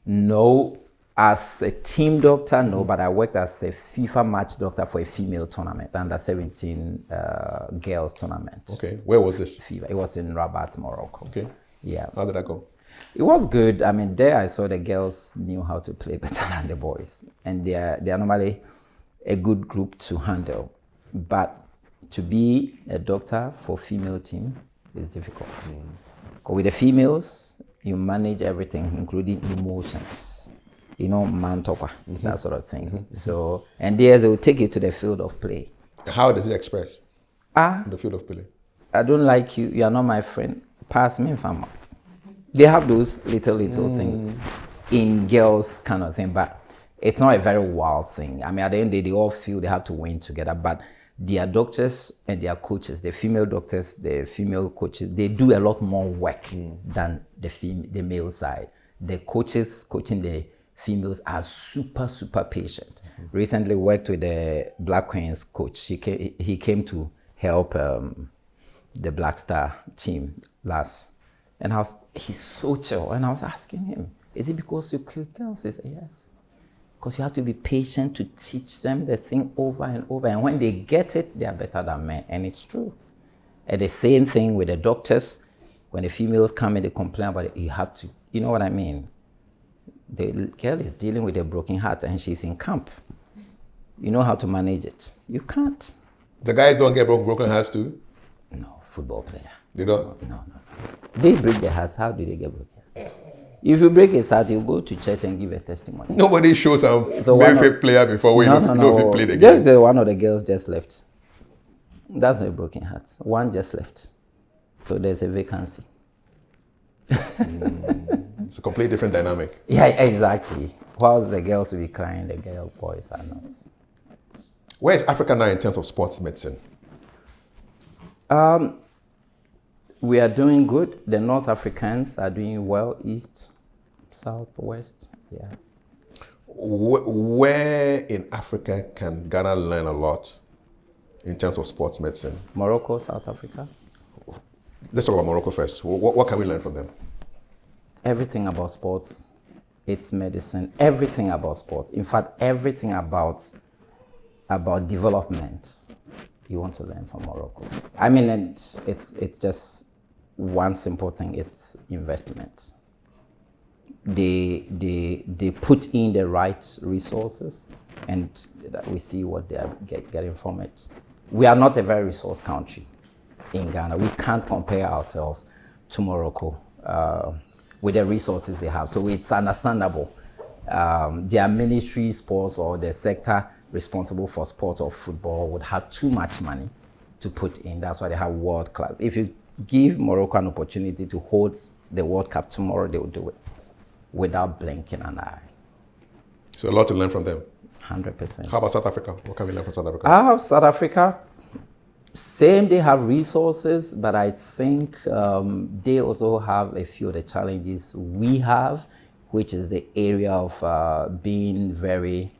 No, as a team doctor, no, but I worked as a FIFA match doctor for a female tournament, under 17 girls tournament. Okay, where was this? FIFA. It was in Rabat, Morocco. Okay. Yeah. How did that go? It was good. I mean, there I saw the girls knew how to play better than the boys. And they are normally a good group to handle. But to be a doctor for female team is difficult. Because with the females, you manage everything, including emotions. Man talker, that sort of thing. So, and they will take you to the field of play. How does it express? In the field of play. I don't like you. You are not my friend. Pass me, fama. They have those little things in girls kind of thing, but it's not a very wild thing. I mean, at the end of the day, they all feel they have to win together, but their doctors and their coaches, the female doctors, the female coaches, they do a lot more work than the male side. The coaches coaching the females are super patient. Recently worked with the Black Queens coach. He came to help the Black Star team last. And he's so chill. And I was asking him, is it because you kill girls? He said, yes. Because you have to be patient to teach them the thing over and over. And when they get it, they are better than men. And it's true. And the same thing with the doctors. When the females come and they complain about it, you have to, you know what I mean? The girl is dealing with a broken heart and she's in camp. You know how to manage it. You can't. The guys don't get broken hearts too? No, football player. They don't? No. They break their hearts. How do they get broken? If you break his heart, you go to church and give a testimony. Nobody shows a Mayfield player before when you know if he played the game. Just one of the girls just left. That's not a broken heart. One just left. So there's a vacancy. It's a completely different dynamic. Yeah, exactly. Whilst the girls will be crying, the boys are not. Where is Africa now in terms of sports medicine? We are doing good. The North Africans are doing well. East, South, West. Yeah. Where in Africa can Ghana learn a lot in terms of sports medicine? Morocco, South Africa. Let's talk about Morocco first. What can we learn from them? Everything about sports, it's medicine. Everything about sports. In fact, everything about development, you want to learn from Morocco. I mean, it's just one simple thing. It's investment. They put in the right resources, and we see what they are getting from it. We are not a very resource country in Ghana. We can't compare ourselves to Morocco with the resources they have. So it's understandable. Their ministry, sports, or the sector responsible for sport or football would have too much money to put in. That's why they have world class. If you give Morocco an opportunity to hold the World Cup tomorrow, they will do it without blinking an eye. So a lot to learn from them. 100%. How about South Africa? What can we learn from South Africa? South Africa, same, they have resources, but I think they also have a few of the challenges we have, which is the area of being very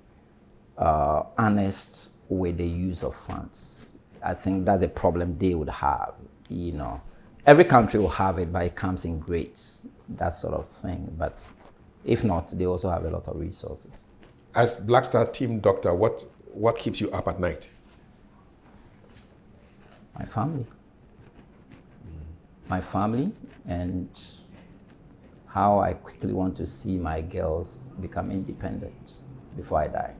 honest with the use of funds. I think that's a problem they would have, Every country will have it, but it comes in grades, that sort of thing. But if not, they also have a lot of resources. As Black Star team doctor, what keeps you up at night? My family. My family, and how I quickly want to see my girls become independent before I die.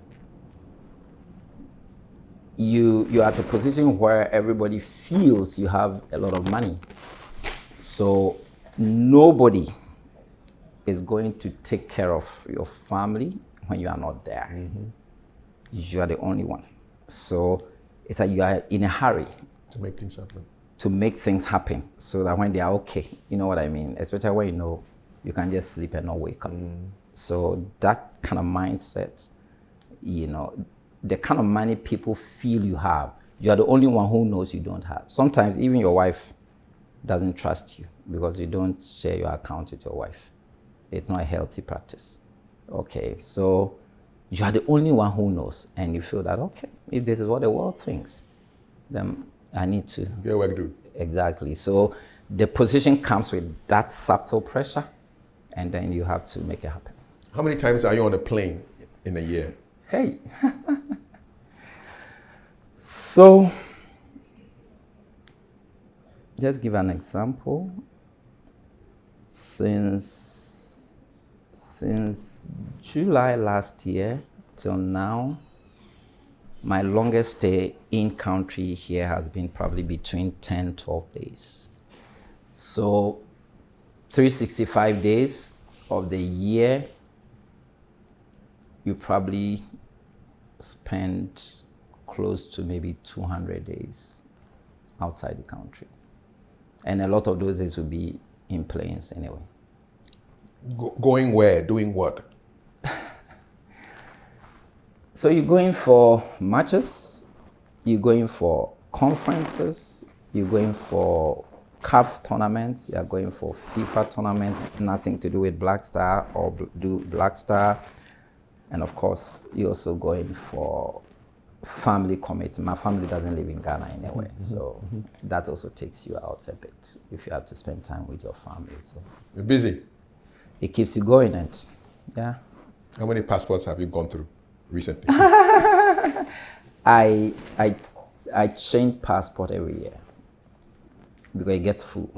You're at a position where everybody feels you have a lot of money. So nobody is going to take care of your family when you are not there. You are the only one. So it's like you are in a hurry To make things happen. To make things happen, so that when they are okay, you know what I mean? Especially when you know you can just sleep and not wake up. So that kind of mindset, you know, the kind of money people feel you have, you are the only one who knows you don't have. Sometimes even your wife doesn't trust you because you don't share your account with your wife. It's not a healthy practice. Okay, so you are the only one who knows, and you feel that, okay, if this is what the world thinks, then I need to get work do. Exactly. So the position comes with that subtle pressure, and then you have to make it happen. How many times are you on a plane in a year? Hey. So just give an example. Since July last year till now, my longest stay in country here has been probably between 10, 12 days. So 365 days of the year, you probably spend close to maybe 200 days outside the country. And a lot of those days will be in planes anyway. Going where? Doing what? So you're going for matches, you're going for conferences, you're going for CAF tournaments, you're going for FIFA tournaments, nothing to do with Black Star or do Black Star. And of course, you're also going for family commitment. My family doesn't live in Ghana anyway, so that also takes you out a bit if you have to spend time with your family. So you're busy. It keeps you going, and yeah. How many passports have you gone through recently? I change passport every year because it gets full.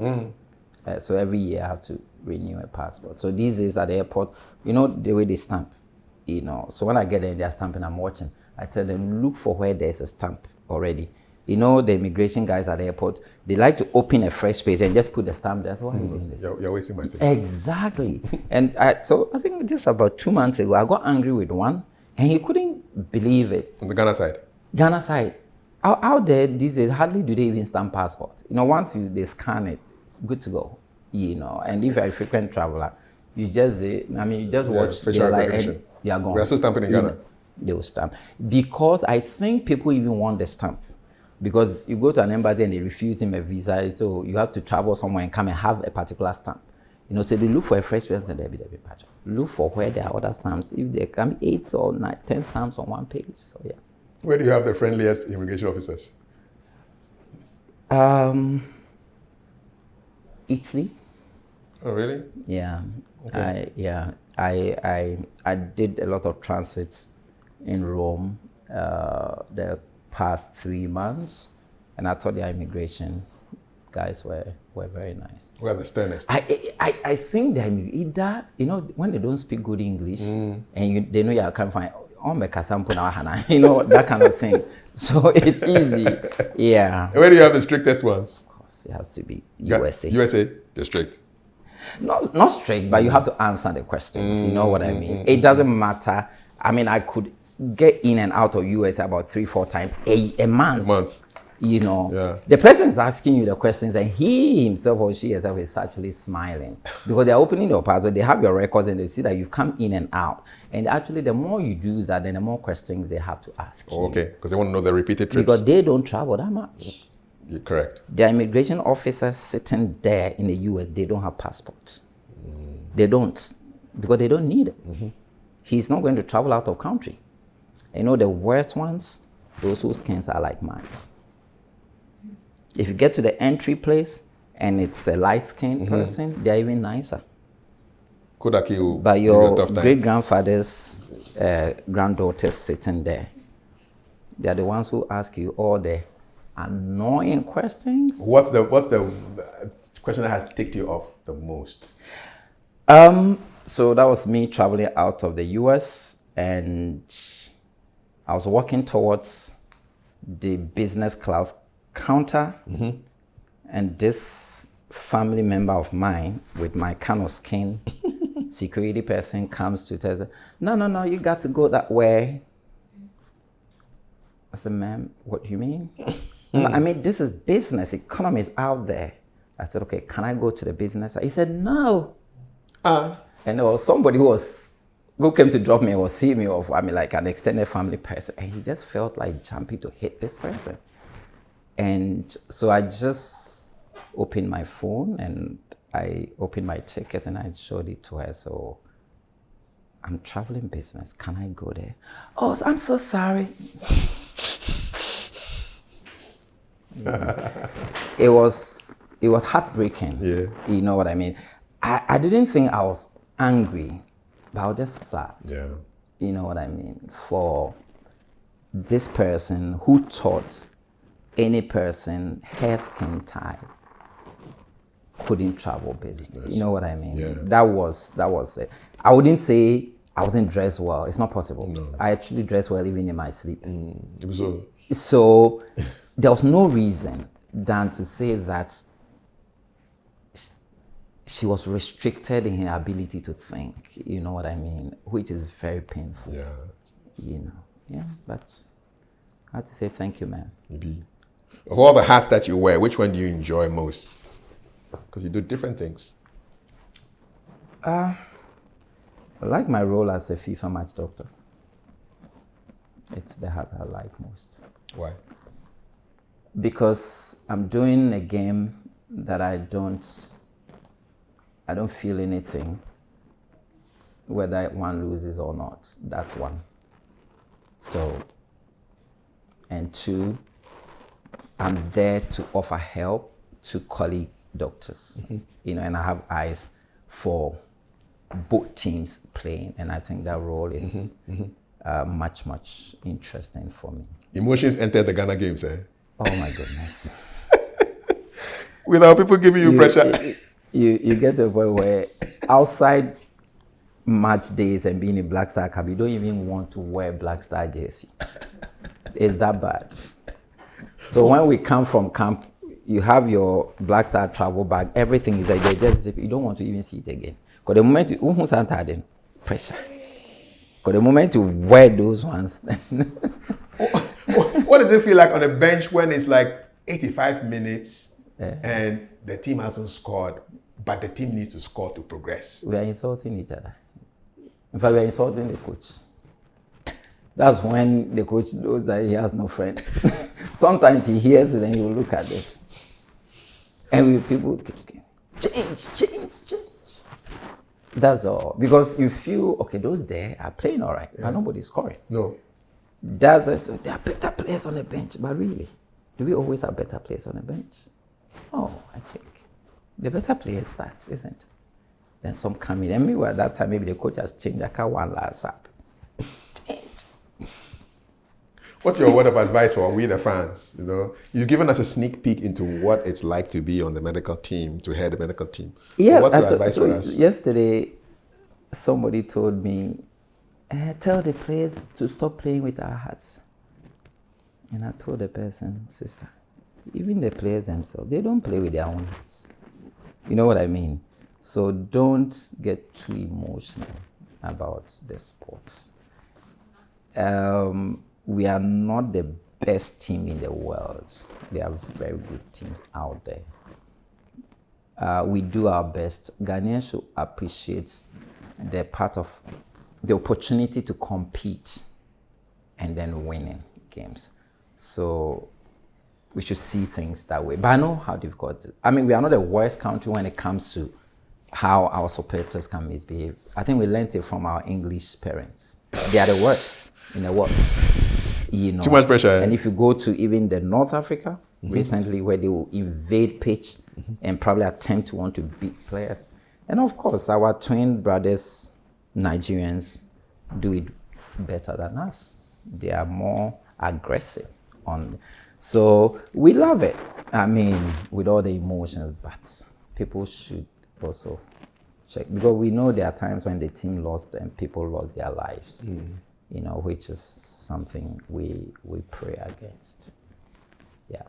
So every year I have to renew a passport. So these days at the airport, you know the way they stamp, you know. So when I get there, they're stamping. I'm watching. I tell them, look for where there's a stamp already. You know, the immigration guys at the airport, they like to open a fresh page and just put the stamp there. So why are you doing this? You're wasting my time. Exactly. And so I think just about 2 months ago, I got angry with one, and he couldn't believe it. On the Ghana side? Ghana side. Out there these days, hardly do they even stamp passports. You know, once they scan it, good to go. You know, and if you're a frequent traveler, you just watch facial like, recognition. You are gone. We are still stamping in Ghana. They will stamp. Because I think people even want the stamp. Because you go to an embassy and they refuse him a visa, so you have to travel somewhere and come and have a particular stamp. You know, so they look for a fresh person and they'll be patch. Look for where there are other stamps. If there can be 8 or 9, 10 stamps on one page. So yeah. Where do you have the friendliest immigration officers? Italy. Oh really? Yeah. Okay. I did a lot of transits in Rome the past 3 months, and I thought the immigration guys were very nice. Who are the sternest? I think they either, you know, when they don't speak good English and they know you can't find you know, that kind of thing. So it's easy. Yeah. And where do you have the strictest ones? Of course, it has to be USA. USA, they're strict. Not strict, but you have to answer the questions. You know what I mean? It doesn't matter. I mean, I could get in and out of US about 3-4 times a month. A month. You know, Yeah. The person is asking you the questions, and he himself or she herself is actually smiling because they're opening your passport, they have your records, and they see that you've come in and out. And actually, the more you do that, then the more questions they have to ask. Oh, okay, because they want to know the repeated trips. Because they don't travel that much. You're correct. The immigration officers sitting there in the US, they don't have passports. They don't, because they don't need it. He's not going to travel out of country. You know, the worst ones, those whose skins are like mine. If you get to the entry place and it's a light-skinned person, they're even nicer. Kodaki, But your great-grandfather's granddaughters sitting there, they're the ones who ask you all the annoying questions. What's the question that has ticked you off the most? So that was me traveling out of the US, and I was walking towards the business class counter, and this family member of mine with my kind of skin, security person, comes to tell us, no, you got to go that way. I said, ma'am, what do you mean? I mean, this is business. Economy is out there. I said, okay, can I go to the business? He said, no. And there was somebody who came to drop me or see me off, I mean, like an extended family person. And he just felt like jumping to hit this person. And so I just opened my phone and I opened my ticket and I showed it to her. So I'm traveling business. Can I go there? Oh, I'm so sorry. It was heartbreaking. Yeah. You know what I mean? I didn't think I was angry, but I was just sad. Yeah. You know what I mean? For this person who taught any person hair skin tie couldn't travel business. You know what I mean? Yeah. That was it. I wouldn't say I wasn't dressed well. It's not possible. No. I actually dressed well even in my sleep. It was all. So there was no reason than to say that she was restricted in her ability to think, you know what I mean, which is very painful. Yeah. You know, yeah, but I have to say thank you, man. Maybe. Of all the hats that you wear, which one do you enjoy most? Because you do different things. I like my role as a FIFA match doctor. It's the hat I like most. Why? Because I'm doing a game that I don't feel anything, whether one loses or not. That's one. So, and two, I'm there to offer help to colleague doctors, you know, and I have eyes for both teams playing, and I think that role is much interesting for me. Emotions enter the Ghana games, eh? Oh my goodness. Without people giving you pressure. You get to a point where outside match days and being a Black Star camp, you don't even want to wear Black Star jersey. It's that bad. So when we come from camp, you have your Black Star travel bag, everything is like there, just you don't want to even see it again. Because the moment you pressure. Because the moment you wear those ones, What does it feel like on a bench when it's like 85 minutes and the team hasn't scored, but the team needs to score to progress? we are insulting each other. In fact, we are insulting the coach. That's when the coach knows that he has no friend. Sometimes he hears it and he will look at this. And people keep change. That's all. Because you feel, okay, those there are playing all right, but nobody's scoring. No. That's also, there are better players on the bench, but really, do we always have better players on the bench? Oh, I think the better players start, isn't it? Then some come in. And meanwhile, at that time, maybe the coach has changed. I can't one last up. Change. What's your word of advice for we the fans? You know, you've given us a sneak peek into what it's like to be on the medical team, to head the medical team. Yeah. What's your advice for us? Yesterday, somebody told me, tell the players to stop playing with our hearts. And I told the person, sister, even the players themselves, they don't play with their own hearts. You know what I mean? So don't get too emotional about the sports. We are not the best team in the world. There are very good teams out there. We do our best. Ghanaians should appreciate the part of the opportunity to compete and then winning games. So we should see things that way. But I know how difficult it is. I mean, we are not the worst country when it comes to how our supporters can misbehave. I think we learned it from our English parents. They are the worst in the world. You know. Too much pressure. And if you go to even the North Africa recently, where they will invade pitch and probably attempt to want to beat players. And of course, our twin brothers, Nigerians, do it better than us. They are more aggressive on. So we love it. I mean, with all the emotions, but people should also check, because we know there are times when the team lost and people lost their lives, you know, which is something we pray against. Yeah.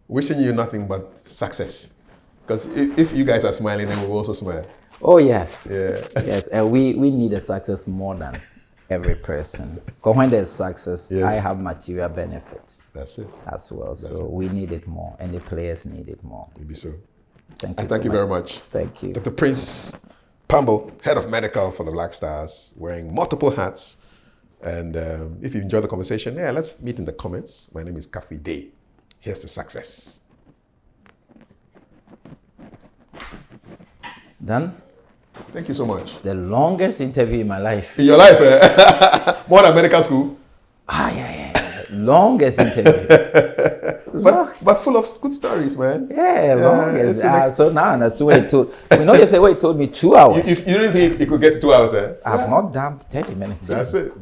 Wishing you nothing but success. Because if you guys are smiling, then we'll also smile. Oh, yes. Yeah. Yes, and we need a success more than every person. Because when there's success, Yes. I have material benefits That's it. as well. So we need it more, and the players need it more. Maybe so. Thank you. And thank so you very much. Thank you. Dr. Prince Pambo, head of medical for the Black Stars, wearing multiple hats. And if you enjoy the conversation, let's meet in the comments. My name is Kafui Dey. Here's to success. Done? Thank you so much. The longest interview in my life. In your life, more than medical school. Yeah. Longest interview. But full of good stories, man. Yeah, longest. It's So now, and so he told, you say, he told me 2 hours. You didn't think it could get to 2 hours, eh? I've not done 30 minutes. That's it.